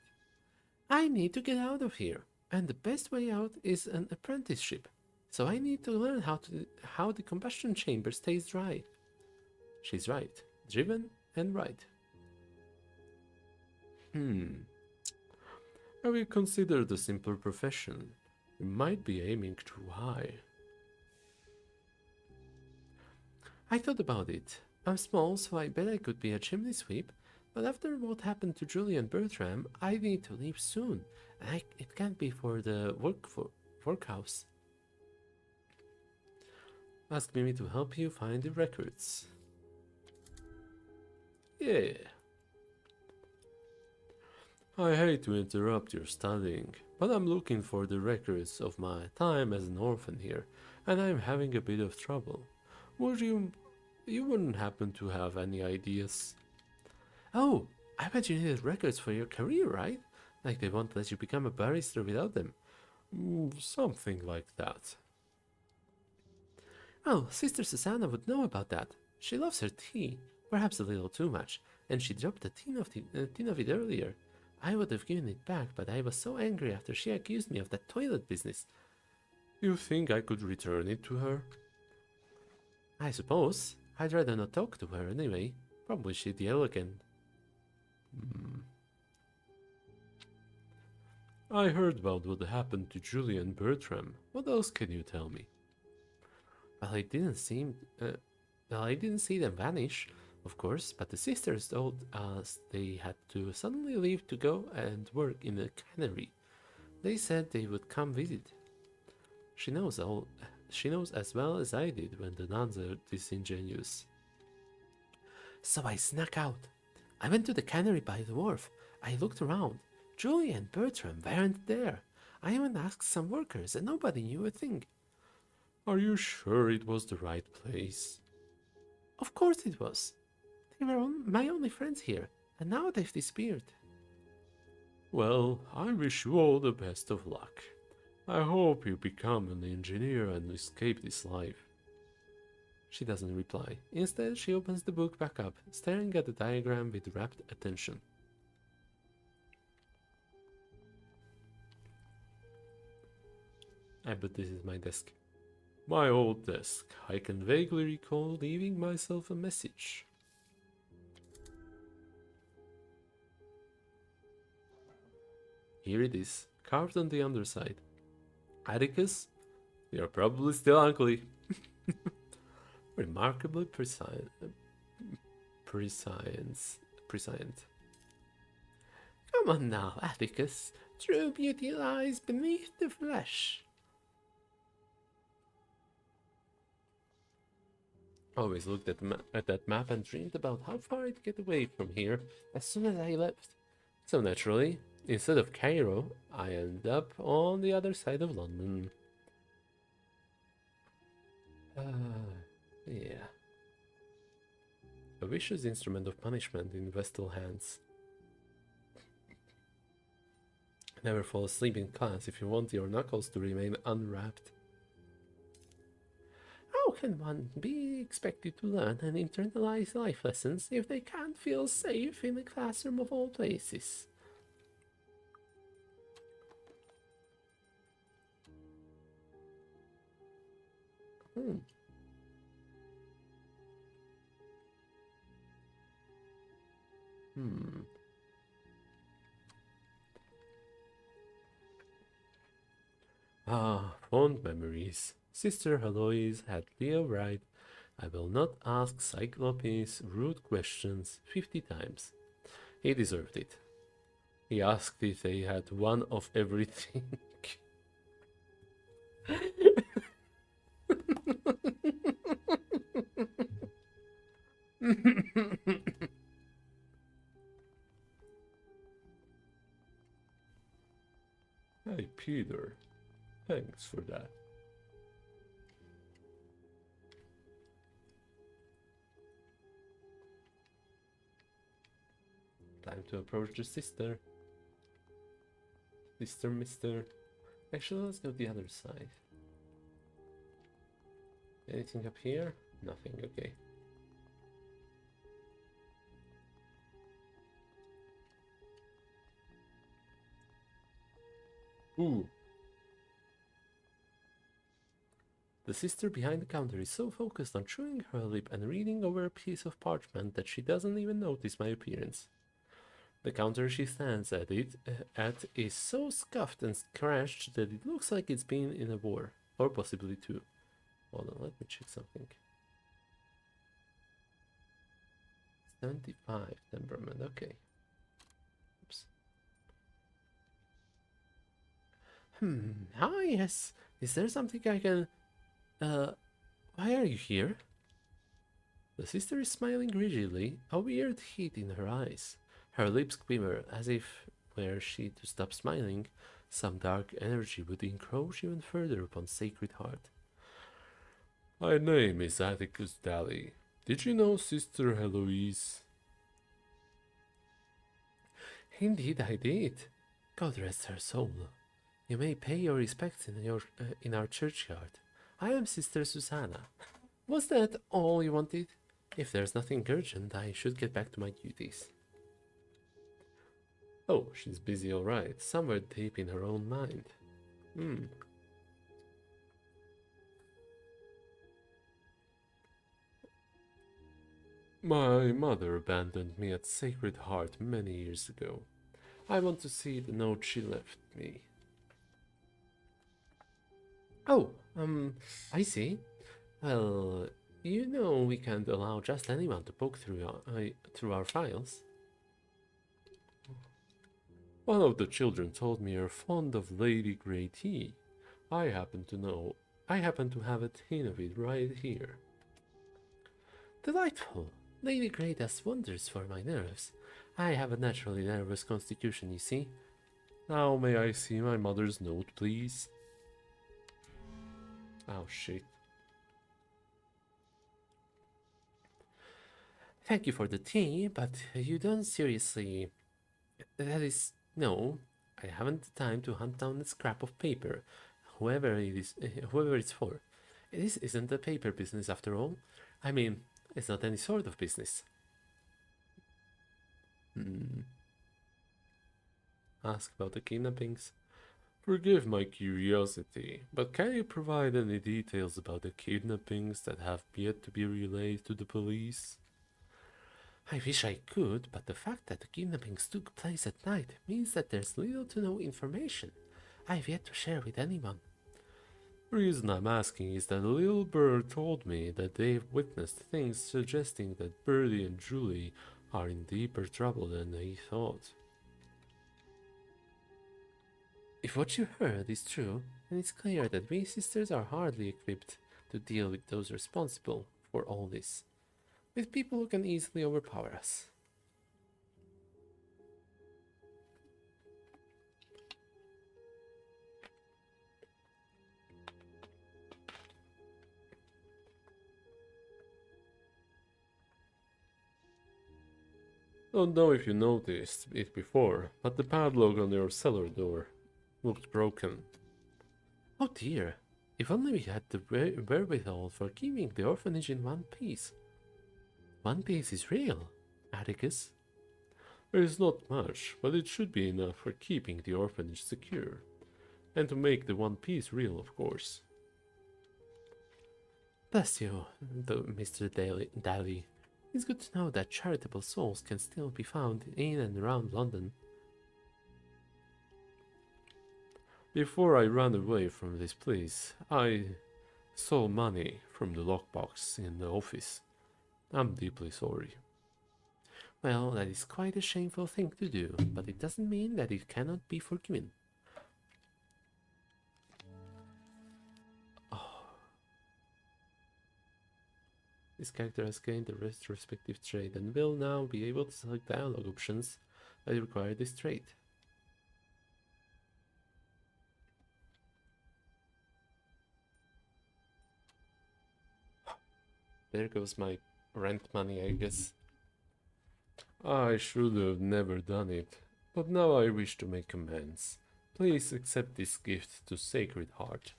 I need to get out of here, and the best way out is an apprenticeship. So I need to learn how the combustion chamber stays dry. She's right, driven and right. I will consider the simpler profession. We might be aiming too high. I thought about it. I'm small, so I bet I could be a chimney sweep, but after what happened to Julie and Bertram, I need to leave soon. It can't be for the workhouse. Ask Mimi to help you find the records. Yeah. I hate to interrupt your studying, but I'm looking for the records of my time as an orphan here, and I'm having a bit of trouble. You wouldn't happen to have any ideas? Oh, I bet you needed records for your career, right? Like they won't let you become a barrister without them. Something like that. Oh, Sister Susanna would know about that. She loves her tea, perhaps a little too much, and she dropped a tin of it earlier. I would have given it back, but I was so angry after she accused me of that toilet business. You think I could return it to her? I suppose. I'd rather not talk to her anyway. Probably she'd yell again. I heard about what happened to Julie and Bertram. What else can you tell me? Well, I didn't see them vanish, of course, but the sisters told us they had to suddenly leave to go and work in a cannery. They said they would come visit. She knows as well as I did when the nuns are disingenuous. So I snuck out. I went to the cannery by the wharf. I looked around. Julie and Bertram weren't there. I even asked some workers, and nobody knew a thing. Are you sure it was the right place? Of course it was. They were my only friends here, and now they've disappeared. Well, I wish you all the best of luck. I hope you become an engineer and escape this life. She doesn't reply. Instead, she opens the book back up, staring at the diagram with rapt attention. I bet this is my desk. My old desk. I can vaguely recall leaving myself a message. Here it is, carved on the underside. Atticus, you're probably still ugly. Remarkably prescient. Come on now, Atticus. True beauty lies beneath the flesh. Always looked at that map and dreamed about how far I'd get away from here as soon as I left. So naturally, instead of Cairo, I ended up on the other side of London. Yeah. A vicious instrument of punishment in Vestal hands. Never fall asleep in class if you want your knuckles to remain unwrapped. How can one be expected to learn and internalize life lessons if they can't feel safe in a classroom of all places? Ah, fond memories. Sister Heloise had Leo right. I will not ask Cyclope's rude questions 50 times. He deserved it. He asked if they had one of everything. Hey, Peter. Thanks for that. Time to approach the sister. Mister. Actually, let's go the other side. Anything up here? Nothing, okay. Ooh. The sister behind the counter is so focused on chewing her lip and reading over a piece of parchment that she doesn't even notice my appearance. The counter she stands at is so scuffed and scratched that it looks like it's been in a war, or possibly two. Hold on, let me check something. 75 temperament, okay. Oops. Hi, yes. Is there something I can... why are you here? The sister is smiling rigidly, a weird heat in her eyes. Her lips quiver, as if, were she to stop smiling, some dark energy would encroach even further upon Sacred Heart. My name is Atticus Daly. Did you know Sister Heloise? Indeed I did. God rest her soul. You may pay your respects in our churchyard. I am Sister Susanna. Was that all you wanted? If there's nothing urgent, I should get back to my duties. Oh, she's busy alright, somewhere deep in her own mind. My mother abandoned me at Sacred Heart many years ago. I want to see the note she left me. Oh, I see. Well, you know we can't allow just anyone to poke through our files. One of the children told me you're fond of Lady Grey tea. I happen to have a tin of it right here. Delightful. Lady Grey does wonders for my nerves. I have a naturally nervous constitution, you see. Now may I see my mother's note, please? Oh, shit. Thank you for the tea, but you don't seriously... That is... No, I haven't the time to hunt down a scrap of paper, whoever it's for. This isn't a paper business after all. I mean, it's not any sort of business. Ask about the kidnappings. Forgive my curiosity, but can you provide any details about the kidnappings that have yet to be relayed to the police? I wish I could, but the fact that the kidnappings took place at night means that there's little to no information I've yet to share with anyone. The reason I'm asking is that a little bird told me that they've witnessed things suggesting that Birdie and Julie are in deeper trouble than they thought. If what you heard is true, then it's clear that we sisters are hardly equipped to deal with those responsible for all this, with people who can easily overpower us. Don't know if you noticed it before, but the padlock on your cellar door looked broken. Oh dear, if only we had the wherewithal for keeping the orphanage in one piece. One piece is real, Atticus. There is not much, but it should be enough for keeping the orphanage secure. And to make the one piece real, of course. Bless you, Mr. Daly. It's good to know that charitable souls can still be found in and around London. Before I run away from this place, I Stole money from the lockbox in the office. I'm deeply sorry. Well, that is quite a shameful thing to do, but it doesn't mean that it cannot be forgiven. Oh. This character has gained the retrospective trait and will now be able to select dialogue options that require this trait. There goes my rent money, I guess. I should have never done it, but now I wish to make amends. Please accept this gift to Sacred Heart.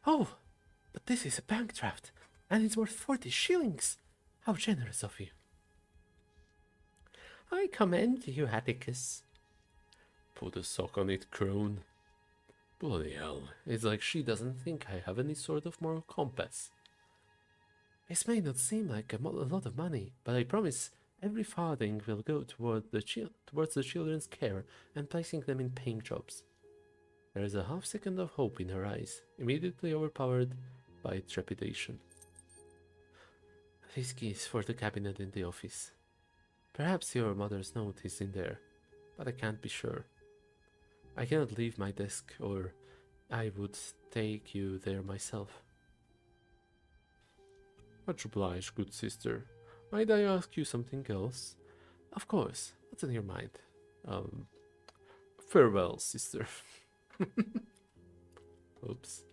Oh, but this is a bank draft, and it's worth 40 shillings. How generous of you. I commend you, Atticus. Put a sock on it, crone. Bloody hell, it's like she doesn't think I have any sort of moral compass. This may not seem like a lot of money, but I promise every farthing will go towards the children's care and placing them in paying jobs. There is a half second of hope in her eyes, immediately overpowered by trepidation. This key is for the cabinet in the office. Perhaps your mother's note is in there, but I can't be sure. I cannot leave my desk, or I would take you there myself. Much obliged, good sister. Might I ask you something else? Of course. What's in your mind? Farewell, sister. Oops.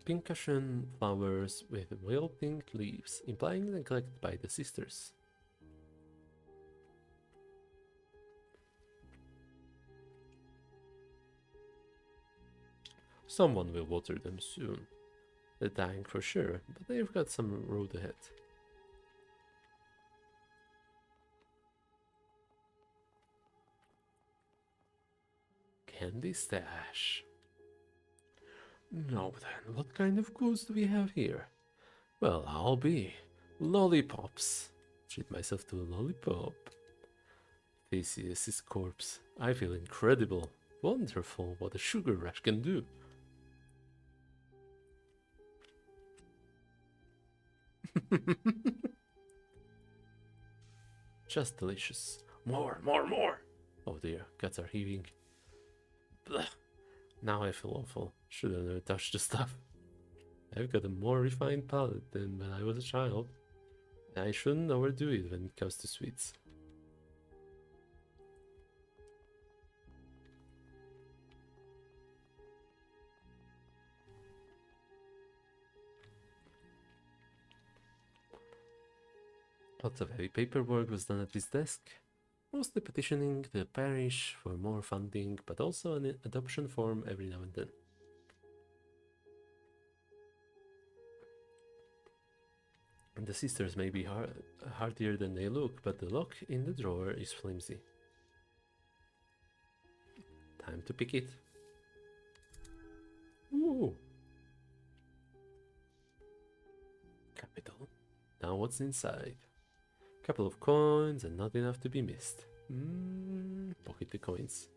Pincushion flowers with wilting leaves, implying neglect by the sisters. Someone will water them soon. They're dying for sure, but they've got some road ahead. Candy stash. Now then, what kind of goods do we have here? Well, I'll be. Lollipops. Treat myself to a lollipop. Theseus' corpse. I feel incredible. Wonderful what a sugar rush can do. Just delicious. More, more, more. Oh dear, guts are heaving. Blah. Now I feel awful. Should have never touched the stuff. I've got a more refined palate than when I was a child. I shouldn't overdo it when it comes to sweets. Lots of heavy paperwork was done at his desk, mostly petitioning the parish for more funding, but also an adoption form every now and then. The sisters may be hardier than they look, but the lock in the drawer is flimsy. Time to pick it. Ooh! Capital. Now what's inside? Couple of coins and not enough to be missed. Pocket the coins.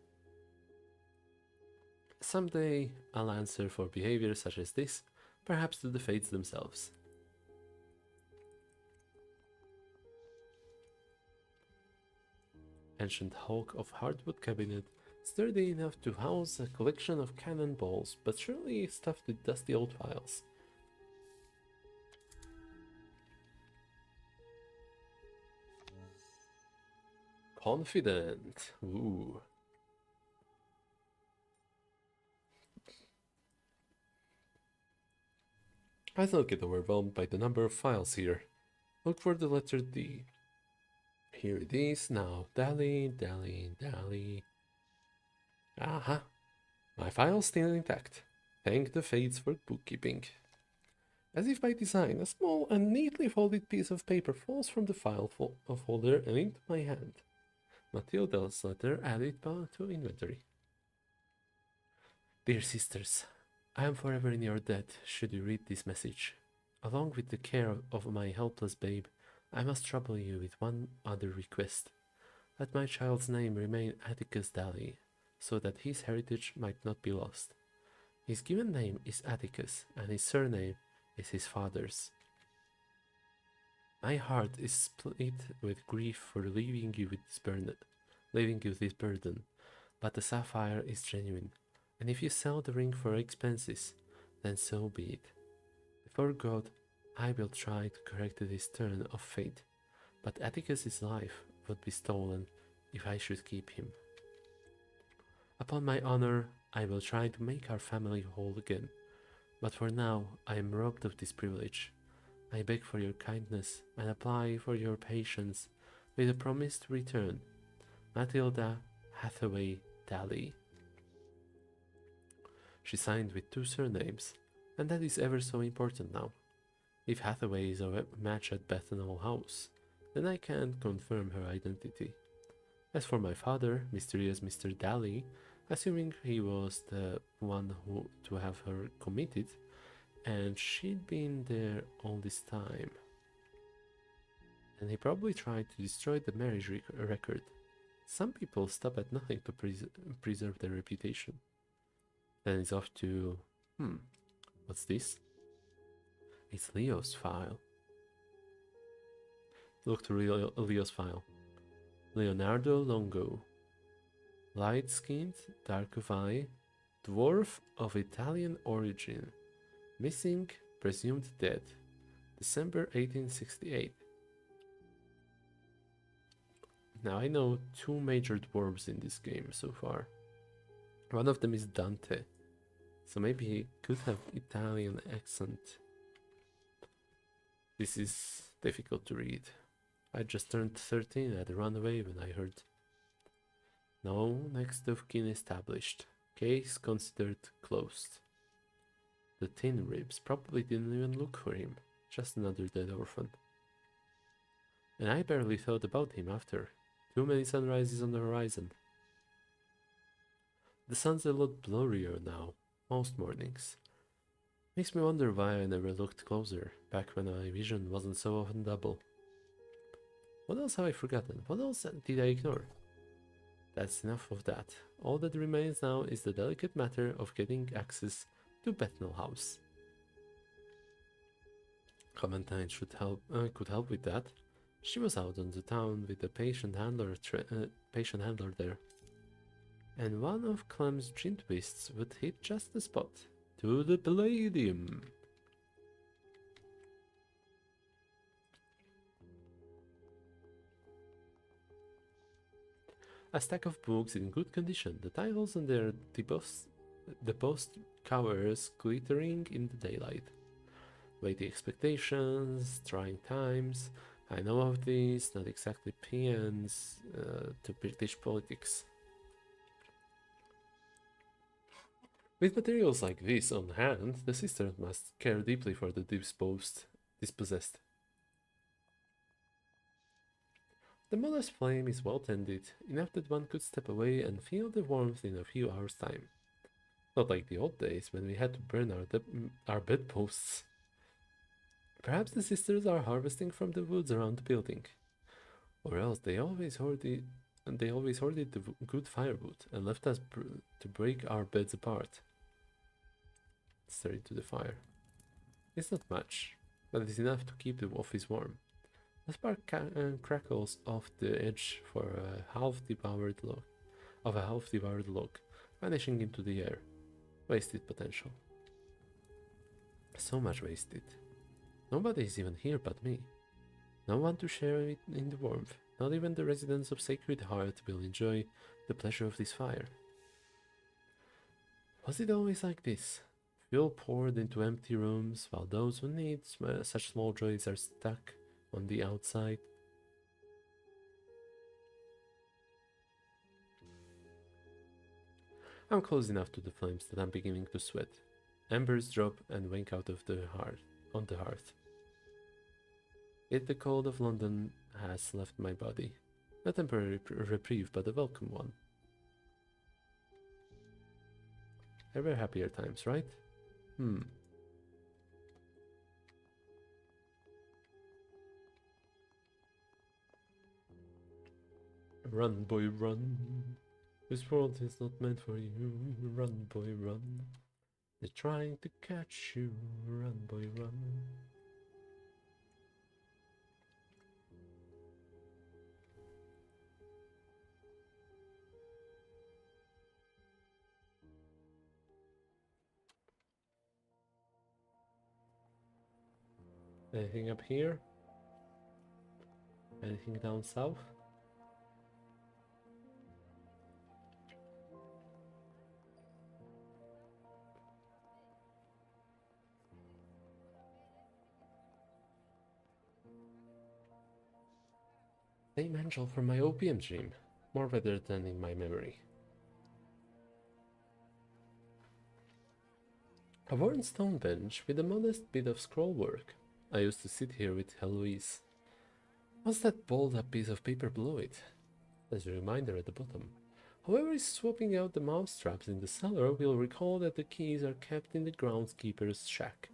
Someday I'll answer for behavior such as this, perhaps to the fates themselves. Ancient hulk of hardwood cabinet, sturdy enough to house a collection of cannonballs, but surely stuffed with dusty old files. Confident. Ooh. I don't get overwhelmed by the number of files here. Look for the letter D. Here it is now. Dally, dally, dally. Aha. My file's still intact. Thank the fates for bookkeeping. As if by design, a small and neatly folded piece of paper falls from the folder and into my hand. Matilda's letter added to inventory. Dear sisters, I am forever in your debt should you read this message. Along with the care of my helpless babe, I must trouble you with one other request. Let my child's name remain Atticus Daly, so that his heritage might not be lost. His given name is Atticus, and his surname is his father's. My heart is split with grief for leaving you this burden, but the sapphire is genuine, and if you sell the ring for expenses, then so be it. Before God, I will try to correct this turn of fate, but Atticus's life would be stolen if I should keep him. Upon my honor, I will try to make our family whole again, but for now I am robbed of this privilege. I beg for your kindness and apply for your patience with a promise to return. Matilda Hathaway Daly. She signed with 2 surnames, and that is ever so important now. If Hathaway is a match at Bethnal House, then I can't confirm her identity. As for my father, mysterious Mr. Daly, assuming he was the one who to have her committed, and she'd been there all this time. And he probably tried to destroy the marriage record. Some people stop at nothing to preserve their reputation. Then it's off to... what's this? It's Leo's file. Look to Leo's file. Leonardo Longo. Light-skinned, dark of eye, dwarf of Italian origin. Missing, presumed dead. December 1868. Now I know 2 major dwarves in this game so far. One of them is Dante, so maybe he could have Italian accent. This is difficult to read. I just turned 13 and run away when I heard. No next of kin established. Case considered closed. The tin ribs probably didn't even look for him, just another dead orphan. And I barely thought about him after. Too many sunrises on the horizon. The sun's a lot blurrier now, most mornings. Makes me wonder why I never looked closer, back when my vision wasn't so often double. What else have I forgotten? What else did I ignore? That's enough of that. All that remains now is the delicate matter of getting access to Bethnal House. Clementine could help with that. She was out on the town with the patient handler there. And one of Clem's gin twists would hit just the spot. To the Palladium! A stack of books in good condition, the titles on their post covers glittering in the daylight. Weighty expectations, trying times. I know of these, not exactly PNs to British politics. With materials like this on hand, the sisters must care deeply for the dispossessed. The modest flame is well tended, enough that one could step away and feel the warmth in a few hours' time. Not like the old days when we had to burn our bedposts. Perhaps the sisters are harvesting from the woods around the building. Or else they always hoarded the good firewood and left us to break our beds apart. Stare into the fire. It's not much, but it's enough to keep the office warm. The spark crackles off the edge for a half-devoured log, vanishing into the air. Wasted potential. So much wasted. Nobody is even here but me. No one to share it in the warmth. Not even the residents of Sacred Heart will enjoy the pleasure of this fire. Was it always like this? Fuel poured into empty rooms, while those who need such small joys are stuck on the outside. I'm close enough to the flames that I'm beginning to sweat. Embers drop and wink out of the hearth. on the hearth. Yet the cold of London has left my body. A temporary reprieve, but a welcome one. There were happier times, right? Run, boy, run. This world is not meant for you. Run, boy, run. They're trying to catch you. Run, boy, run. Anything up here? Anything down south? Same angel from my opium dream. More weather than in my memory. A worn stone bench with a modest bit of scroll work. I used to sit here with Heloise. What's that balled up piece of paper below it? There's a reminder at the bottom. Whoever is swapping out the mousetraps in the cellar will recall that the keys are kept in the groundskeeper's shack.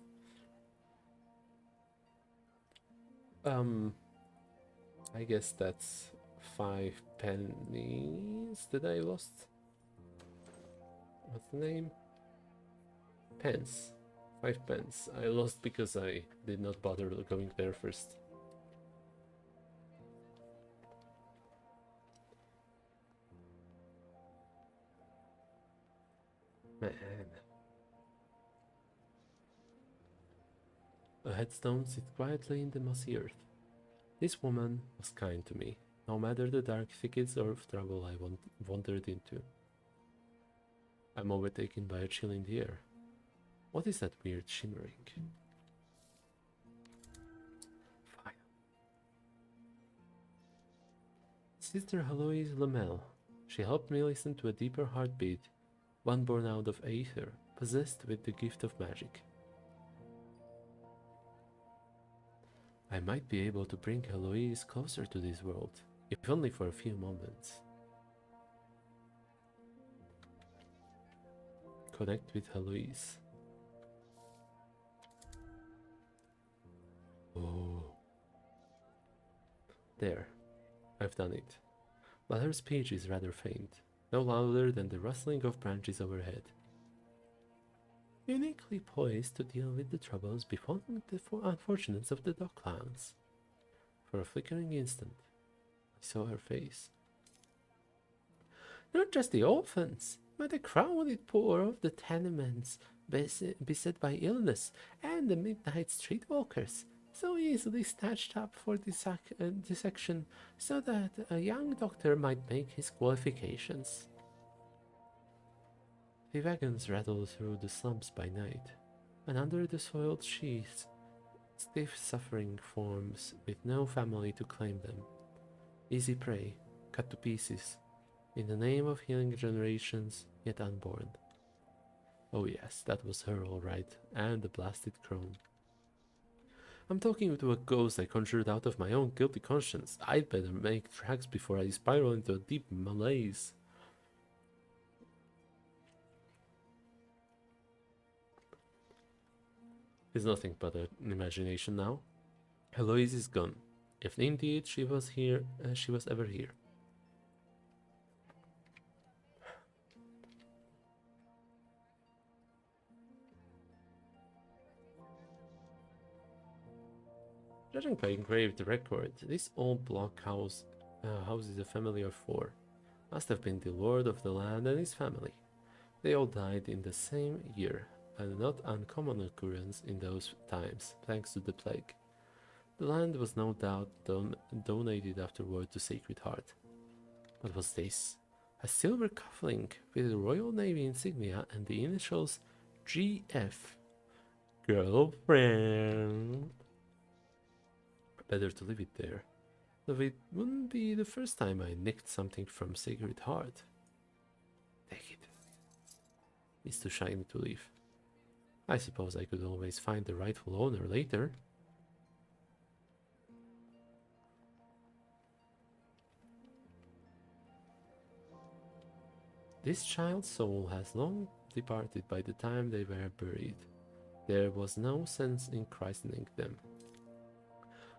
I guess that's 5 pennies that I lost. What's the name? Pence. 5 pence. I lost because I did not bother going there first. Man. A headstone sits quietly in the mossy earth. This woman was kind to me, no matter the dark thickets of trouble I wandered into. I'm overtaken by a chill in the air. What is that weird shimmering? Fire. Sister Heloise Lamel. She helped me listen to a deeper heartbeat, one born out of aether, possessed with the gift of magic. I might be able to bring Heloise closer to this world, if only for a few moments. Connect with Heloise. Oh. There. I've done it. But her speech is rather faint, no louder than the rustling of branches overhead. Uniquely poised to deal with the troubles befalling the unfortunates of the dog clowns. For a flickering instant, I saw her face. Not just the orphans, but the crowded poor of the tenements beset by illness, and the midnight streetwalkers, so easily snatched up for dissection so that a young doctor might make his qualifications. The wagons rattled through the slums by night, and under the soiled sheets, stiff suffering forms with no family to claim them. Easy prey, cut to pieces, in the name of healing generations yet unborn. Oh yes, that was her all right, and the blasted crone. I'm talking to a ghost I conjured out of my own guilty conscience. I'd better make tracks before I spiral into a deep malaise. It's nothing but an imagination now. Heloise is gone, if indeed she was ever here. Judging by engraved record, this old block house houses a family of 4. Must have been the lord of the land and his family. They all died in the same year, a not uncommon occurrence in those times, thanks to the plague. The land was no doubt donated afterward to Sacred Heart. What was this? A silver cufflink with the Royal Navy insignia and the initials GF. Girlfriend. Better to leave it there, though it wouldn't be the first time I nicked something from Sacred Heart. Take it. It's too shiny to leave. I suppose I could always find the rightful owner later. This child's soul has long departed by the time they were buried. There was no sense in christening them.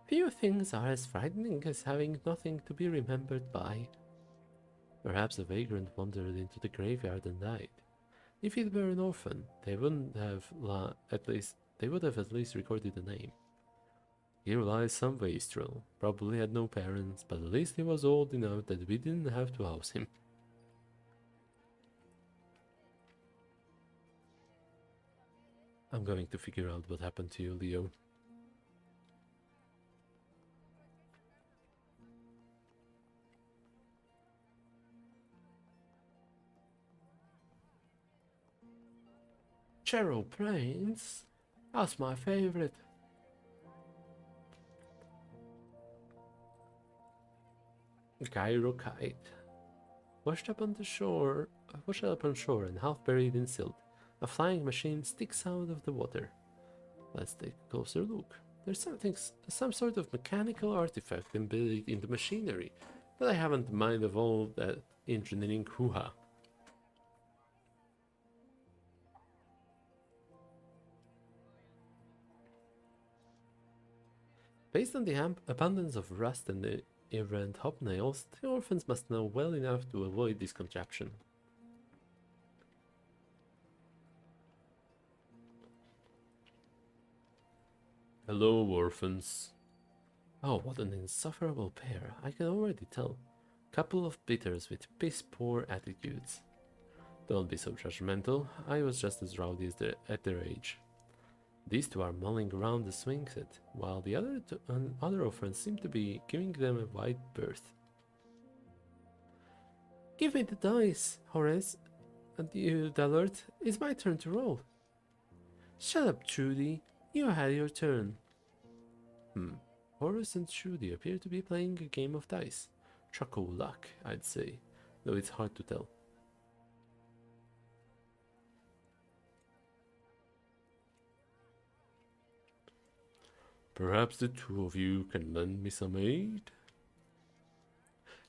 Few things are as frightening as having nothing to be remembered by. Perhaps a vagrant wandered into the graveyard and died. If it were an orphan, they wouldn't have they would have at least recorded the name. Here lies some wastrel. Probably had no parents, but at least he was old enough that we didn't have to house him. I'm going to figure out what happened to you, Leo. Chero Plains? That's my favorite. Gyrokite. Washed up on shore and half buried in silt. A flying machine sticks out of the water. Let's take a closer look. There's some sort of mechanical artifact embedded in the machinery, but I haven't mind of all that engineering hoo-ha. Based on the abundance of rust and the errant hobnails, the orphans must know well enough to avoid this contraption. Hello, orphans. Oh, what an insufferable pair, I can already tell. Couple of bitters with piss-poor attitudes. Don't be so judgmental, I was just as rowdy as at their age. These two are mulling around the swing set, while the other orphans seem to be giving them a wide berth. Give me the dice, Horace, and you, Dallard. It's my turn to roll. Shut up, Trudy. You had your turn. Horace and Trudy appear to be playing a game of dice. Choco luck, I'd say, though it's hard to tell. Perhaps the two of you can lend me some aid?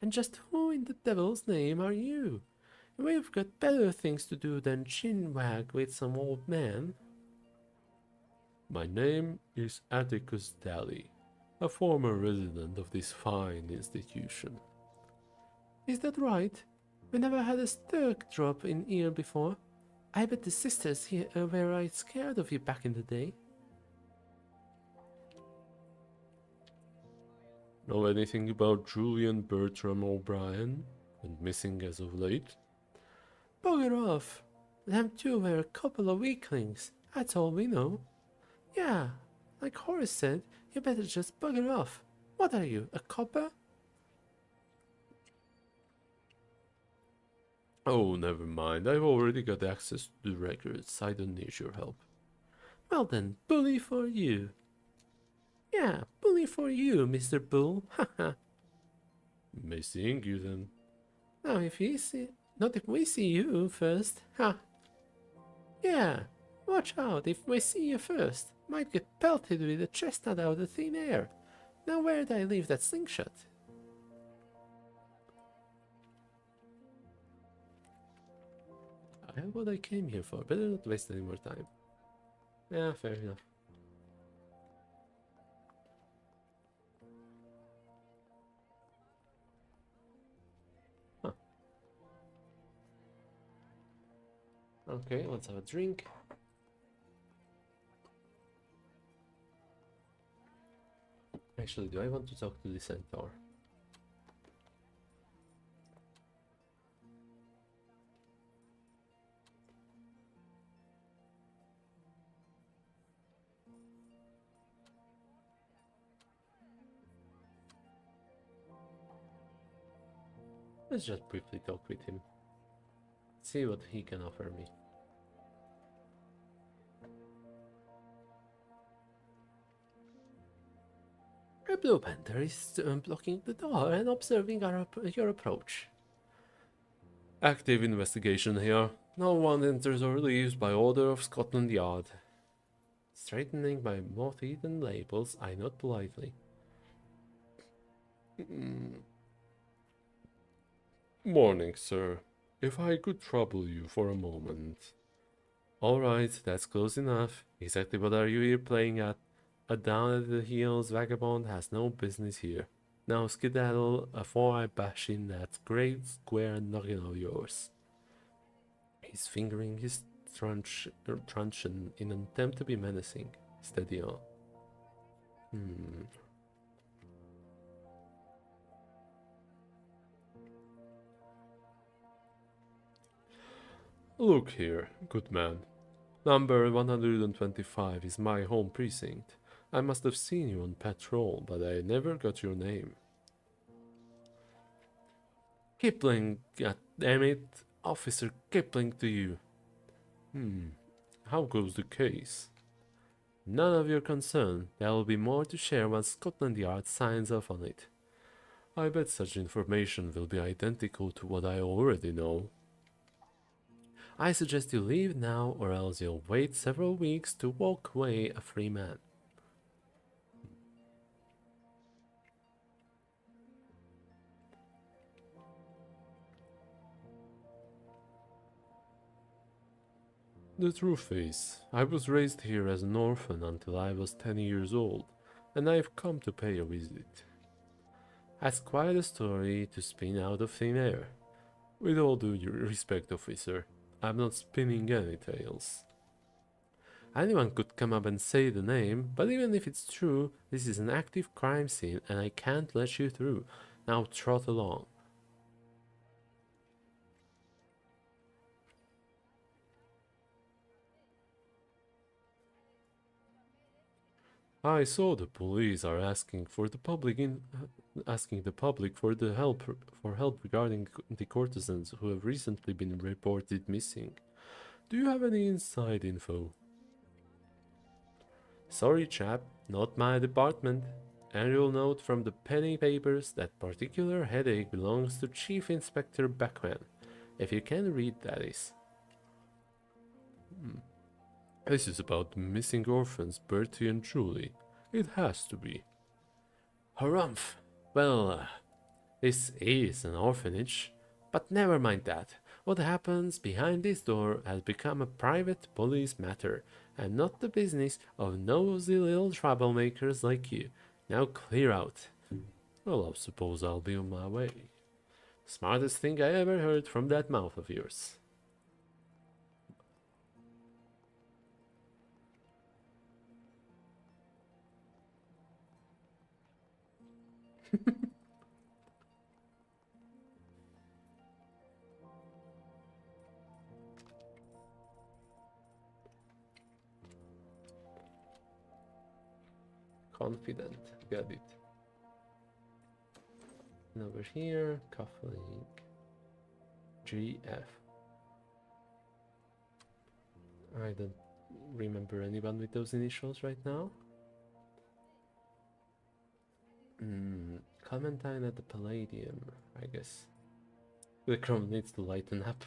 And just who in the devil's name are you? We've got better things to do than chinwag with some old man. My name is Atticus Daly, a former resident of this fine institution. Is that right? We never had a stirk drop in here before. I bet the sisters here were right scared of you back in the day. Know anything about Julian Bertram O'Brien? Went missing as of late? Bugger off! Them two were a couple of weaklings, that's all we know. Yeah, like Horace said, you better just bugger off. What are you, a copper? Oh, never mind. I've already got access to the records. I don't need your help. Well then, bully for you. Yeah, bully for you, Mr. Bull. Haha. May seeing you then. Now if we see you first. Ha. Yeah, watch out if we see you first. Might get pelted with a chestnut out of thin air. Now where'd I leave that slingshot? I have what I came here for. Better not waste any more time. Yeah, fair enough. Huh. Okay, let's have a drink. Actually, do I want to talk to the centaur? Let's just briefly talk with him. See what he can offer me. A blue panther is blocking the door and observing your approach. Active investigation here. No one enters or leaves by order of Scotland Yard. Straightening my moth-eaten labels, I nod politely. Morning, sir. If I could trouble you for a moment. Alright, that's close enough. Exactly what are you here playing at? A down-at-the-heels vagabond has no business here. Now skedaddle afore I bash in that great square noggin of yours. He's fingering his truncheon in an attempt to be menacing. Steady on. Look here, good man. Number 125 is my home precinct. I must have seen you on patrol, but I never got your name. Kipling, goddammit. Officer Kipling to you. How goes the case? None of your concern. There will be more to share once Scotland Yard signs off on it. I bet such information will be identical to what I already know. I suggest you leave now, or else you'll wait several weeks to walk away a free man. The truth is, I was raised here as an orphan until I was 10 years old, and I've come to pay a visit. That's quite a story to spin out of thin air. With all due respect, officer, I'm not spinning any tales. Anyone could come up and say the name, but even if it's true, this is an active crime scene and I can't let you through. Now trot along. I saw the police are asking the public for help regarding the courtesans who have recently been reported missing. Do you have any inside info? Sorry, chap, not my department. Annual note from the penny papers: that particular headache belongs to Chief Inspector Beckman. If you can read, that is. This is about the missing orphans Bertie and Julie. It has to be. Harumph! Well, this is an orphanage. But never mind that. What happens behind this door has become a private police matter, and not the business of nosy little troublemakers like you. Now clear out. Well, I suppose I'll be on my way. Smartest thing I ever heard from that mouth of yours. Confident, got it. And over here, cufflink, GF. I don't remember anyone with those initials right now. Clementine at the Palladium, I guess. The Chrome needs to lighten up.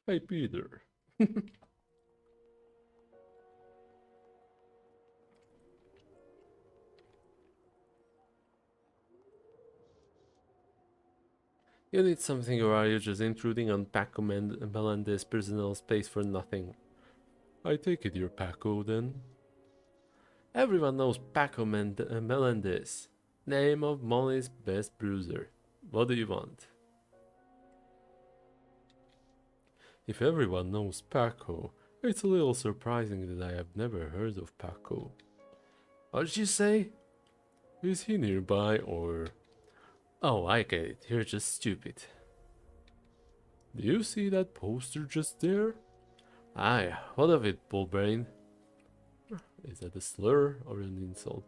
Hey, Peter. You need something, or are you just intruding on Paco Melendez's personal space for nothing? I take it you're Paco, then? Everyone knows Paco Melendez. Name of Molly's best bruiser. What do you want? If everyone knows Paco, it's a little surprising that I have never heard of Paco. What did you say? Is he nearby, or... Oh, I get it, you're just stupid. Do you see that poster just there? Aye, what of it, bullbrain? Is that a slur or an insult?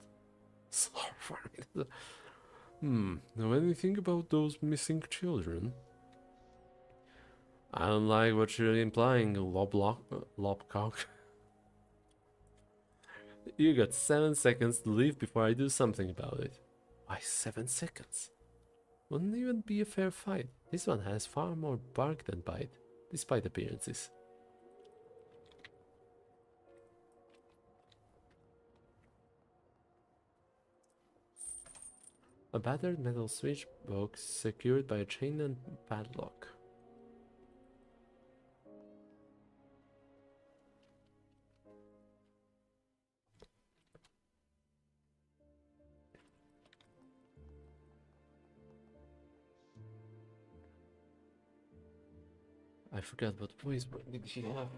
Slur for me. Know anything about those missing children? I don't like what you're implying, lobcock. You got 7 seconds to leave before I do something about it. Why 7 seconds? Wouldn't even be a fair fight. This one has far more bark than bite, despite appearances. A battered metal switch box secured by a chain and padlock. I forgot what voice did he have.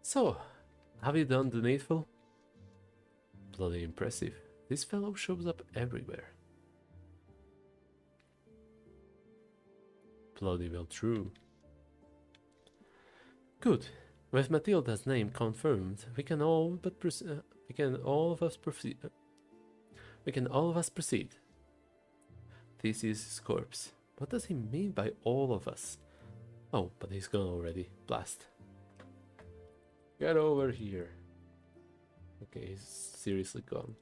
So, have you done the needful? Bloody impressive. This fellow shows up everywhere. Bloody well true. Good. With Matilda's name confirmed, we can all of us proceed. We can all of us proceed. This is his corpse. What does he mean by all of us? Oh, but he's gone already. Blast. Get over here. Okay, he's seriously gone.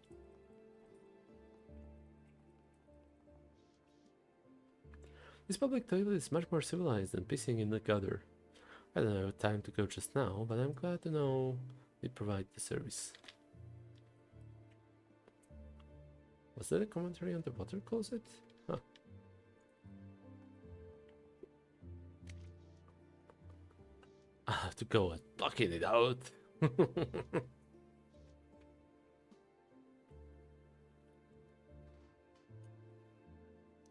This public toilet is much more civilized than pissing in the gutter. I don't have time to go just now, but I'm glad to know they provide the service. Was that a commentary on the water closet? Huh. I have to go and bucket it out.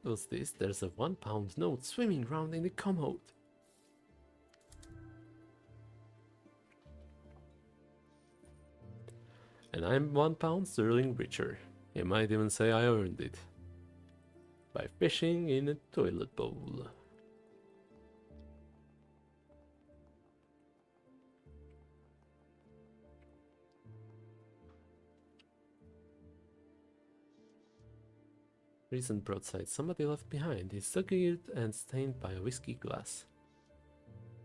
What's this? There's a £1 note swimming around in the commode. And I'm £1 sterling richer. You might even say I earned it. By fishing in a toilet bowl. Recent broadside somebody left behind is secured and stained by a whiskey glass.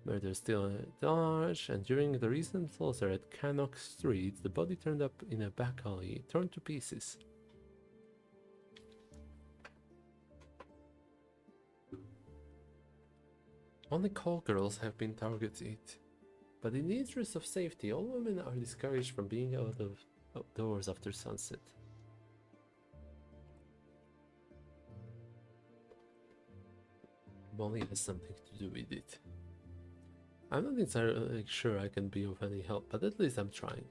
Murder still at large, and during the recent slaughter at Cannock Street, the body turned up in a back alley, torn to pieces. Only call girls have been targeted, but in the interest of safety, all women are discouraged from being outdoors after sunset. Molly has something to do with it. I'm not entirely sure I can be of any help, but at least I'm trying.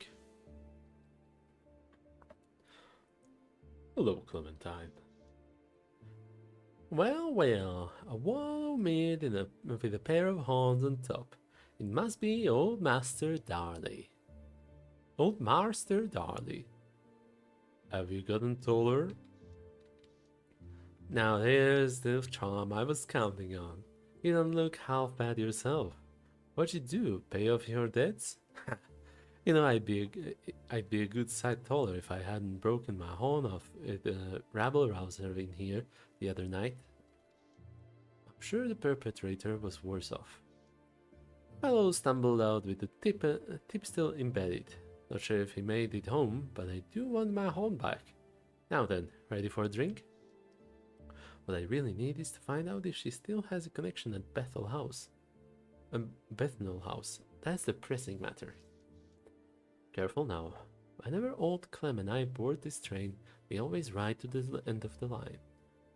Hello, Clementine. Well, well, a wallow made with a pair of horns on top. It must be old Master Darley. Old Master Darley. Have you gotten taller? Now there's the charm I was counting on. You don't look half bad yourself. What'd you do? Pay off your debts? You know, I'd be a good sight taller if I hadn't broken my horn off at the rabble rouser in here the other night. I'm sure the perpetrator was worse off. Fellow stumbled out with the tip still embedded. Not sure if he made it home, but I do want my horn back. Now then, ready for a drink? What I really need is to find out if she still has a connection at Bethnal House. That's the pressing matter. Careful now. Whenever old Clem and I board this train, we always ride to the end of the line.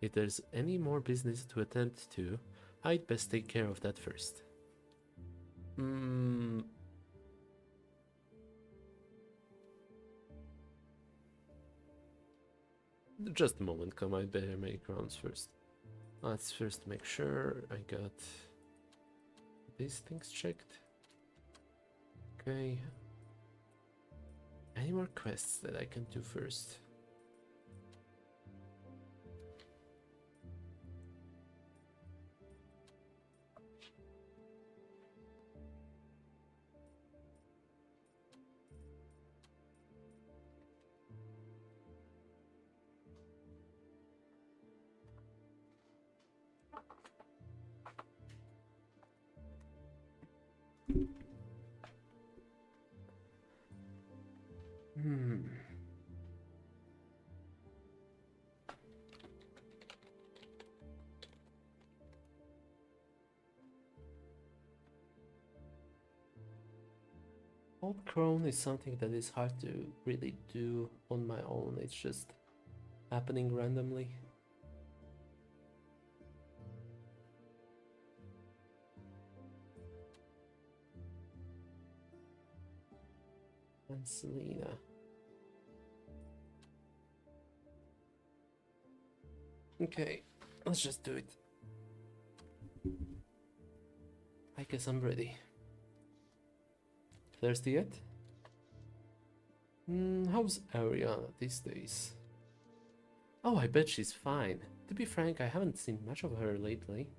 If there's any more business to attend to, I'd best take care of that first. Just a moment, Clem. I better make rounds first. Let's first make sure I got these things checked. Okay. Any more quests that I can do first? Old crone is something that is hard to really do on my own. It's just happening randomly. And Selena. Okay, let's just do it. I guess I'm ready. Thirsty yet? How's Ariana these days? Oh, I bet she's fine. To be frank, I haven't seen much of her lately.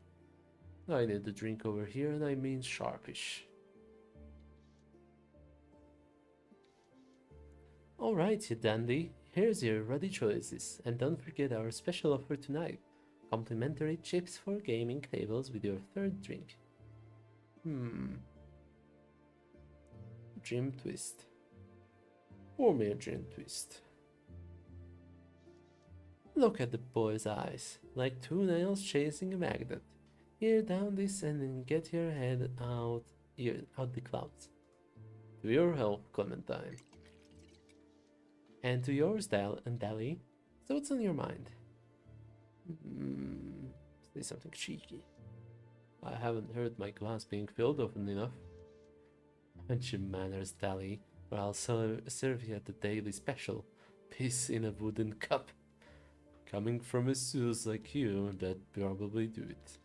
I need a drink over here, and I mean sharpish. Alright, you dandy. Here's your ruddy choices, and don't forget our special offer tonight. Complimentary chips for gaming tables with your third drink. Gym twist. Pour me a gym twist. Look at the boy's eyes, like two nails chasing a magnet. Here, down this and then get your head out the clouds. To your health, Clementine. And to yours, Dally. So what's on your mind? Say something cheeky. I haven't heard my glass being filled often enough. Mench your manners, Dally, or I'll serve you at the daily special. Piss in a wooden cup. Coming from a Zeus like you, that'd probably do it.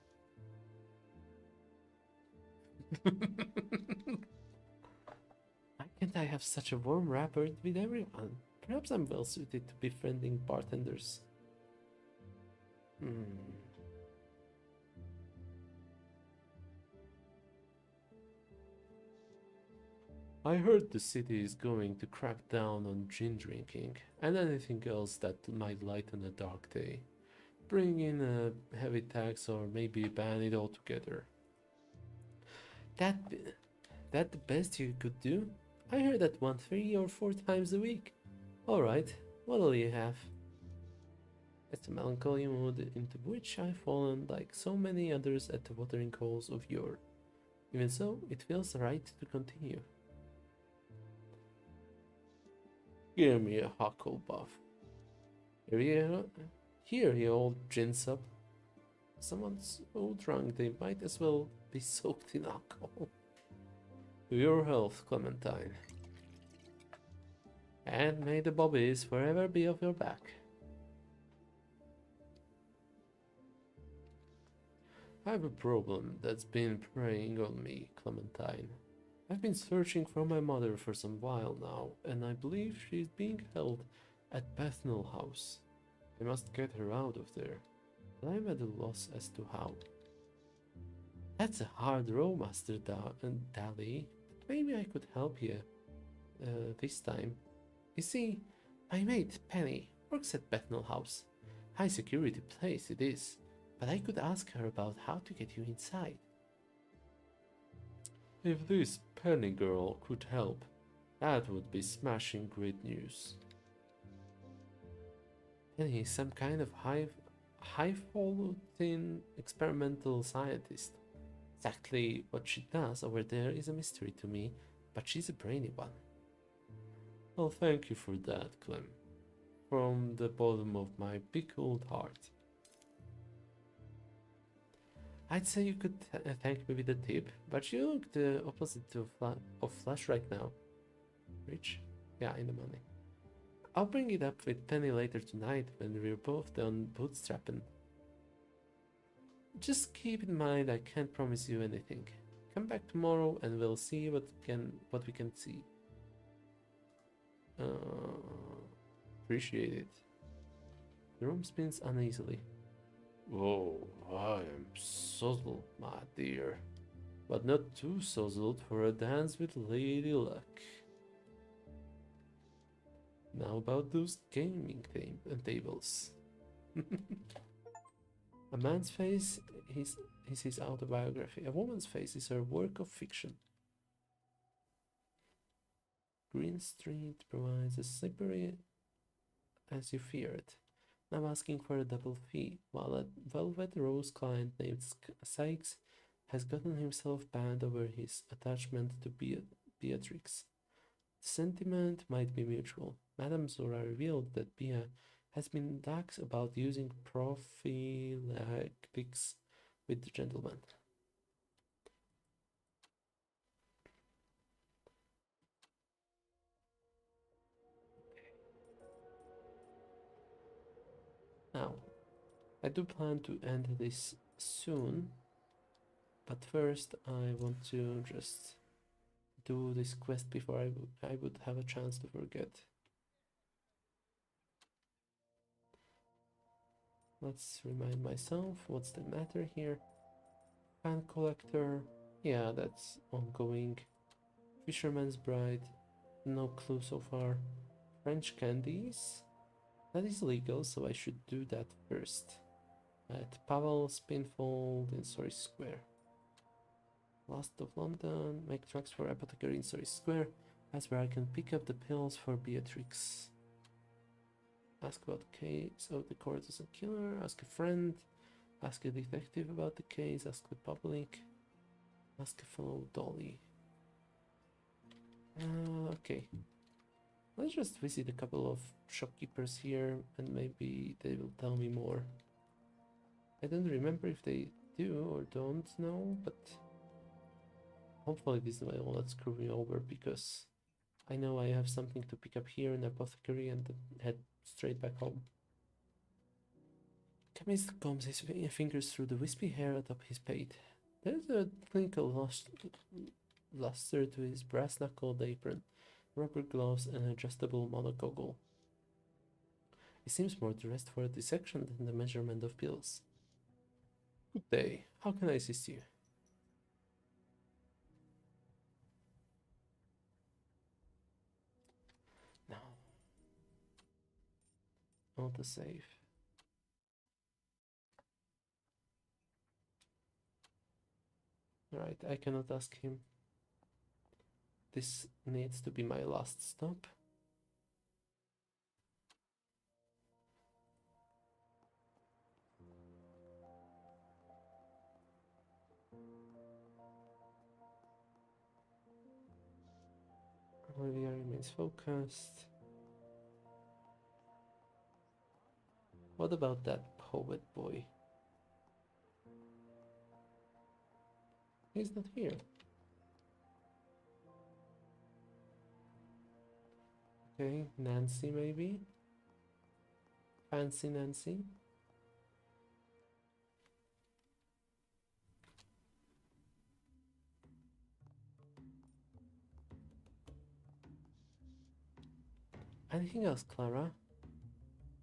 Why can't I have such a warm rapport with everyone? Perhaps I'm well suited to befriending bartenders. I heard the city is going to crack down on gin drinking and anything else that might lighten a dark day. Bring in a heavy tax or maybe ban it altogether. That the best you could do? I heard that 1, 3 or 4 times a week. Alright, what'll you have? It's a melancholy mood into which I've fallen like so many others at the watering holes of yore. Even so, it feels right to continue. Give me a Hucklebuff. Here, you old gin-sub. Someone's so drunk they might as well be soaked in alcohol. To your health, Clementine. And may the bobbies forever be off your back. I have a problem that's been preying on me, Clementine. I've been searching for my mother for some while now, and I believe she's being held at Bethnal House. I must get her out of there, but I'm at a loss as to how. That's a hard row, Master Dally, but maybe I could help you this time. You see, my mate, Penny, works at Bethnal House. High security place it is, but I could ask her about how to get you inside. If this Penny girl could help, that would be smashing great news. Penny is some kind of highfalutin experimental scientist. Exactly what she does over there is a mystery to me, but she's a brainy one. Well, thank you for that, Clem. From the bottom of my big old heart. I'd say you could thank me with a tip, but you look the opposite of Flash right now. Rich? Yeah, in the money. I'll bring it up with Penny later tonight when we're both done bootstrapping. Just keep in mind I can't promise you anything. Come back tomorrow and we'll see what we can see. Appreciate it. The room spins uneasily. Whoa, I am sozzled, my dear. But not too sozzled for a dance with Lady Luck. Now about those gaming tables. A man's face is his autobiography. A woman's face is her work of fiction. Green Street provides as slippery as you feared. Now asking for a double fee, while a Velvet Rose client named Sykes has gotten himself banned over his attachment to Beatrix. The sentiment might be mutual. Madame Zora revealed that Bia has been lax about using prophylactics with the gentleman. Now, I do plan to end this soon, but first I want to just do this quest before I would have a chance to forget. Let's remind myself what's the matter here. Fan collector, yeah, that's ongoing. Fisherman's bride, no clue so far. French candies, that is legal, so I should do that first. At Pavel's Pinfold in Surrey Square. Last of London, make tracks for apothecary in Surrey Square. That's where I can pick up the pills for Beatrix. Ask about the case of the courtesan killer. Ask a friend. Ask a detective about the case. Ask the public. Ask a fellow dolly. Okay. Let's just visit a couple of shopkeepers here and maybe they will tell me more. I don't remember if they do or don't know, but hopefully this will not screw me over because I know I have something to pick up here in apothecary and then head straight back home. Chemist combs his fingers through the wispy hair atop his pate. There's a clinical luster to his brass-knuckled apron, rubber gloves, and an adjustable monogoggle. He seems more dressed for a dissection than the measurement of pills. Good day. How can I assist you? No. Autosave. Right, I cannot ask him. This needs to be my last stop. Olivia remains focused. What about that poet boy? He's not here. Okay, Nancy maybe? Fancy Nancy? Anything else, Clara?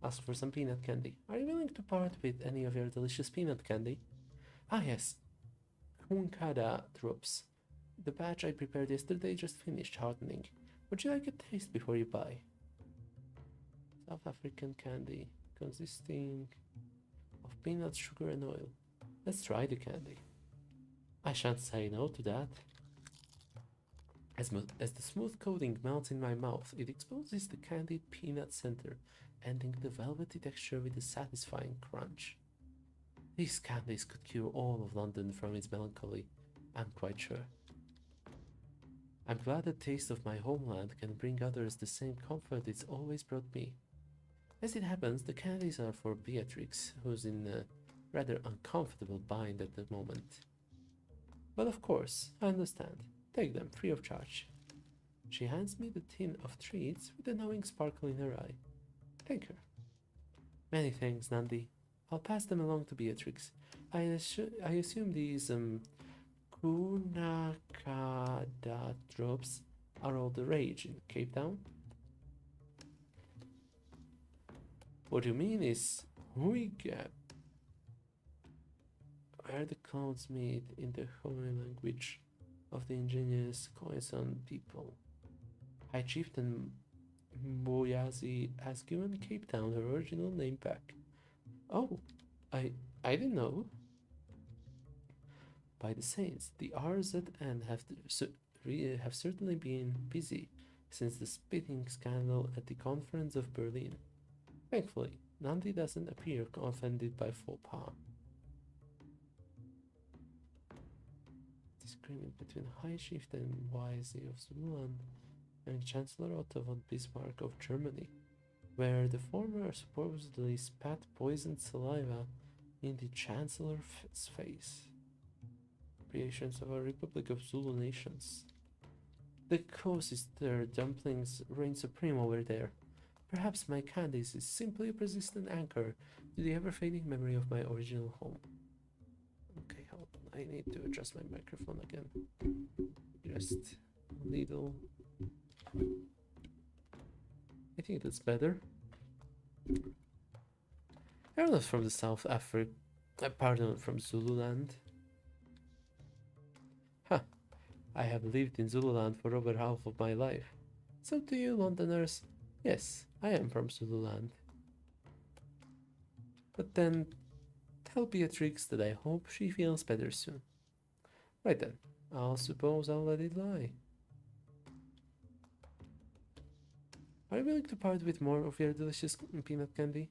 Ask for some peanut candy. Are you willing to part with any of your delicious peanut candy? Ah yes, Kunkada drops. The batch I prepared yesterday just finished hardening. Would you like a taste before you buy? South African candy, consisting of peanuts, sugar, and oil. Let's try the candy. I shan't say no to that. As the smooth coating melts in my mouth, it exposes the candied peanut center, ending the velvety texture with a satisfying crunch. These candies could cure all of London from its melancholy, I'm quite sure. I'm glad the taste of my homeland can bring others the same comfort it's always brought me. As it happens, the candies are for Beatrix, who's in a rather uncomfortable bind at the moment. But of course, I understand. Take them, free of charge. She hands me the tin of treats with a knowing sparkle in her eye. Thank her. Many thanks, Nandi. I'll pass them along to Beatrix. I assume these, Kunakada drops are all the rage in Cape Town? What you mean is Huigap, where the clouds meet in the holy language of the ingenious Khoisan people. High Chieftain Moyazi has given Cape Town her original name back. Oh, I didn't know. By the saints, the RZN have certainly been busy since the spitting scandal at the Conference of Berlin. Thankfully, Nandi doesn't appear offended by faux pas. Disagreement between High Chieftain Wise of Zululand and Chancellor Otto von Bismarck of Germany, where the former supposedly spat poisoned saliva in the Chancellor's face. Creations of a Republic of Zulu nations. The co-sister dumplings reign supreme over there. Perhaps my candies is simply a persistent anchor to the ever-fading memory of my original home. Okay, hold on. I need to adjust my microphone again. Just a little. I think that's better. I'm not from the South Africa. Pardon, from Zululand. Huh. I have lived in Zululand for over half of my life. So do you, Londoners? Yes, I am from Zululand. But then, tell Beatrix that I hope she feels better soon. Right then, I'll suppose I'll let it lie. Are you willing to part with more of your delicious peanut candy?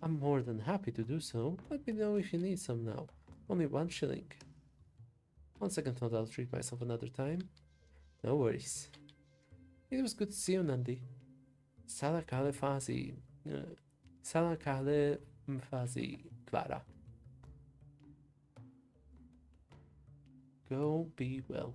I'm more than happy to do so. Let me know if you need some now. Only 1 shilling. On second thought, I'll treat myself another time. No worries. It was good to see you, Nandi. Salakale Fazi. Salakale Fazi, Clara. Go be well.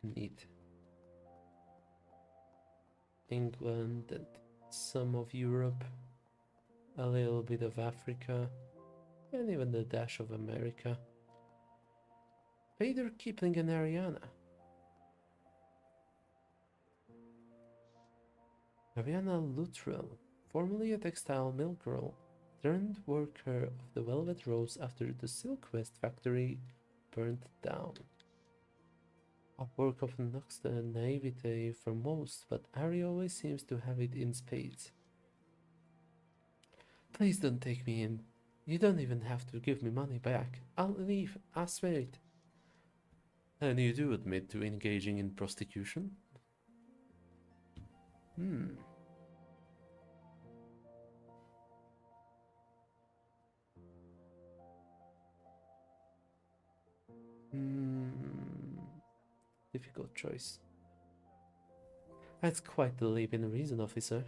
Neat. England and some of Europe, a little bit of Africa, and even the dash of America. Vader, Kipling, and Ariana. Ariana Luttrell, formerly a textile mill girl, turned worker of the Velvet Rose after the Silk West factory burned down. A work of knocks the naivete for most, but Ari always seems to have it in spades. Please don't take me in. You don't even have to give me money back. I'll leave, I swear it. And you do admit to engaging in prostitution? Difficult choice. That's quite the leap in reason, officer.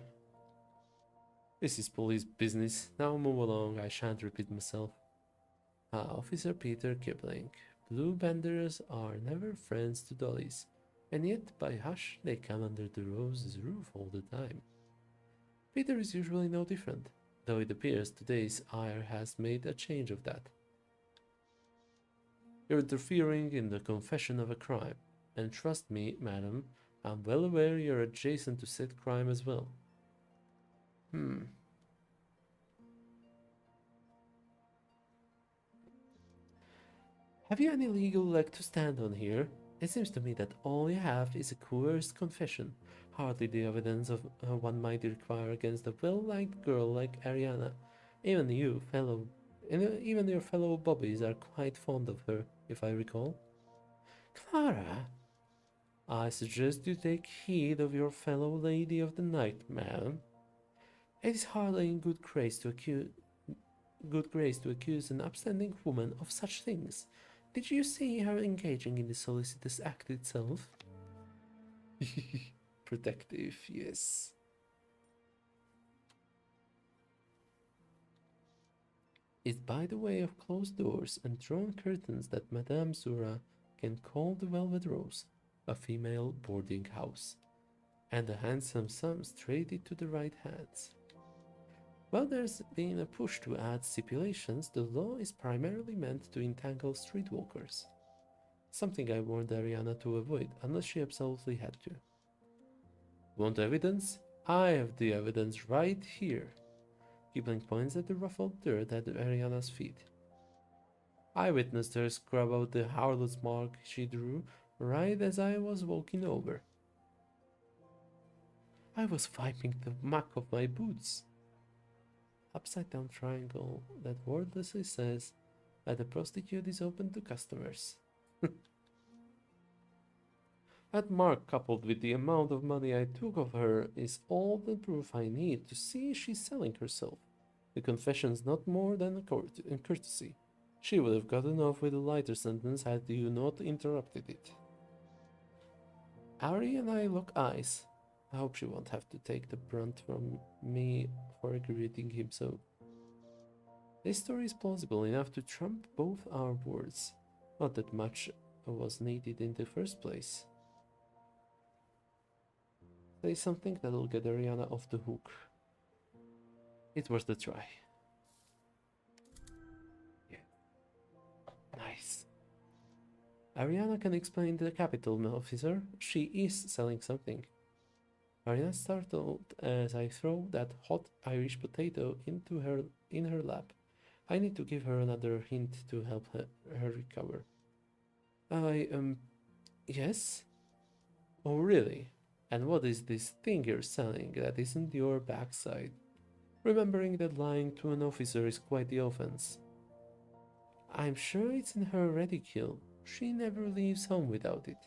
This is police business. Now move along, I shan't repeat myself. Officer Peter Kipling. Blue benders are never friends to dollies, and yet by hush they come under the Rose's roof all the time. Peter is usually no different, though it appears today's ire has made a change of that. You're interfering in the confession of a crime, and trust me, madam, I'm well aware you're adjacent to said crime as well. Have you any legal leg to stand on here? It seems to me that all you have is a coerced confession, hardly the evidence of one might require against a well-liked girl like Ariana. Even your fellow bobbies are quite fond of her, if I recall. Clara, I suggest you take heed of your fellow lady of the night, ma'am. It is hardly in good grace to accuse an upstanding woman of such things. Did you see her engaging in the solicitous act itself? Protective, yes. It's by the way of closed doors and drawn curtains that Madame Zura can call the Velvet Rose a female boarding house, and a handsome sum traded to the right hands. While there's been a push to add stipulations, the law is primarily meant to entangle streetwalkers. Something I warned Ariana to avoid, unless she absolutely had to. Want evidence? I have the evidence right here. Kipling points at the ruffled dirt at Ariana's feet. I witnessed her scrub out the harlot's mark she drew right as I was walking over. I was wiping the muck off my boots. Upside down triangle that wordlessly says that the prostitute is open to customers. That mark, coupled with the amount of money I took of her, is all the proof I need to see she's selling herself. The confession's not more than a courtesy. She would have gotten off with a lighter sentence had you not interrupted it. Ari and I lock eyes. I hope she won't have to take the brunt from me for greeting him so. This story is plausible enough to trump both our words. Not that much was needed in the first place. Say something that'll get Ariana off the hook. It's worth a try. Yeah. Nice. Ariana can explain to the capital officer. She is selling something. Ariana startled as I throw that hot Irish potato in her lap. I need to give her another hint to help her recover. Yes? Oh, really? And what is this thing you're selling that isn't your backside? Remembering that lying to an officer is quite the offense. I'm sure it's in her reticule. She never leaves home without it.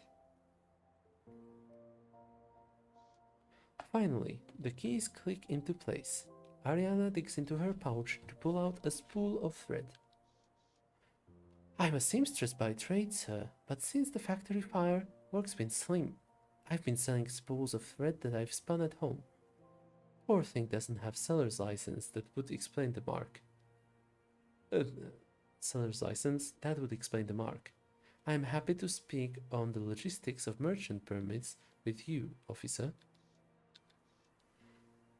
Finally, the keys click into place. Ariana digs into her pouch to pull out a spool of thread. I'm a seamstress by trade, sir, but since the factory fire, work's been slim. I've been selling spools of thread that I've spun at home. Poor thing doesn't have seller's license that would explain the mark. Seller's license, that would explain the mark. I am happy to speak on the logistics of merchant permits with you, officer.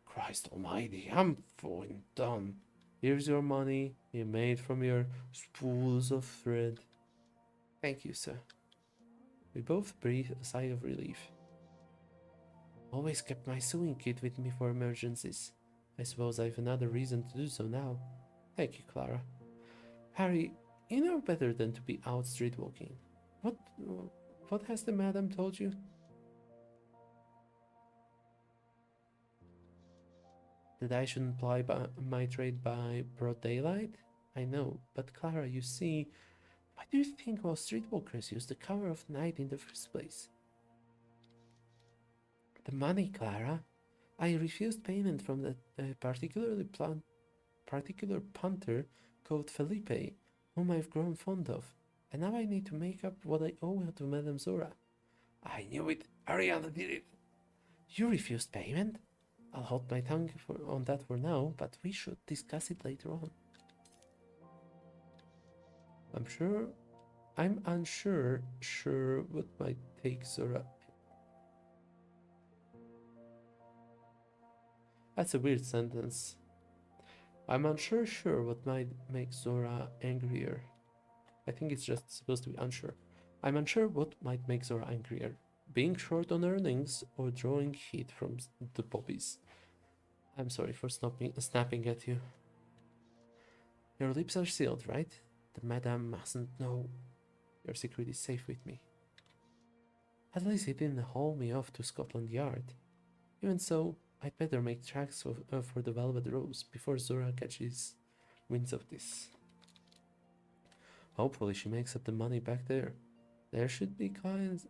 Christ almighty, I'm fucking done. Here's your money you made from your spools of thread. Thank you, sir. We both breathe a sigh of relief. Always kept my sewing kit with me for emergencies. I suppose I've another reason to do so now. Thank you, Clara. Harry, you know better than to be out street walking. What has the madam told you? That I shouldn't ply my trade by broad daylight? I know, but Clara, you see, why do you think most streetwalkers use the cover of night in the first place? The money, Clara. I refused payment from that particular punter called Felipe, whom I've grown fond of, and now I need to make up what I owe to Madame Zora. I knew it. Ariana did it. You refused payment? I'll hold my tongue on that for now, but we should discuss it later on. I'm unsure what might take Zora. That's a weird sentence. I'm unsure what might make Zora angrier. I think it's just supposed to be unsure. I'm unsure what might make Zora angrier. Being short on earnings or drawing heat from the poppies. I'm sorry for snapping at you. Your lips are sealed, right? The madam mustn't know. Your secret is safe with me. At least he didn't haul me off to Scotland Yard. Even so, I'd better make tracks for the Velvet Rose before Zora catches winds of this. Hopefully she makes up the money back there. There should be clients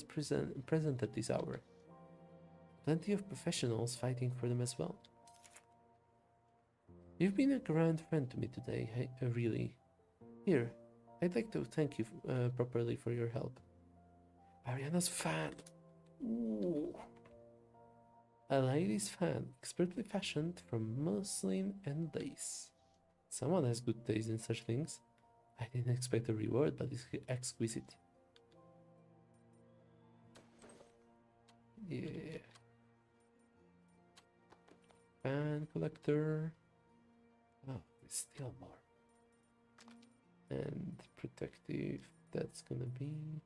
present at this hour. Plenty of professionals fighting for them as well. You've been a grand friend to me today, really. Here, I'd like to thank you properly for your help. Ariana's fan. Ooh. A lady's fan, expertly fashioned from muslin and lace. Someone has good taste in such things. I didn't expect a reward, but it's exquisite. Yeah. Fan collector. Oh, there's still more. And protective, that's gonna be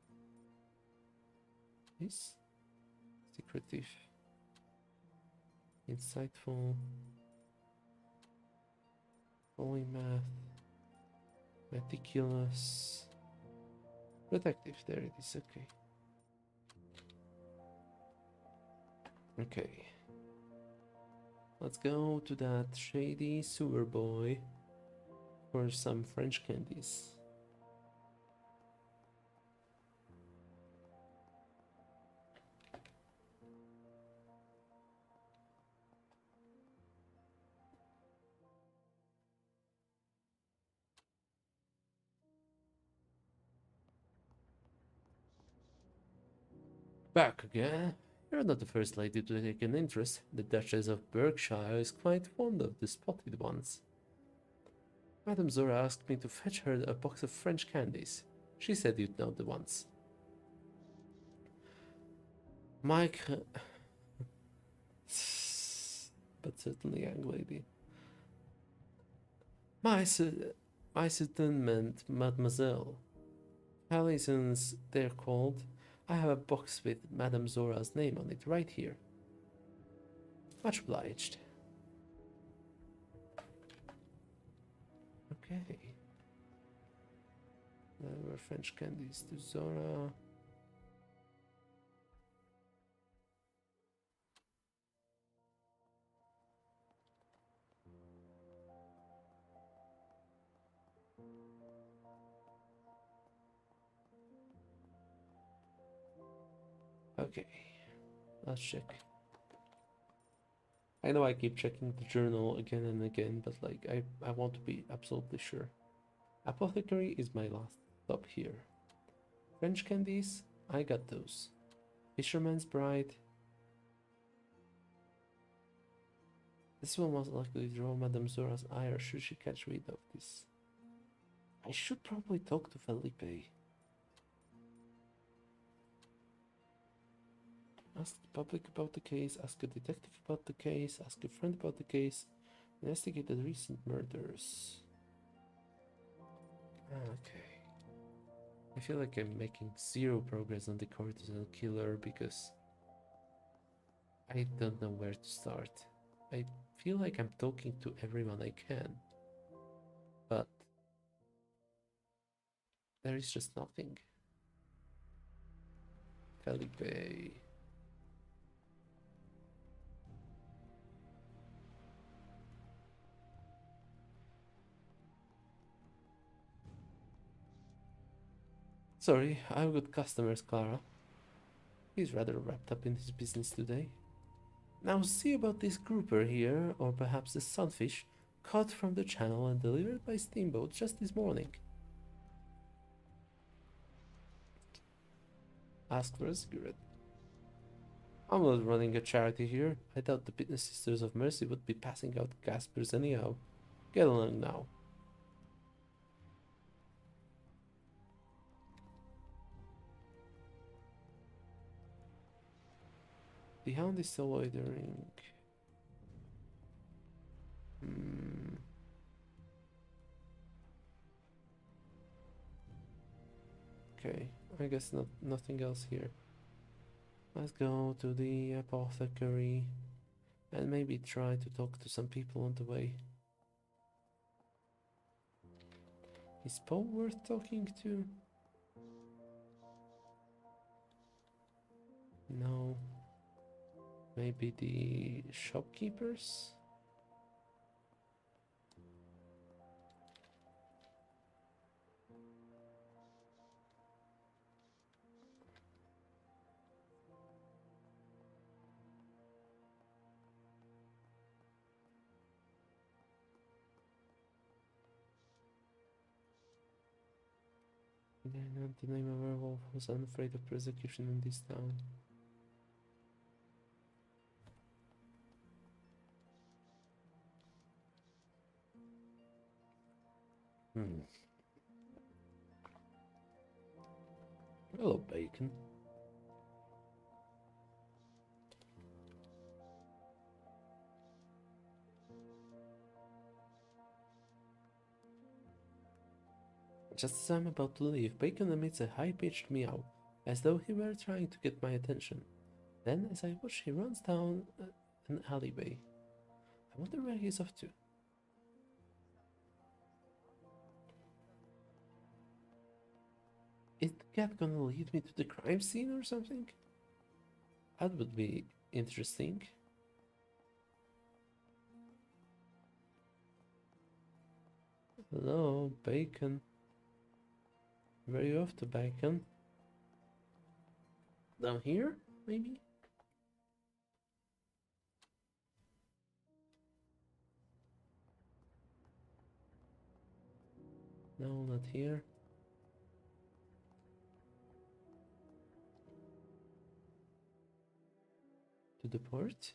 this. Secretive. Insightful. Polymath. Meticulous. Protective, there it is, okay. Okay. Let's go to that shady sewer boy for some French candies. Back again. You're not the first lady to take an interest. The Duchess of Berkshire is quite fond of the spotted ones. Madame Zora asked me to fetch her a box of French candies. She said you'd know the ones. Mike... but certainly, young lady. My meant Mademoiselle. Allison's, they're called. I have a box with Madame Zora's name on it right here. Much obliged. Okay. There were French candies to Zora. Okay, let's check. I know I keep checking the journal again and again, but like I want to be absolutely sure. Apothecary is my last stop here. French candies, I got those. Fisherman's Bride. This will most likely draw Madame Zora's ire should she catch wind of this. I should probably talk to Felipe. Ask the public about the case, ask a detective about the case, ask a friend about the case, investigate the recent murders. Okay. I feel like I'm making zero progress on the courtesan killer because I don't know where to start. I feel like I'm talking to everyone I can, but there is just nothing. Felipe. Sorry, I've got customers, Clara. He's rather wrapped up in his business today. Now see about this grouper here, or perhaps the sunfish, caught from the channel and delivered by steamboat just this morning. Ask for a cigarette. I'm not running a charity here. I doubt the Sisters of Mercy would be passing out gaspers anyhow. Get along now. The hound is still loitering. Okay, I guess nothing else here. Let's go to the apothecary and maybe try to talk to some people on the way. Is Paul worth talking to? No. Maybe the shopkeepers? They're not the name of a werewolf who's unafraid of persecution in this town. Hello, Bacon. Just as I'm about to leave, Bacon emits a high-pitched meow, as though he were trying to get my attention. Then, as I watch, he runs down an alleyway. I wonder where he's off to. Is the cat gonna lead me to the crime scene or something? That would be interesting. Hello, Bacon. Where are you off to, Bacon? Down here, maybe? No, not here. to the port.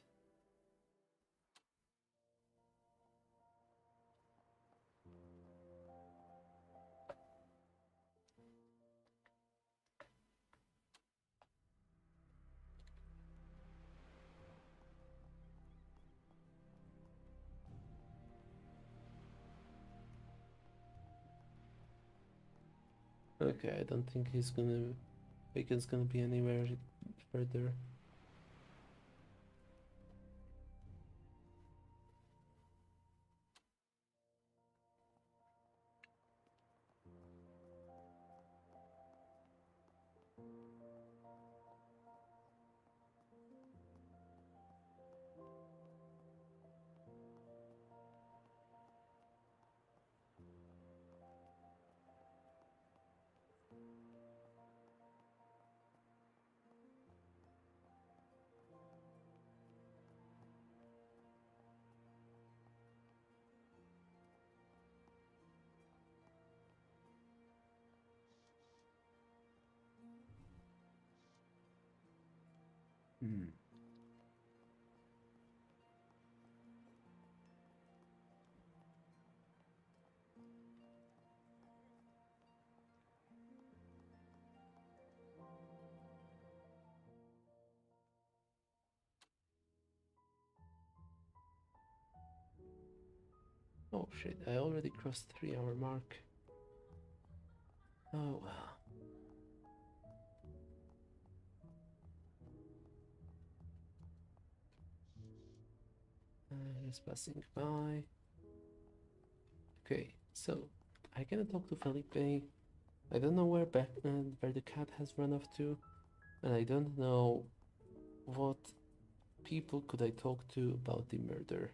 Okay, I don't think Bacon's gonna be anywhere further. Hmm. Oh shit, I already crossed 3 hour mark. Oh well. Just passing by. Okay, so I can talk to Felipe. I don't know where the cat has run off to, and I don't know what people could I talk to about the murder.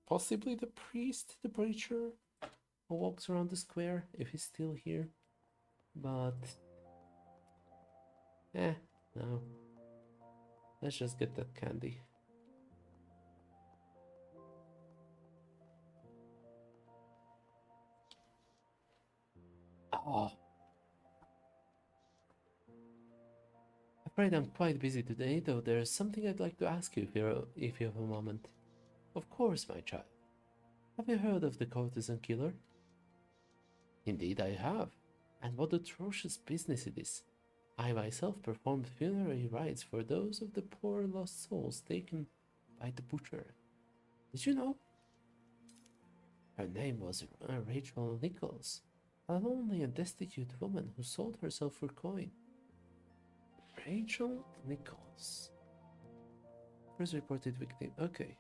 Possibly the priest, the preacher, who walks around the square if he's still here. But no. Let's just get that candy. Oh, afraid I'm quite busy today, though there's something I'd like to ask you if you have a moment. Of course, my child. Have you heard of the courtesan killer? Indeed, I have. And what atrocious business it is. I myself performed funerary rites for those of the poor lost souls taken by the butcher. Did you know? Her name was Rachel Nichols, a lonely and destitute woman who sold herself for coin. Rachel Nichols. First reported victim. Okay.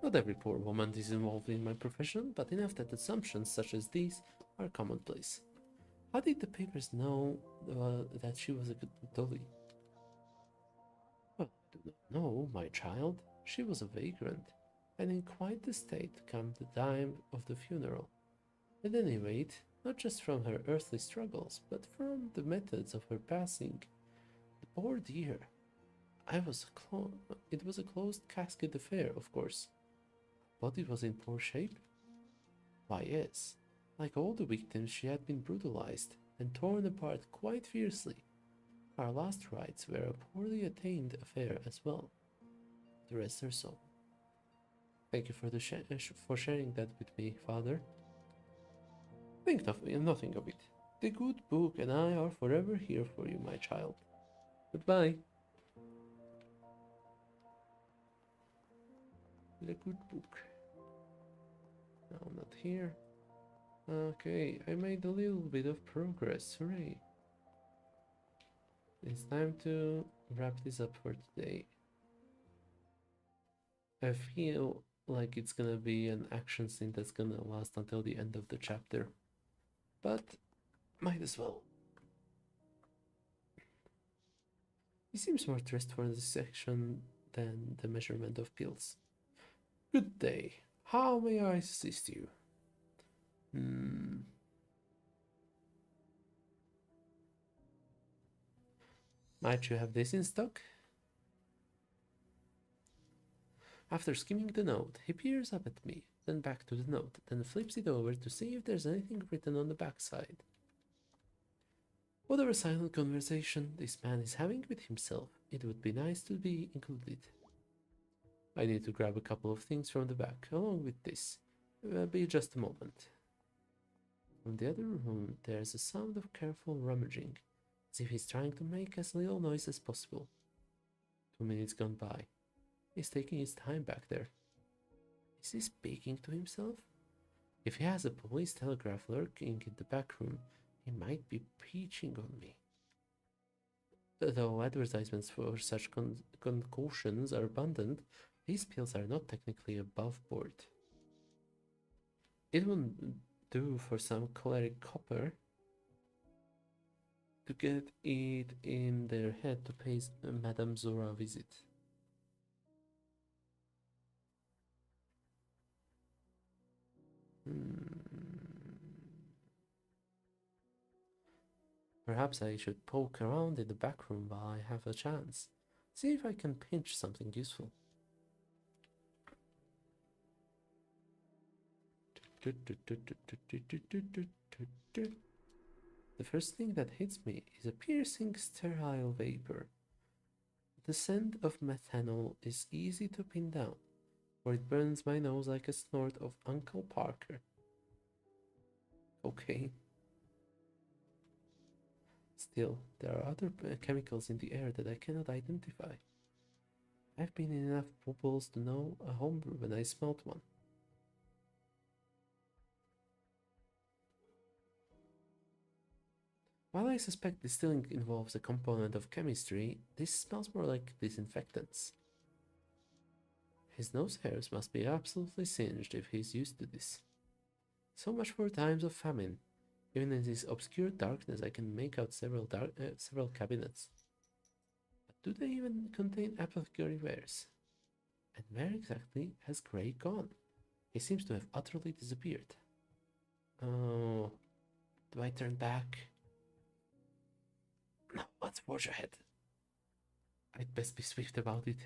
Not every poor woman is involved in my profession, but enough that assumptions such as these are commonplace. How did the papers know that she was a good dolly? Well, I do not know, my child. She was a vagrant, and in quite the state come the time of the funeral. At any rate, not just from her earthly struggles, but from the methods of her passing. The poor dear. It was a closed casket affair, of course. Body was in poor shape? Why, yes. Like all the victims, she had been brutalized and torn apart quite fiercely. Our last rites were a poorly attained affair as well. The rest are so. Thank you for for sharing that with me, Father. Think nothing of it. The good book and I are forever here for you, my child. Goodbye. The good book. No, not here. Okay, I made a little bit of progress. Hooray. It's time to wrap this up for today. I feel like it's gonna be an action scene that's gonna last until the end of the chapter, but might as well. He seems more stressed for this section than the measurement of pills. Good day. How may I assist you? Might you have this in stock? After skimming the note, he peers up at me, then back to the note, then flips it over to see if there's anything written on the backside. Whatever silent conversation this man is having with himself, it would be nice to be included. I need to grab a couple of things from the back, along with this. Be just a moment. From the other room, there's a sound of careful rummaging, as if he's trying to make as little noise as possible. 2 minutes gone by. He's taking his time back there. Is he speaking to himself? If he has a police telegraph lurking in the back room, he might be peaching on me. Though advertisements for such concoctions are abundant, these pills are not technically above board. It wouldn't do for some choleric copper to get it in their head to pay Madame Zora a visit. Perhaps I should poke around in the back room while I have a chance. See if I can pinch something useful. The first thing that hits me is a piercing sterile vapor. The scent of methanol is easy to pin down, for it burns my nose like a snort of Uncle Parker. Okay. Still, there are other chemicals in the air that I cannot identify. I've been in enough bubbles to know a homebrew when I smelt one. While I suspect distilling involves a component of chemistry, this smells more like disinfectants. His nose hairs must be absolutely singed if he's used to this. So much for times of famine. Even in this obscure darkness, I can make out several cabinets. But do they even contain apothecary wares? And where exactly has Gray gone? He seems to have utterly disappeared. Oh, do I turn back? No, let's forge ahead. I'd best be swift about it.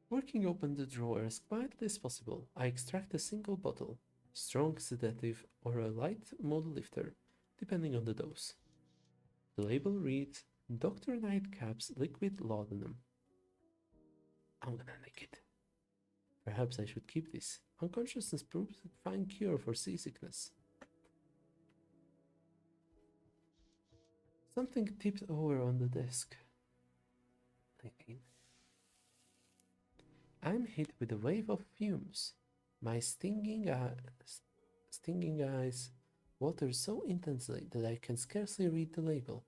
Working open the drawer as quietly as possible, I extract a single bottle, strong sedative or a light mood lifter, depending on the dose. The label reads, Dr. Nightcap's liquid laudanum. I'm gonna nick it. Perhaps I should keep this. Unconsciousness proves a fine cure for seasickness. Something tipped over on the desk. 19. I'm hit with a wave of fumes. My stinging eyes water so intensely that I can scarcely read the label.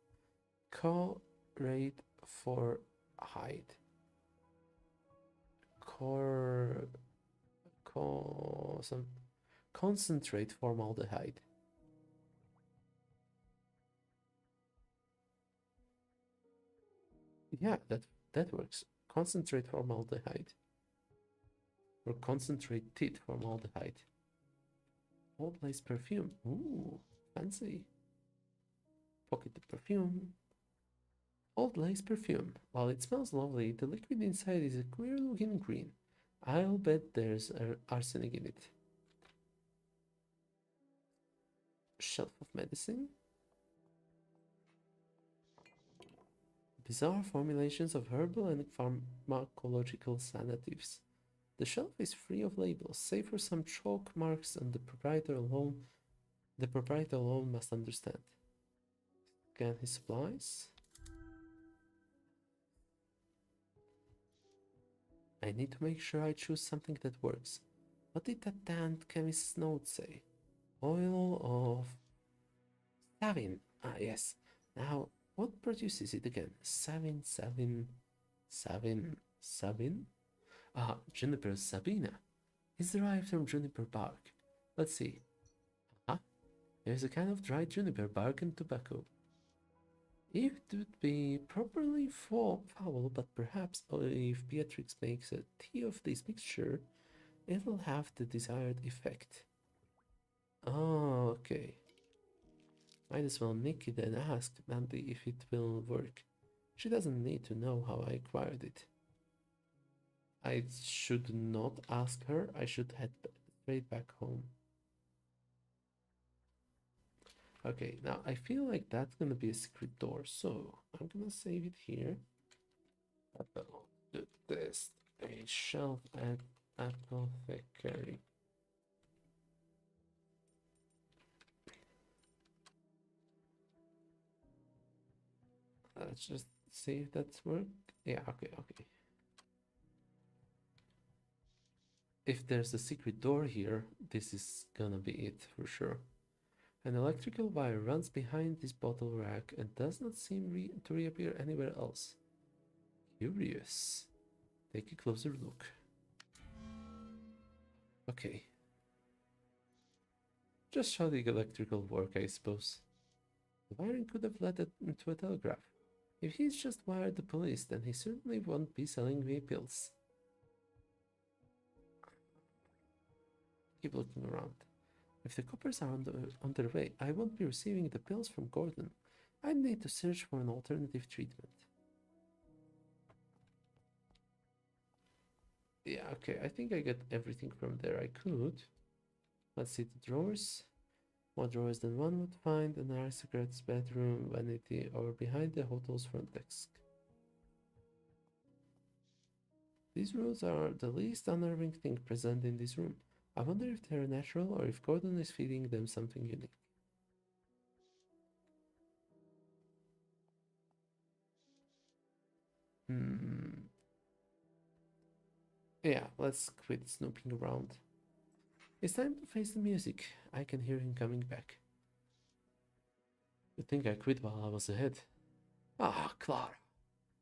Rate for hide. Concentrate formaldehyde. Yeah, that works. Concentrate formaldehyde. Or concentrated formaldehyde. Old Lace perfume. Ooh, fancy. Pocket the perfume. Old Lace perfume. While it smells lovely, the liquid inside is a queer looking green. I'll bet there's arsenic in it. Shelf of medicine. Bizarre formulations of herbal and pharmacological sedatives. The shelf is free of labels, save for some chalk marks on the proprietor alone. The proprietor alone must understand. Scan his supplies. I need to make sure I choose something that works. What did that damned chemist's note say? Oil of savin. Ah, yes. Now, what produces it again? Savin. Ah, Juniper sabina. It's derived from juniper bark. Let's see. Ah, there's a kind of dried juniper bark and tobacco. It would be properly foul, but perhaps if Beatrix makes a tea of this mixture, it'll have the desired effect. Oh, okay. Might as well nick it and ask Mandy if it will work. She doesn't need to know how I acquired it. I should not ask her. I should head straight back home. Okay, now I feel like that's gonna be a secret door, so I'm gonna save it here. Apple to test a shelf at apothecary. Let's just see if that's work. Yeah, okay. If there's a secret door here, this is gonna be it for sure. An electrical wire runs behind this bottle rack and does not seem to reappear anywhere else. Curious. Take a closer look. Okay. Just how the electrical work, I suppose. The wiring could have led it into a telegraph. If he's just wired the police, then he certainly won't be selling me pills. Keep looking around. If the coppers are on their way, I won't be receiving the pills from Gordon. I need to search for an alternative treatment. Yeah, okay, I think I got everything from there I could. Let's see the drawers. More drawers than one would find an aristocrat's bedroom, vanity, or behind the hotel's front desk. These rules are the least unnerving thing present in this room. I wonder if they're natural or if Gordon is feeding them something unique. Hmm. Yeah, let's quit snooping around. It's time to face the music. I can hear him coming back. You think I quit while I was ahead? Ah, Clara.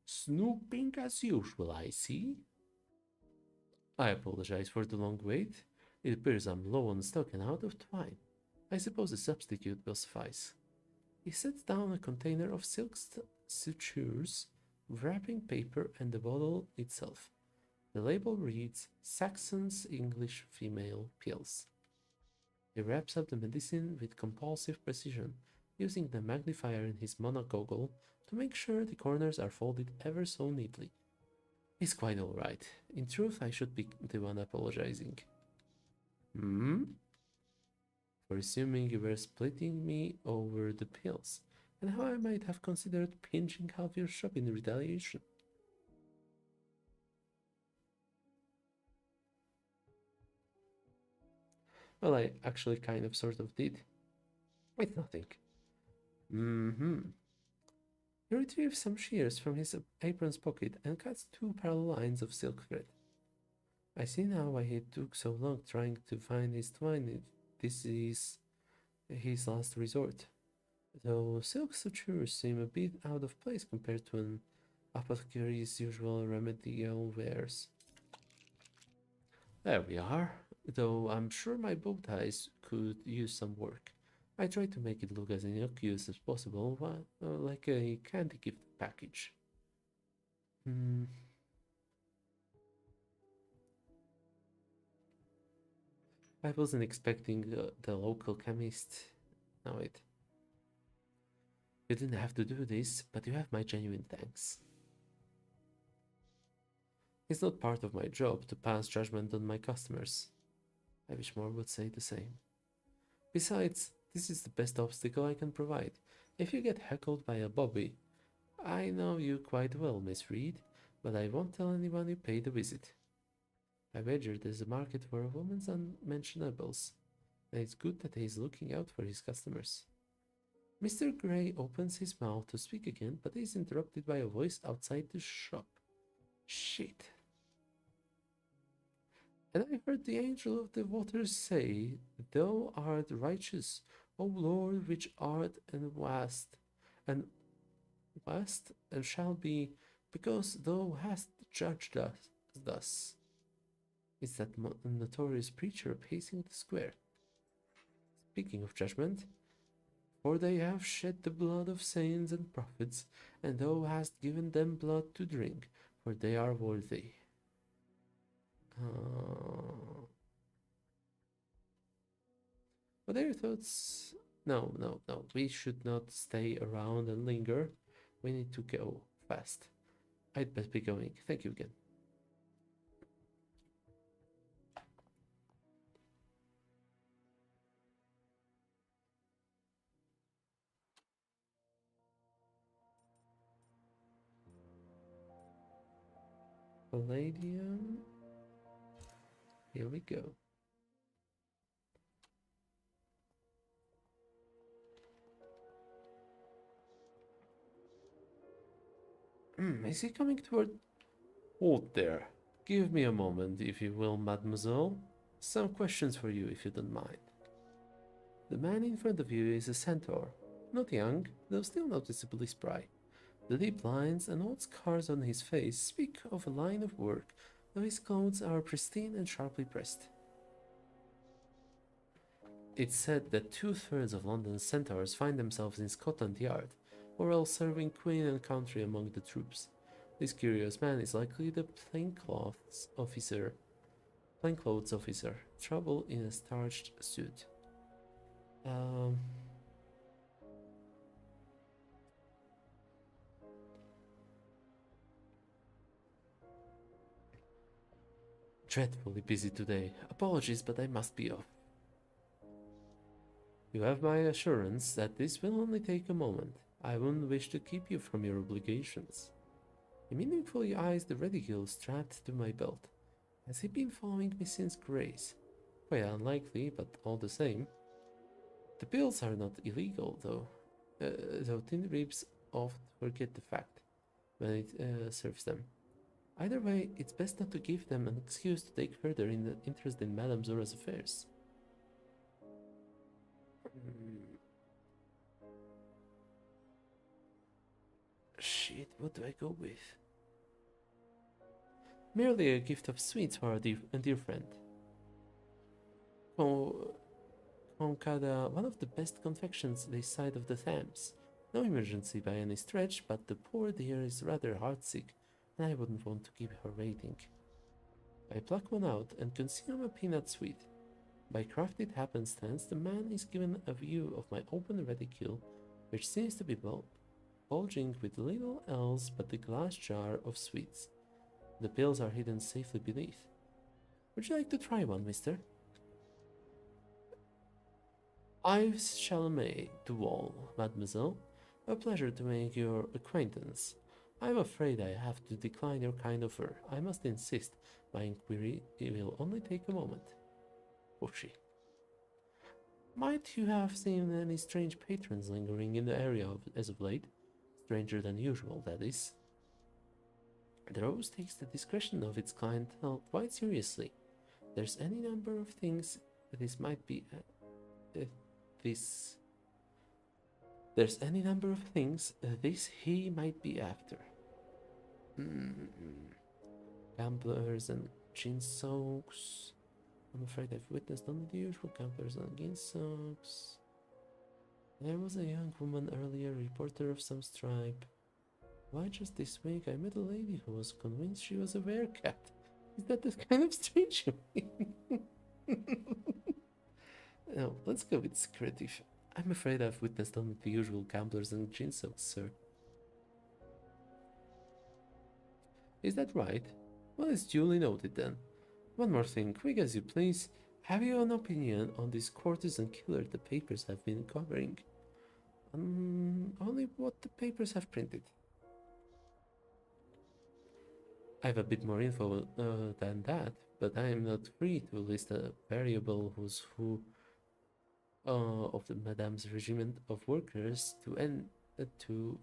Snooping as usual, I see. I apologize for the long wait. It appears I'm low on stock and out of twine. I suppose a substitute will suffice. He sets down a container of silk sutures, wrapping paper, and the bottle itself. The label reads Saxon's English Female Pills. He wraps up the medicine with compulsive precision, using the magnifier in his monogogle to make sure the corners are folded ever so neatly. He's quite alright. In truth, I should be the one apologizing. Hmm? For assuming you were splitting me over the pills, and how I might have considered pinching half your shop in retaliation. Well, I actually kind of sort of did. With nothing. Mm-hmm. He retrieves some shears from his apron's pocket and cuts two parallel lines of silk thread. I see now why he took so long trying to find his twine. This is his last resort. Though silk sutures seem a bit out of place compared to an apothecary's usual remedial wares. There we are, though I'm sure my bow ties could use some work. I try to make it look as innocuous as possible, like a candy gift package. Hmm. I wasn't expecting the local chemist. No, wait. You didn't have to do this, but you have my genuine thanks. It's not part of my job to pass judgment on my customers. I wish more would say the same. Besides, this is the best obstacle I can provide. If you get heckled by a bobby, I know you quite well, Miss Reed, but I won't tell anyone you paid a visit. I wager there's a market for a woman's unmentionables, and it's good that he's looking out for his customers. Mr. Gray opens his mouth to speak again, but is interrupted by a voice outside the shop. Shit. And I heard the angel of the waters say, Thou art righteous, O Lord, which art and wast, and shall be, because thou hast judged us thus. Is that notorious preacher pacing the square? Speaking of judgment, for they have shed the blood of saints and prophets, and thou hast given them blood to drink, for they are worthy. What are your thoughts? No. We should not stay around and linger. We need to go fast. I'd best be going. Thank you again. Palladium. Here we go. Is he coming toward... Hold there. Give me a moment, if you will, mademoiselle. Some questions for you, if you don't mind. The man in front of you is a centaur. Not young, though still noticeably spry. The deep lines and old scars on his face speak of a line of work, though his clothes are pristine and sharply pressed. It's said that 2/3 of London's centaurs find themselves in Scotland Yard, or else serving Queen and country among the troops. This curious man is likely the plainclothes officer, trouble in a starched suit. Dreadfully busy today. Apologies, but I must be off. You have my assurance that this will only take a moment. I wouldn't wish to keep you from your obligations. He meaningfully eyes the reticule strapped to my belt. Has he been following me since Grace? Quite unlikely, but all the same. The pills are not illegal, though Tin Ribs oft forget the fact when it serves them. Either way, it's best not to give them an excuse to take further interest in Madame Zora's affairs. Shit, what do I go with? Merely a gift of sweets for a dear friend. Concada, one of the best confections this side of the Thames. No emergency by any stretch, but the poor dear is rather heartsick, and I wouldn't want to keep her waiting. I pluck one out and consume a peanut sweet. By crafted happenstance, the man is given a view of my open reticule, which seems to be bulging with little else but the glass jar of sweets. The pills are hidden safely beneath. Would you like to try one, mister? Ives Chalamet to all, mademoiselle. A pleasure to make your acquaintance. I'm afraid I have to decline your kind offer. I must insist. My inquiry will only take a moment. Oh, she. Might you have seen any strange patrons lingering in the area as of late? Stranger than usual, that is. The Rose takes the discretion of its clientele quite seriously. There's any number of things this might be... There's any number of things this he might be after. Gamblers and gin soaks. I'm afraid I've witnessed only the usual gamblers and gin soaks. There was a young woman earlier, reporter of some stripe. Why, just this week I met a lady who was convinced she was a werecat. Is that the kind of strange? No, let's go with secretive. I'm afraid I've witnessed only the usual gamblers and gin soaks, sir. Is that right? Well, it's duly noted then. One more thing, quick as you please. Have you an opinion on this courtesan killer the papers have been covering? Only what the papers have printed. I have a bit more info than that, but I am not free to list a variable who's who of the Madame's regiment of workers to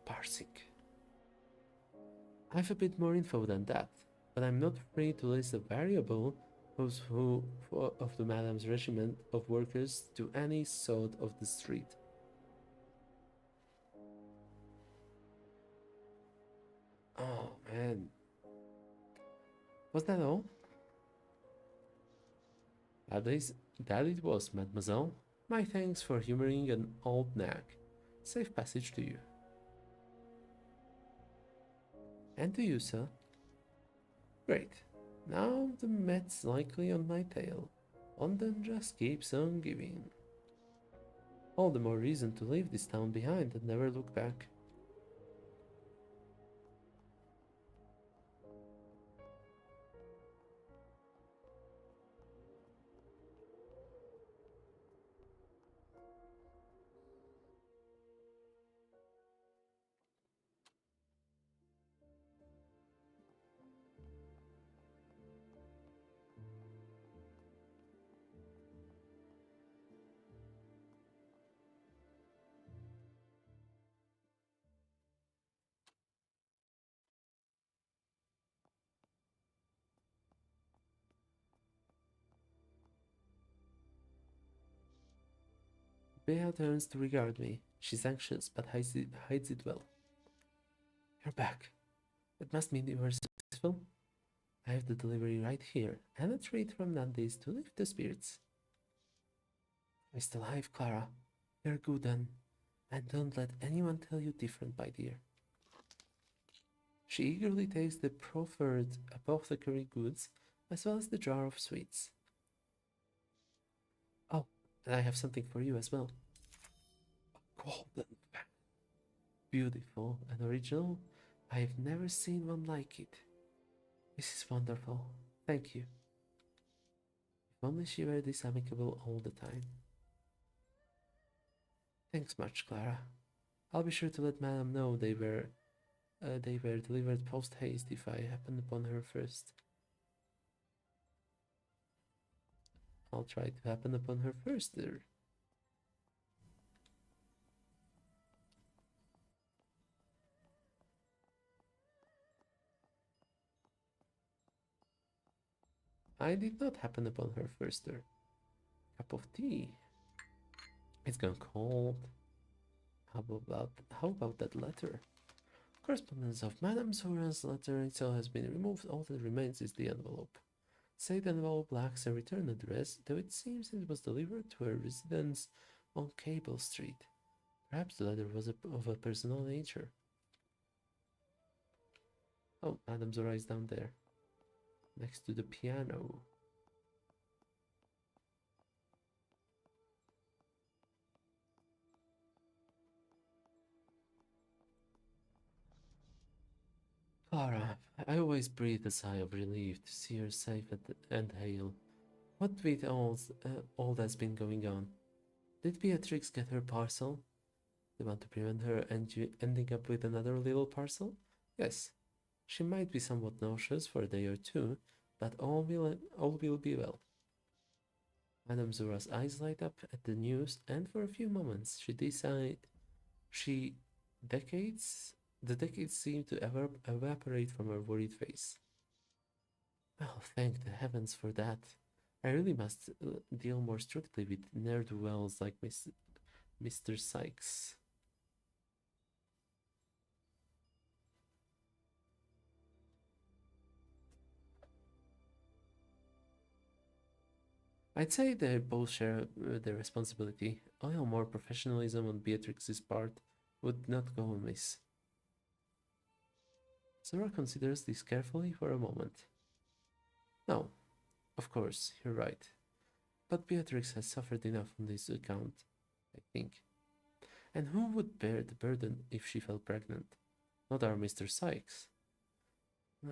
parsing. I have a bit more info than that, but I'm not free to list a variable who's who of the Madame's regiment of workers to any sod of the street. Oh man. Was that all? That it was, mademoiselle. My thanks for humoring an old nag. Safe passage to you. And to you, sir. Great. Now the Met's likely on my tail. London just keeps on giving. All the more reason to leave this town behind and never look back. Bea turns to regard me. She's anxious, but hides it well. You're back. It must mean you were successful. I have the delivery right here, and a treat from Nandy's to lift the spirits. We're still alive, Clara. You're good, and don't let anyone tell you different, my dear. She eagerly takes the proffered apothecary goods, as well as the jar of sweets. Oh, and I have something for you as well. A golden fan. Beautiful and original. I have never seen one like it. This is wonderful. Thank you. If only she were this amicable all the time. Thanks much, Clara. I'll be sure to let Madame know they were delivered post haste if I happen upon her first. I'll try to happen upon her first there. I did not happen upon her first there. Cup of tea. It's gone cold. How about that letter? Correspondence of Madame Zora's letter itself has been removed. All that remains is the envelope. Say the envelope lacks a return address, though it seems it was delivered to her residence on Cable Street. Perhaps the letter was of a personal nature. Oh, Madame Zora is down there, next to the piano. Clara, I always breathe a sigh of relief to see her safe and hale. What with all that's been going on? Did Beatrix get her parcel? They want to prevent her ending up with another little parcel? Yes. She might be somewhat nauseous for a day or two, but all will be well. Madame Zora's eyes light up at the news, and for a few moments she the decades seem to evaporate from her worried face. Well, thank the heavens for that. I really must deal more strictly with ne'er-do-wells like Mr. Sykes. I'd say they both share the responsibility. A little more professionalism on Beatrix's part would not go amiss. Zora considers this carefully for a moment. No, of course, you're right. But Beatrix has suffered enough on this account, I think. And who would bear the burden if she fell pregnant? Not our Mr. Sykes.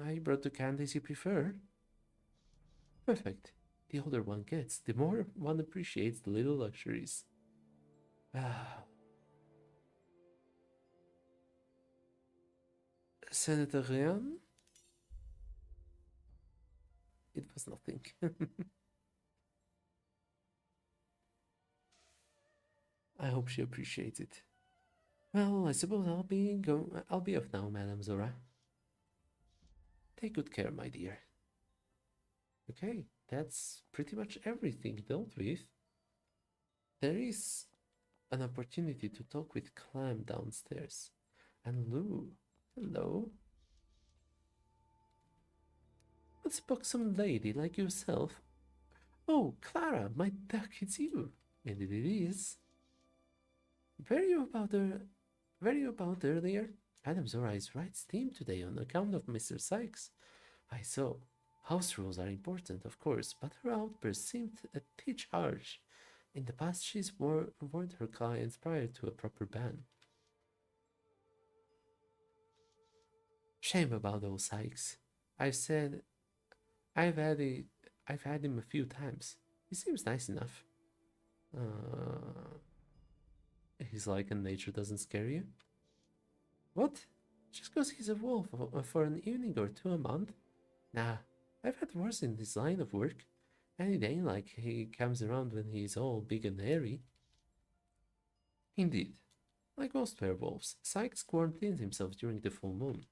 I brought the candies you prefer. Perfect. The older one gets, the more one appreciates the little luxuries. Ah. Senator Ryan? It was nothing. I hope she appreciates it. Well, I suppose I'll be off now, Madame Zora. Take good care, my dear. Okay, that's pretty much everything dealt with. There is an opportunity to talk with Clem downstairs. And Lou. Hello. What's a buxom lady like yourself? Oh, Clara, my duck, it's you. And it is. Were you about earlier? Madame Zora is right steamed today on account of Mr. Sykes. I saw. House rules are important, of course, but her outburst seemed a titch harsh. In the past, she's warned her clients prior to a proper ban. Shame about old Sykes. I've said I've had it I've had him a few times. He seems nice enough. He's like and nature doesn't scare you? What? Just because he's a wolf for an evening or two a month? Nah, I've had worse in this line of work. And it ain't like he comes around when he's all big and hairy. Indeed. Like most werewolves, Sykes quarantines himself during the full moon.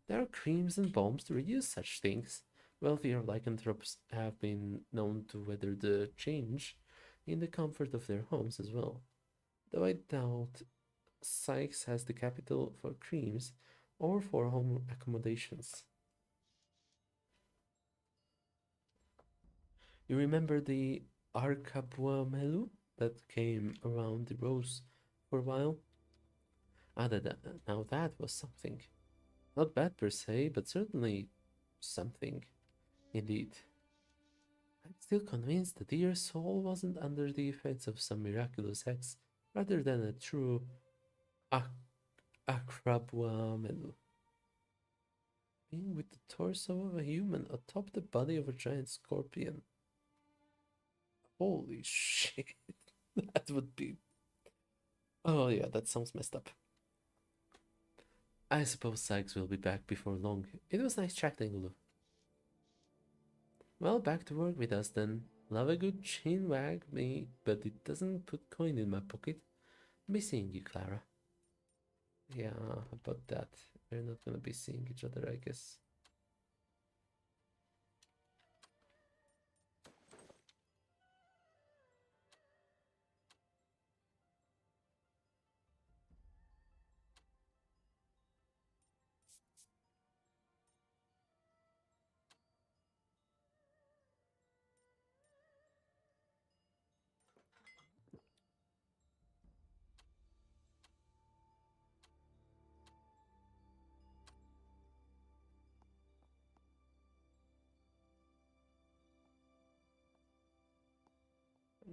There are creams and balms to reduce such things. Wealthier lycanthropes have been known to weather the change in the comfort of their homes as well. Though I doubt Sykes has the capital for creams or for home accommodations. You remember the Arcabuamelu that came around the rose for a while? Now that was something. Not bad per se, but certainly something. Indeed. I'm still convinced the dear soul wasn't under the effects of some miraculous hex, rather than a true ac- Acrabuamelu. Being with the torso of a human atop the body of a giant scorpion. Holy shit. That would be. Oh, yeah, that sounds messed up. I suppose Sykes will be back before long. It was nice chatting, Lou. Well, back to work with us then. Love a good chin wag me, but it doesn't put coin in my pocket. Be seeing you, Clara. Yeah, about that. We're not gonna be seeing each other, I guess.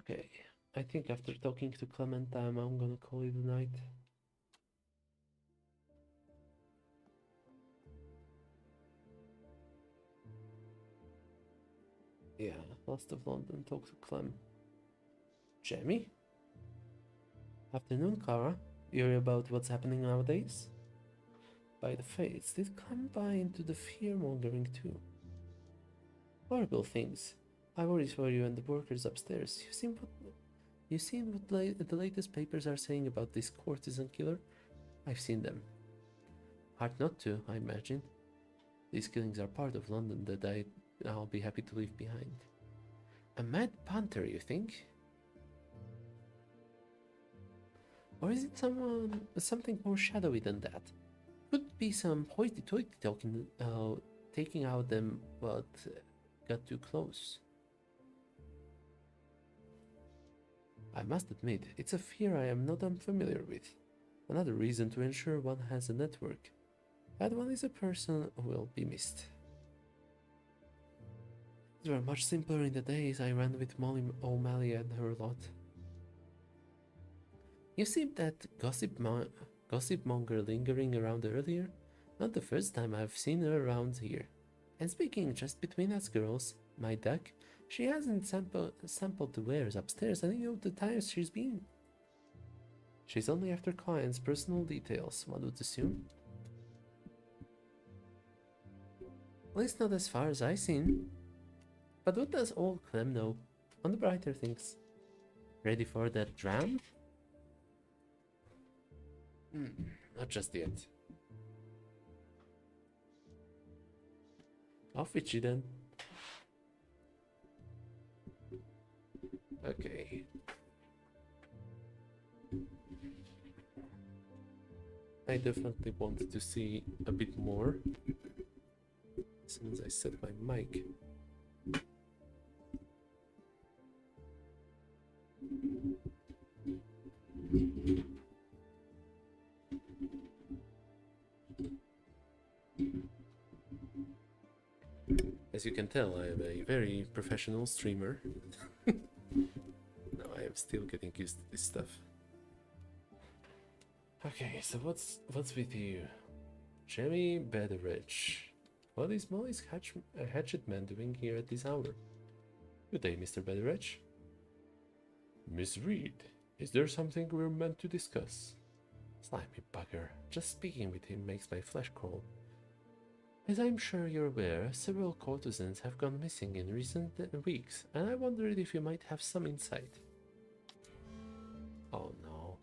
Okay, I think after talking to Clementine, I'm gonna call it a night. Yeah, last of London, talk to Clem. Jamie? Afternoon, Clara. You're about what's happening nowadays? By the fates, did Clem buy into the fear-mongering too? Horrible things. I worry for you and the workers upstairs. You seen what the latest papers are saying about this courtesan killer? I've seen them. Hard not to, I imagine. These killings are part of London that I'll be happy to leave behind. A mad panther, you think? Or is it something more shadowy than that? Could be some hoity-toity talking, taking out them, but got too close. I must admit, it's a fear I am not unfamiliar with. Another reason to ensure one has a network. That one is a person who will be missed. These were much simpler in the days I ran with Molly O'Malley and her lot. You see that gossip monger lingering around earlier? Not the first time I've seen her around here. And speaking just between us girls, my duck, she hasn't sampled the wares upstairs any of the times she's been. She's only after clients' personal details, one would assume. At least not as far as I've seen. But what does old Clem know? On the brighter things. Ready for that dram? Not just yet. Off with you then. Okay. I definitely wanted to see a bit more as soon as I set my mic. As you can tell, I am a very professional streamer. No, I am still getting used to this stuff. Okay, so what's with you? Jamie Bederich. What is Molly's hatchet man doing here at this hour? Good day, Mr. Bederich. Miss Reed, is there something we're meant to discuss? Slimy bugger. Just speaking with him makes my flesh crawl. As I'm sure you're aware, several courtesans have gone missing in recent weeks, and I wondered if you might have some insight. Oh no.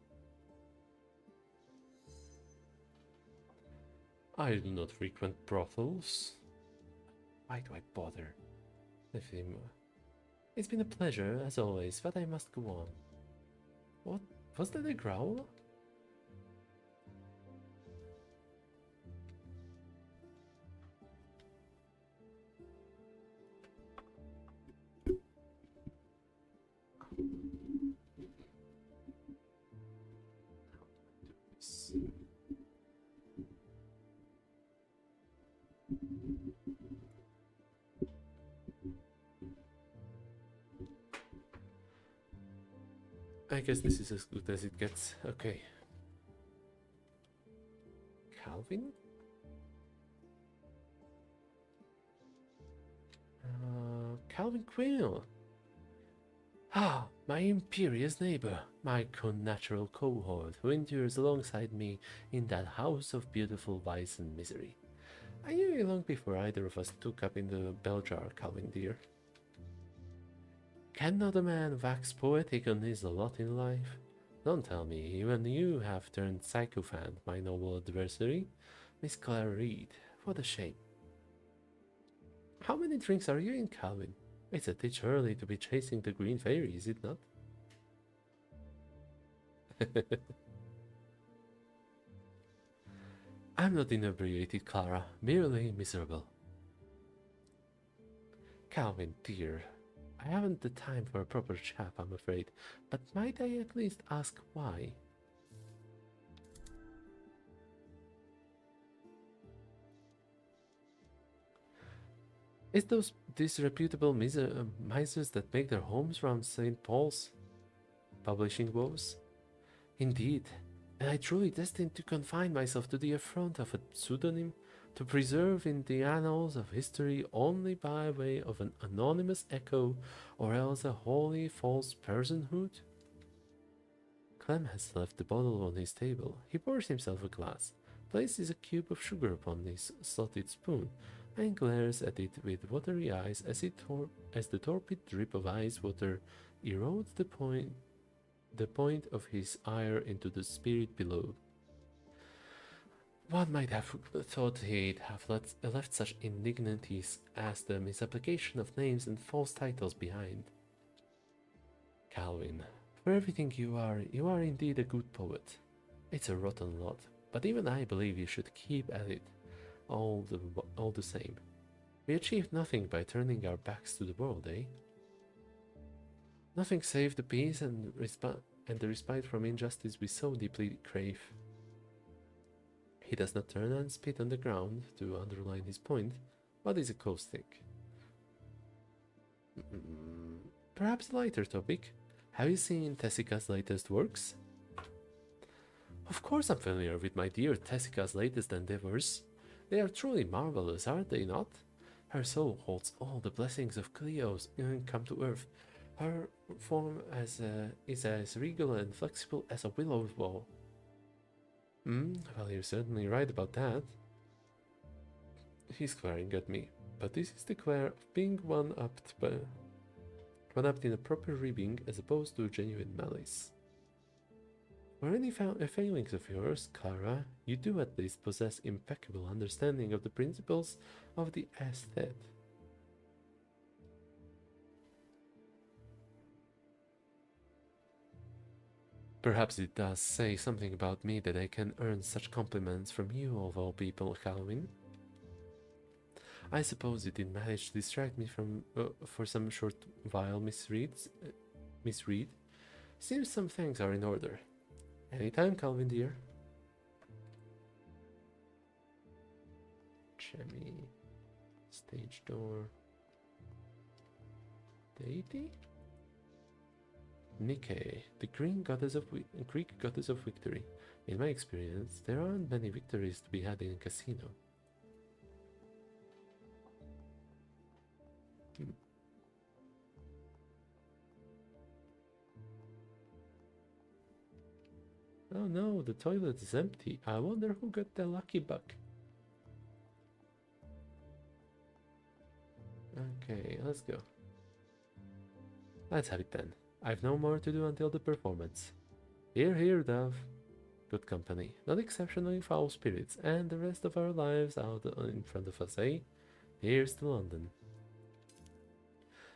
I do not frequent brothels. Why do I bother? Let him. It's been a pleasure, as always, but I must go on. What Was that a growl? I guess this is as good as it gets. Okay. Calvin? Calvin Quill. Ah, my imperious neighbor, my connatural cohort who endures alongside me in that house of beautiful vice and misery. I knew you long before either of us took up in the bell jar, Calvin dear. Cannot a man wax poetic on his lot in life? Don't tell me even you have turned sycophant, my noble adversary. Miss Clara Reed, what a shame. How many drinks are you in, Calvin? It's a titch early to be chasing the green fairy, is it not? I'm not inebriated, Clara, merely miserable. Calvin, dear, I haven't the time for a proper chat, I'm afraid, but might I at least ask why? It's those disreputable misers that make their homes round St. Paul's publishing woes? Indeed, and I truly destined to confine myself to the affront of a pseudonym, to preserve in the annals of history only by way of an anonymous echo, or else a wholly false personhood? Clem has left the bottle on his table. He pours himself a glass, places a cube of sugar upon his slotted spoon, and glares at it with watery eyes as the torpid drip of ice water erodes the point of his ire into the spirit below. One might have thought he'd have left such indignities as the misapplication of names and false titles behind. Calvin, for everything you are indeed a good poet. It's a rotten lot, but even I believe you should keep at it, all the same. We achieved nothing by turning our backs to the world, eh? Nothing save the peace and the respite from injustice we so deeply crave. He does not turn and spit on the ground to underline his point, but is caustic. Perhaps a lighter topic. Have you seen Tessica's latest works? Of course I'm familiar with my dear Tessica's latest endeavors. They are truly marvelous, are they not? Her soul holds all the blessings of Cleo's come to earth. Her form is as regal and flexible as a willow's bow. Well, you're certainly right about that. He's glaring at me, but this is the glare of being one-upped in a proper ribbing as opposed to genuine malice. For any failings of yours, Clara, you do at least possess impeccable understanding of the principles of the aesthete. Perhaps it does say something about me that I can earn such compliments from you of all people, Calvin. I suppose you did manage to distract me from for some short while, Miss Reed. Seems some things are in order. Anytime, Calvin dear. Chemi. Stage door. Deity? Nike, the Greek goddess of victory. In my experience, there aren't many victories to be had in a casino. Oh no, the toilet is empty. I wonder who got the lucky buck. Okay, let's go. Let's have it then. I've no more to do until the performance. Hear, hear, Dove. Good company, not exceptionally foul spirits, and the rest of our lives out in front of us, eh? Here's to London.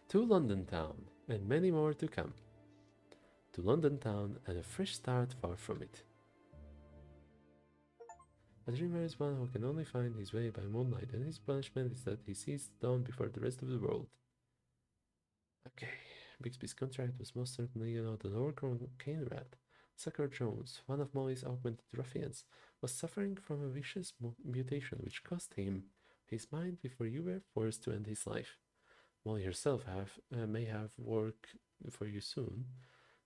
To London town, and many more to come. to London town and a fresh start far from it. A dreamer is one who can only find his way by moonlight, and his punishment is that he sees dawn before the rest of the world. Okay, Bixby's contract was most certainly not an overgrown cane rat. Sucker Jones, one of Molly's augmented ruffians, was suffering from a vicious mutation which cost him his mind before you were forced to end his life. Molly herself may have work for you soon,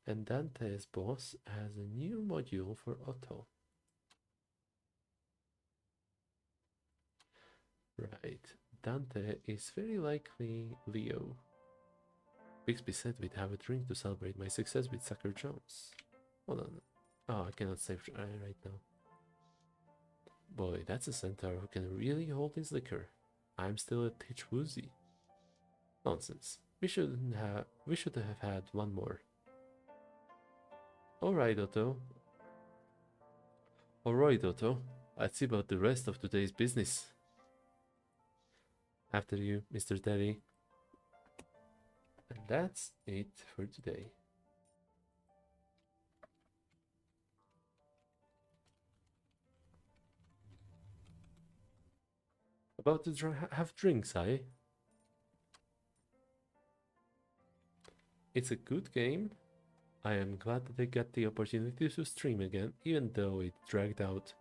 and Dante's boss has a new module for Otto. Right, Dante is very likely Leo. Bixby said we'd have a drink to celebrate my success with Sucker Jones. Hold on. Oh, I cannot save right now. Boy, that's a centaur who can really hold his liquor. I'm still a titch woozy. Nonsense. We should have had one more. Alright, Otto. Alright, Otto. Let's see about the rest of today's business. After you, Mr. Terry. And that's it for today. About to have drinks, eh? It's a good game. I am glad that I got the opportunity to stream again, even though it dragged out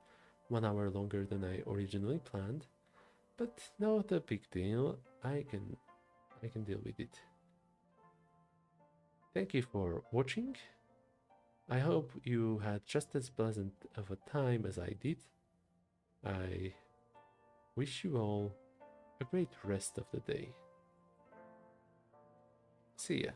1 hour longer than I originally planned. But not a big deal. I can deal with it. Thank you for watching. I hope you had just as pleasant of a time as I did. I wish you all a great rest of the day. See ya.